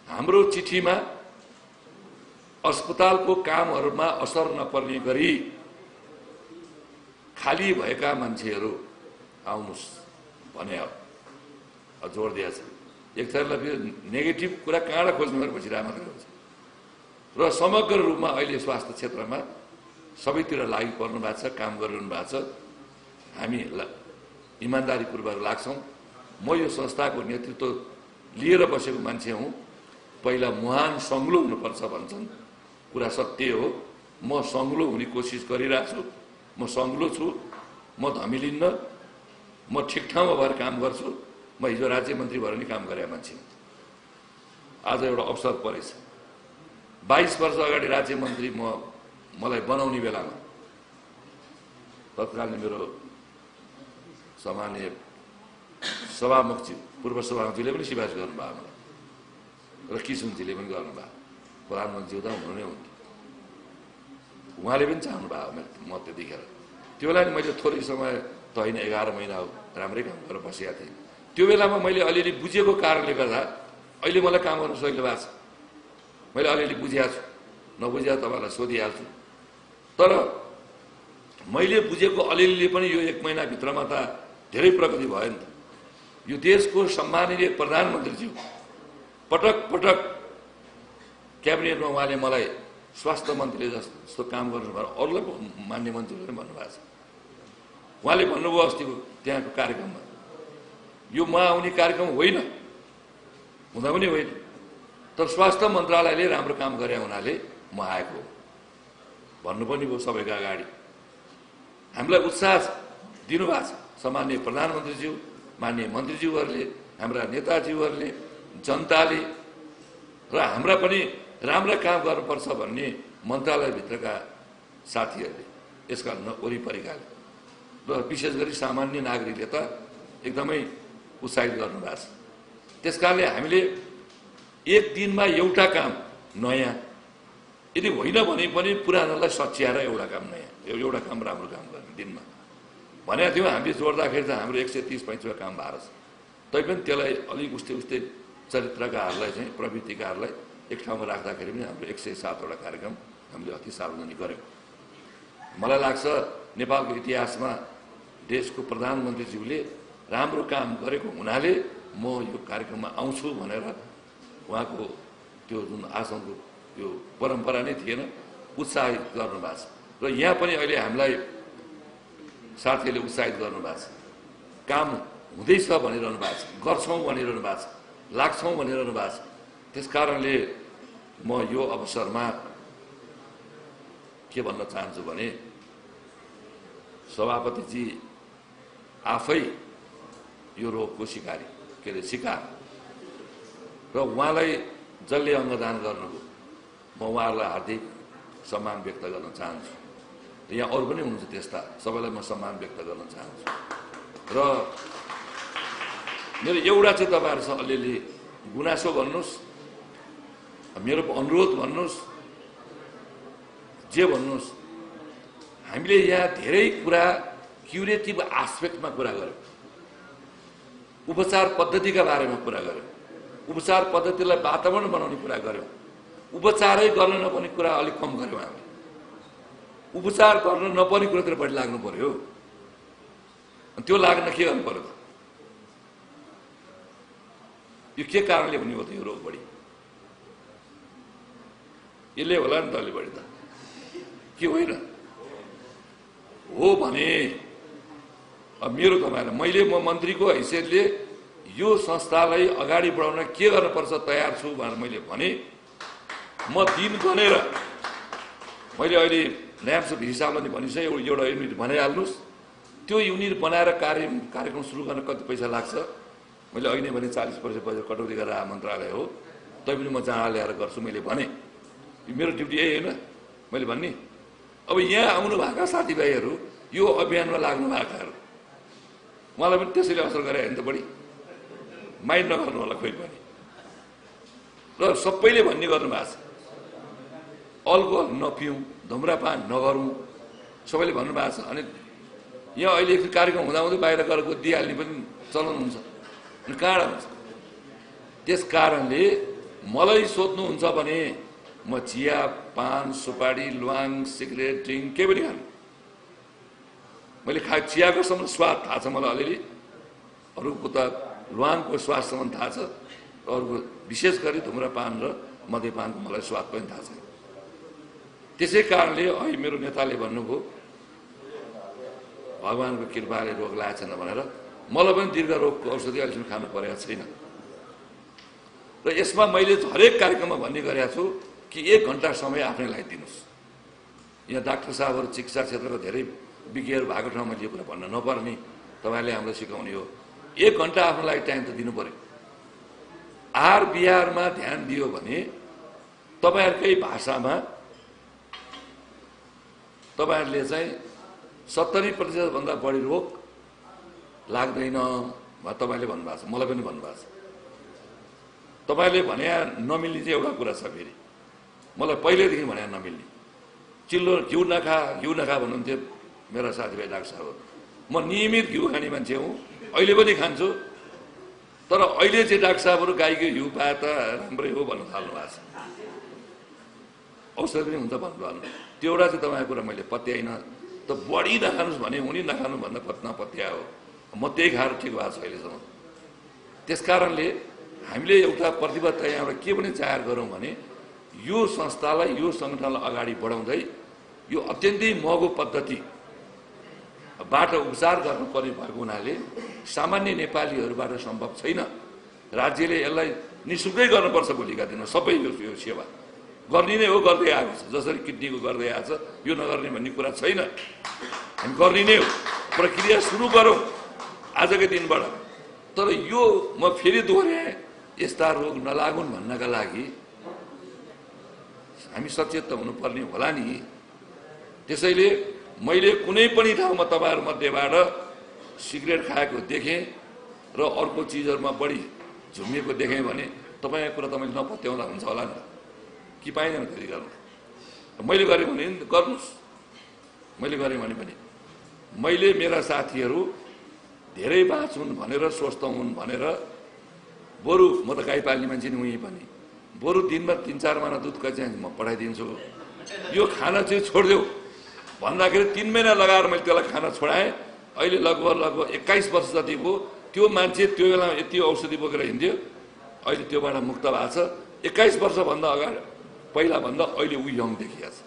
हाम्रो चिठीमा अस्पतालको कामहरूमा असर नपर्ने गरी खाली भएका मान्छेहरू आउनुहोस् भने जोड दिएछ। एक थरलाई फेरि नेगेटिभ कुरा कहाँबाट खोज्नु भनेर बसिरहेको हुन्छ। र समग्र रूपमा अहिले स्वास्थ्य क्षेत्रमा सबैतिर लागि पर्नु भएको छ, काम गरिरहनु भएको छ। हामी इमान्दारीपूर्वक लाग्छौँ। म यो संस्थाको नेतृत्व लिएर बसेको मान्छे हुँ। पहिला मोहान सङ्ग्लो हुनुपर्छ भन्छन्, कुरा सत्य हो। म सङ्ग्लो हुने कोसिस गरिरहेको छु, म सङ्ग्लो छु, म धमिलिन्न, म ठिक ठाउँमा भएर काम गर्छु। म हिजो राज्य मन्त्री भएर नि काम गरेका मान्छे हुँ। आज एउटा अवसर परेछ। 22 वर्ष अगाडि राज्य मन्त्री मलाई बनाउने बेलामा तत्कालीन मेरो सामान्य सभामुखजी, पूर्व सभामुखजीले पनि सिफारिस गर्नुभयो मलाई, र किसुनजीले पनि गर्नुभयो। प्रधानमन्त्री हुँदा हुनु नै हुन्थ्यो, उहाँले पनि चाहनुभयो म त्यतिखेर। त्यो बेला नि मैले थोरै समय त होइन, 11 महिना हो राम्रै काम गरेर बसेका थिएँ। त्यो बेलामा मैले अलिअलि बुझेको कारणले गर्दा अहिले मलाई काम गर्नु सजिलो भएको छ। मैले अलिअलि बुझेको छु, नबुझेको तपाईँलाई सोधिहाल्छु। तर मैले बुझेको अलिअलि पनि यो 1 महिनाभित्रमा त धेरै प्रगति भयो नि त। यो देशको सम्माननीय प्रधानमन्त्रीज्यू पटक पटक क्याबिनेटमा उहाँले मलाई स्वास्थ्य मन्त्रीले जस्तो काम गर्नु भएर अरूलाई मान्य मन्त्रीले पनि भन्नुभएको छ। उहाँले भन्नुभयो अस्तिको त्यहाँको कार्यक्रममा, यो म आउने कार्यक्रम होइन, हुँदा पनि होइन, तर स्वास्थ्य मन्त्रालयले राम्रो काम गरे हुनाले म आएको हो भन्नु पनि भयो सबैका अगाडि। हामीलाई उत्साह दिनुभएको छ सम्माननीय प्रधानमन्त्रीज्यू, माननीय मन्त्रीज्यूहरूले, हाम्रा नेताज्यूहरूले, जनताले, र हाम्रा पनि राम्रा काम गर्नुपर्छ भन्ने मन्त्रालयभित्रका साथीहरूले, यसका वरिपरिकाले, र विशेष गरी सामान्य नागरिकले त एकदमै उत्साहित गर्नुभएको छ। त्यसकारणले हामीले एक दिनमा एउटा काम नयाँ, यदि होइन भने पनि पुरानोलाई सच्याएर एउटा काम नयाँ, एउटा काम राम्रो काम गर्ने दिनमा भनेको थियौँ। हामीले जोड्दाखेरि त हाम्रो 130-135 काम भएको छ। तैपनि त्यसलाई अलिक उस्तै चरित्रकाहरूलाई चाहिँ, प्रवृत्तिकाहरूलाई एक ठाउँमा राख्दाखेरि पनि हाम्रो 107वटा कार्यक्रम हामीले अति सार्वजनिक गऱ्यौँ। मलाई लाग्छ नेपालको इतिहासमा देशको प्रधानमन्त्रीज्यूले राम्रो काम गरेको हुनाले म यो कार्यक्रममा आउँछु भनेर उहाँको त्यो जुन आसनको त्यो परम्परा नै थिएन, उत्साहित गर्नुभएको छ। र यहाँ पनि अहिले हामीलाई साथीहरूले उत्साहित गर्नुभएको छ। काम हुँदैछ भनिरहनु भएको छ, गर्छौँ भनिरहनु भएको छ, लाग्छौँ भनिरहनु भएको छ। त्यस कारणले म यो अवसरमा के भन्न चाहन्छु भने, सभापतिजी आफै यो रोगको शिकार र उहाँलाई जसले अङ्गदान गर्नुभयो, म उहाँहरूलाई हार्दिक सम्मान व्यक्त गर्न चाहन्छु। र यहाँ अरू पनि हुनुहुन्छ त्यस्ता, सबैलाई म सम्मान व्यक्त गर्न चाहन्छु। र मेरो एउटा चाहिँ तपाईँहरूसँग अलिअलि गुनासो भन्नुहोस्, मेरो अनुरोध भन्नुहोस्, जे भन्नुहोस्, हामीले यहाँ धेरै कुरा क्युरेटिभ आस्पेक्टमा कुरा गऱ्यौँ। उपचार पद्धतिका बारेमा कुरा गर्यौँ, उपचार पद्धतिलाई वातावरण बनाउने कुरा गर्यौँ, उपचारै गर्न नपर्ने कुरा अलिक कम गर्यौँ हामीले। उपचार गर्न नपर्ने कुरातिर बढी लाग्नु पर्यो। त्यो लाग्न के गर्नु पर्यो त? यो के कारणले हुने हो त यो रोग बढी? यसले होला नि त अलि बढी त, के होइन हो भने अब मेरो कमाएर म मन्त्रीको हैसियतले यो संस्थालाई अगाडि बढाउन के गर्नुपर्छ तयार छु भनेर मैले भने। म दिन गनेर मैले अहिले ल्याम्सको हिसाबमा भनिसकेँ, एउटा युनिट बनाइहाल्नुहोस्। त्यो युनिट बनाएर कार्यक्रम सुरु गर्न कति पैसा लाग्छ मैले अहिले भने 40% बजेट कटौती गरेर मन्त्रालय हो, तैपनि म जहाँ ल्याएर गर्छु मैले भने। मेरो ड्युटी यही होइन मैले भन्ने। अब यहाँ आउनुभएका साथीभाइहरू, यो अभियानमा लाग्नु भएकाहरू, मलाई पनि त्यसैले असर गरे होइन त बढी। माइन्ड नगर्नु होला कोही पनि। र सबैले भन्ने गर्नुभएको छ अल्कोहल नपिउँ, धुम्रपान नगरौँ, सबैले भन्नुभएको छ। अनि यहाँ अहिले एक कार्यक्रम हुँदाहुँदै बाहिर गएर दिइहाल्ने पनि चलन हुन्छ, अनि कहाँबाट हुन्छ? त्यस कारणले मलाई सोध्नुहुन्छ भने म चिया, पान, सुपारी, ल्वाङ, सिगरेट, ड्रिङ्क केही पनि खानु। मैले चियाको सम्म स्वाद थाहा छ मलाई अलिअलि, अरूको त ल्वाङको स्वादसम्म थाहा छ, अरूको विशेष गरी धुम्रपान र मद्यपानको मलाई स्वाद पनि थाहा छैन। त्यसै कारणले अहिले मेरो नेताले भन्नुभयो भगवानको कृपाले रोग लागेको छैन भनेर, मलाई पनि दीर्घ रोगको औषधि अहिलेसम्म खानु परेको छैन। र यसमा मैले हरेक कार्यक्रममा भन्ने गरेको छु कि 1 घन्टा समय आफ्नै लगाइदिनुहोस्। यहाँ डाक्टर साहबहरू, चिकित्सा क्षेत्रको धेरै विज्ञहरू भएको ठाउँमा यो कुरा भन्न नपर्ने, तपाईँले हामीलाई सिकाउने हो। 1 घन्टा आफ्नो लागि टाइम त दिनु पर्यो। आहार विहारमा ध्यान दियो भने तपाईँहरूकै भाषामा तपाईँहरूले चाहिँ 70% भन्दा बढी रोग लाग्दैन तपाईँले भन्नुभएको छ, मलाई पनि भन्नुभएको छ। तपाईँले भने नमिल्ने चाहिँ एउटा कुरा छ फेरि, मलाई पहिल्यैदेखि भने नमिल्ने, चिल्लो घिउ नखा भन्नुहुन्थ्यो मेरा साथीभाइ डाक्टर साहब। म नियमित घिउ खाने मान्छे हुँ, अहिले पनि खान्छु। तर अहिले चाहिँ डाक्टर साहबहरू गाईको घिउ पाए त राम्रै हो भन्नु थाल्नु भएको छ, औषध पनि हुन्छ भन्नु थाल्नु। त्यो एउटा चाहिँ तपाईँको कुरा मैले पत्याइनँ। त बढी नखानुहोस् भने हुने, नखानु भन्दा नपत्यायो। म त्यही खाएर ठिक भएको छु अहिलेसम्म। त्यस कारणले हामीले एउटा प्रतिबद्धता यहाँबाट के पनि जाहेर गरौँ भने यो संस्थालाई, यो सङ्गठनलाई अगाडि बढाउँदै यो अत्यन्तै महँगो पद्धतिबाट उपचार गर्नुपर्ने भएको हुनाले सामान्य नेपालीहरूबाट सम्भव छैन। राज्यले यसलाई निःशुल्कै गर्नुपर्छ भोलिका दिनमा, सबै यो सेवा गर्ने नै हो, गर्दै आएको छ। जसरी किडनीको गर्दै आएको छ, यो नगर्ने भन्ने कुरा छैन, हामी गर्ने नै हो। प्रक्रिया सुरु गरौँ आजकै दिनबाट। तर यो म फेरि दोहोऱ्याएँ, यस्ता रोग नलागुन् भन्नका लागि हामी सचेत त हुनुपर्ने होला नि। त्यसैले मैले कुनै पनि ठाउँमा तपाईँहरू मध्येबाट सिगरेट खाएको देखेँ र अर्को चिजहरूमा बढी झुमिएको देखेँ भने तपाईँको कुरा तपाईँले नपत्याउँदा हुन्छ होला नि, कि पाइँदैन फेरि गर्नु? मैले गरेँ भने गर्नुहोस्, मैले गरेँ भने पनि। मैले मेरा साथीहरू धेरै बाँचुन् भनेर, स्वस्थ हुन् भनेर, बरु म त गाई पाल्ने मान्छे नि उहीँ पनि, बरु दिनमा 3-4 महिना दुधका चाहिँ म पठाइदिन्छु, यो खाना चाहिँ छोडिदेऊ भन्दाखेरि 3 महिना लगाएर मैले त्यसलाई खाना छोडाएँ। अहिले लगभग 21 वर्ष जति भयो। त्यो मान्छे त्यो बेलामा यति औषधि बोकेर हिँड्थ्यो, अहिले त्योबाट मुक्त भएको छ। 21 वर्षभन्दा अगाडि पहिलाभन्दा अहिले ऊ यङ देखिएको छ।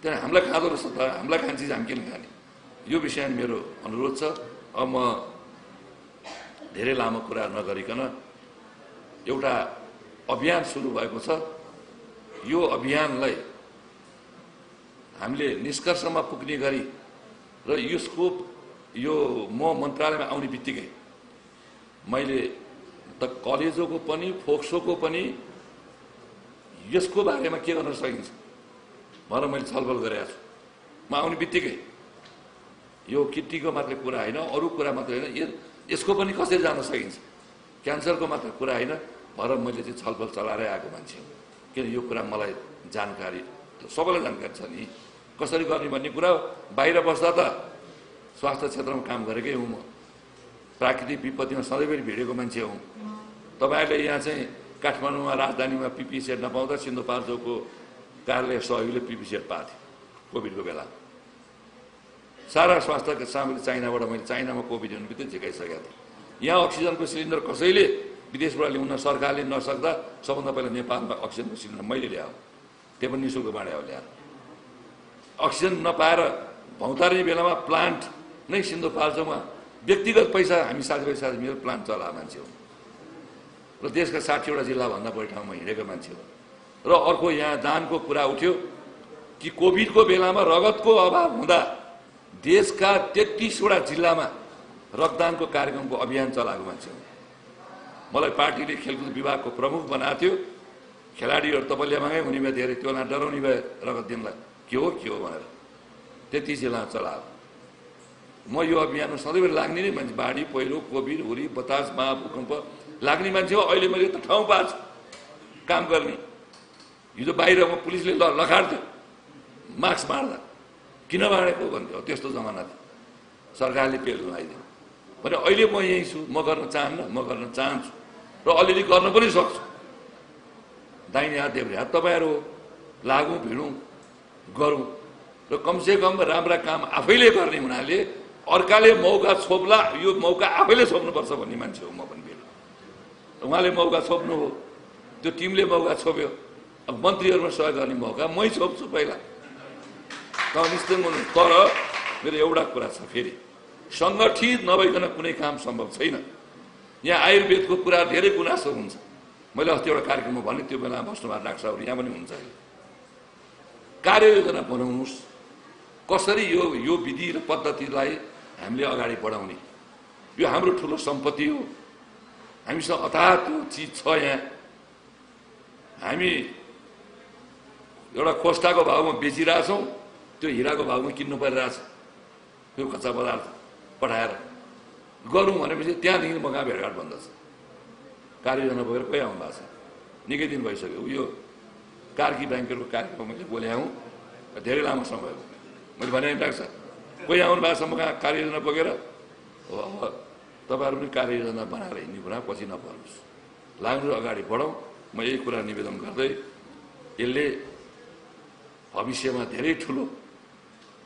त्यहाँदेखि हामीलाई खाँदो रहेछ त, हामीलाई खाने चिज हामी किन खाने? यो विषयमा मेरो अनुरोध छ। अब म धेरै लामो कुरा नगरिकन एउटा अभियान सुरु भएको छ। यो अभियानलाई हामीले निष्कर्षमा पुग्ने गरी र यो म मन्त्रालयमा आउने बित्तिकै मैले त कलेजोको पनि फोक्सोको पनि यसको बारेमा के गर्न सकिन्छ भनेर मैले छलफल गरेको छु। म आउने बित्तिकै यो किडनीको मात्रै कुरा होइन, अरू कुरा मात्रै होइन, यसको पनि कसरी जान सकिन्छ, क्यान्सरको मात्रै कुरा होइन भनेर मैले चाहिँ छलफल चलाएरै आएको मान्छे हो। किन यो कुरा मलाई जानकारी, सबैलाई जानकारी छ नि कसरी गर्ने भन्ने कुरा। बाहिर बस्दा त स्वास्थ्य क्षेत्रमा काम गरेकै हुँ म, प्राकृतिक विपत्तिमा सधैँभरि भिडेको मान्छे हुँ। तपाईँहरूले यहाँ चाहिँ काठमाडौँमा राजधानीमा पिपी सेट नपाउँदा सिन्धुपाल्चोकको कार्यालय सहयोगले पिपी सेट पाएको थियो कोभिडको बेला। सारा स्वास्थ्यका सामग्री चाइनाबाट मैले चाइनामा कोभिड हुनु बित्तिकै झिकाइसकेको थिएँ। यहाँ अक्सिजनको सिलिन्डर कसैले विदेशबाट ल्याउन सरकारले नसक्दा सबभन्दा पहिला नेपालमा अक्सिजनको सिलिन्डर मैले ल्याएँ, त्यो पनि निःशुल्क बाँड्यो ल्याएर। अक्सिजन नपाएर भौतारिने बेलामा प्लान्ट नै सिन्धुपाल्चोकमा व्यक्तिगत पैसा हामी साथीभाइ मेरो प्लान्ट चलाएको मान्छे हो र देशका 60वटा जिल्लाभन्दा बढी ठाउँमा हिँडेको मान्छे हो। र अर्को यहाँ दानको कुरा उठ्यो कि कोभिडको बेलामा रगतको अभाव हुँदा देशका 33वटा जिल्लामा रक्तदानको कार्यक्रमको अभियान चलाएको मान्छे हो। मलाई पार्टीले खेलकुद विभागको प्रमुख बनाएको थियो। खेलाडीहरू तपल्य मागे हुने भए धेरै त्योलाई डराउने भए रगत दिनलाई के हो भनेर 33 जिल्लामा चलाएको। म यो अभियानमा सधैँ लाग्ने नै मान्छे, बाढी पहिरो कोभिड हुरी बतास महाभूकम्प लाग्ने मान्छे हो। अहिले मैले त ठाउँ पाएको छु काम गर्ने। हिजो बाहिर म पुलिसले लखाड्थ्यो मास्क बाँड्दा, किन बाँडेको भन्थ्यो, त्यस्तो जमाना थियो। सरकारले पेल लगाइदियो भने अहिले म यहीँ छु, म गर्न चाहन्न, म गर्न चाहन्छु र अलिअलि गर्न पनि सक्छु। दाहिने हात देब्रे हात तपाईँहरू लागौँ भिडौँ गरौँ र कमसेकम राम्रा काम आफैले गर्ने हुनाले अर्काले मौका छोप्ला यो मौका आफैले छोप्नुपर्छ भन्ने मान्छे हो म पनि। फेरि उहाँले मौका छोप्नु हो, त्यो टिमले मौका छोप्यो, अब मन्त्रीहरूमा सहयोग गर्ने मौका मै छोप्छु पहिला त निश्चय हुनु। तर मेरो एउटा कुरा छ, फेरि सङ्गठित नभइकन कुनै काम सम्भव छैन। यहाँ आयुर्वेदको कुरा धेरै गुनासो हुन्छ। मैले अस्ति एउटा कार्यक्रममा भने त्यो बेला बस्नुभएको डाक्टर साहबहरू यहाँ पनि हुन्छ। कार्ययोजना बनाउनुहोस्, कसरी यो विधि र पद्धतिलाई हामीले अगाडि बढाउने। यो हाम्रो ठुलो सम्पत्ति हो, हामीसँग अथाह त्यो चिज छ। यहाँ हामी एउटा खोस्टाको भावमा बेचिरहेछौँ, त्यो हिराको भावमा किन्नु परिरहेछ। यो कच्चा पदार्थ पठाएर गरौँ भनेपछि त्यहाँदेखि म कहाँ भेटघाट बन्दछ। कार्ययोजना बोकेर कोही आउनु भएको छ, निकै दिन भइसक्यो। यो कार्की ब्याङ्करको कार्यक्रम मैले बोले आउँ धेरै लामो समय हो। मैले भने डाक्टर साहब कोही आउनु भएको छ म कहाँ कार्ययोजना बोकेर हो। अब तपाईँहरू पनि कार्ययोजना बनाएर हिँड्ने कुरा पछि नपर्नुहोस्, लाग्नु अगाडि बढौँ। म यही कुरा निवेदन गर्दै यसले भविष्यमा धेरै ठुलो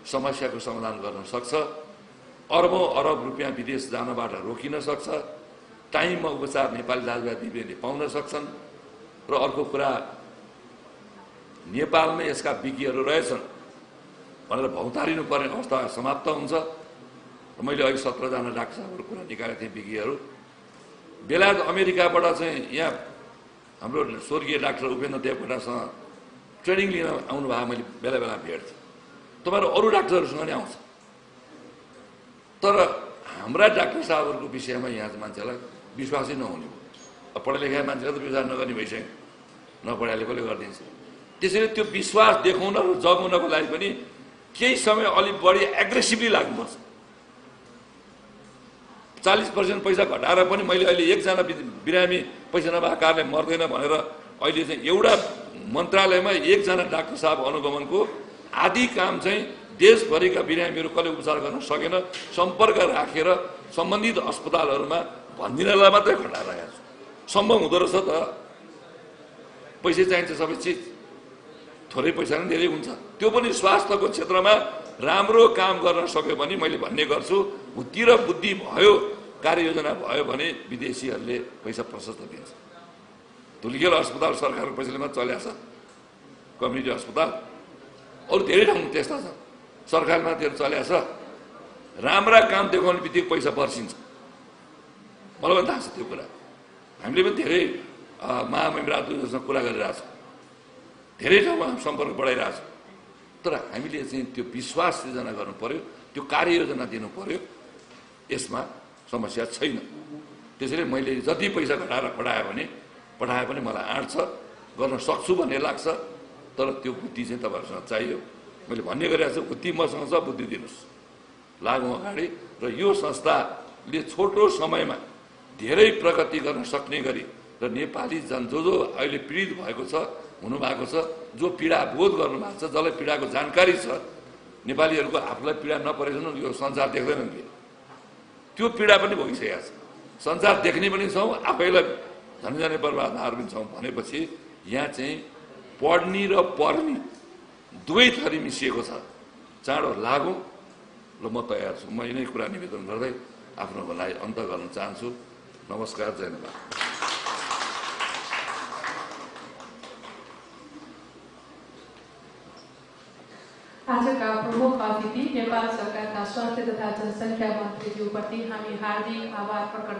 समस्याको समाधान गर्न सक्छ। अरबौं अरब रुपियाँ विदेश जानबाट रोकिन सक्छ। टाइममा उपचार नेपाली दाजुभाइ दिदीबहिनीले पाउन सक्छन्। र अर्को कुरा, नेपालमै यसका विज्ञहरू रहेछन् भनेर भौतारिनु पर्ने अवस्था समाप्त हुन्छ। मैले अहिले 17 जना डाक्टर साहबहरू कुरा निकालेको थिएँ विज्ञहरू। बेलायत अमेरिकाबाट चाहिँ यहाँ हाम्रो स्वर्गीय डाक्टर उपेन्द्र देवकोटासँग ट्रेनिङ लिन आउनुभएको मैले बेला बेला भेट्थेँ। तपाईँहरू अरू डाक्टरहरूसँग नि आउँछ, तर हाम्रा डाक्टर साहबहरूको विषयमा यहाँ मान्छेलाई विश्वासै नहुने भयो। अब पढा लेखा मान्छेलाई त विश्वास नगर्ने भइसक्यो, नपढा लेखोले गरिदिन्छ। त्यसैले त्यो विश्वास देखाउन र जगाउनको लागि पनि केही समय अलिक बढी एग्रेसिभली लाग्नुपर्छ। 40% पैसा घटाएर पनि मैले अहिले एकजना बिरामी पैसा नभएको कारणले मर्दैन भनेर अहिले चाहिँ एउटा मन्त्रालयमा एकजना डाक्टर साहब अनुगमनको आदि काम चाहिँ देशभरिका बिरामीहरू कसले उपचार गर्न सकेन सम्पर्क राखेर सम्बन्धित अस्पतालहरूमा भनिदिनलाई मात्रै घटाइरहेको छु। सम्भव हुँदो रहेछ त, पैसा चाहिन्छ सबै चिज, थोरै पैसा पनि धेरै हुन्छ। त्यो पनि स्वास्थ्यको क्षेत्रमा राम्रो काम गर्न सक्यो भने मैले भन्ने गर्छु, बुद्धि र बुद्धि भयो, कार्ययोजना भयो भने विदेशीहरूले पैसा प्रशस्त दिन्छ। धुलिखेल अस्पताल सरकारको पैसाले मात्र चलेको छ, कम्युनिटी अस्पताल अरू धेरै ठाउँ त्यस्ता छ सरकारले मात्र चलेको छ। राम्रा काम देखाउने बित्तिकै पैसा पर्सिन्छ। मलाई पनि थाहा छ त्यो कुरा। हामीले पनि धेरै महामहिमराजसँग कुरा गरिरहेछौँ, धेरै ठाउँमा सम्पर्क बढाइरहेछौँ। तर हामीले चाहिँ त्यो विश्वास सृजना गर्नु पर्यो, त्यो कार्ययोजना दिनु पर्यो। यसमा समस्या छैन। त्यसैले मैले जति पैसा घटाएर पठाए पनि मलाई आँट छ, गर्न सक्छु भन्ने लाग्छ। तर त्यो बुद्धि चाहिँ तपाईँहरूसँग चाहियो। मैले भन्ने गरिरहेको छु, बुद्धि मसँग छ, बुद्धि दिनुहोस्, लागौँ अगाडि। र यो संस्थाले छोटो समयमा धेरै प्रगति गर्न सक्ने गरी र नेपाली जन जो अहिले पीडित भएको छ, हुनुभएको छ, जो पीडा बोध गर्नुभएको छ, जसलाई पीडाको जानकारी छ, नेपालीहरूको आफूलाई पीडा नपरेको यो संसार देख्दैनन् कि त्यो पीडा पनि भइसकेको छ। संसार देख्ने पनि छौँ, आफैलाई झन्झनै बर्बादहरू पनि छौँ भनेपछि यहाँ चाहिँ पढ्ने र पर्ने दुवै थरी मिसिएको छ। चाँडो लागौँ। ल म तयार छु। म यिनै कुरा निवेदन गर्दै आफ्नो भनाइ अन्त गर्न चाहन्छु। नमस्कार, जय नेपाल। आजका प्रमुख अतिथि नेपाल सरकारका स्वास्थ्य तथा जनसङ्ख्या मन्त्रीज्यूप्रति हामी हार्दिक आभार प्रकट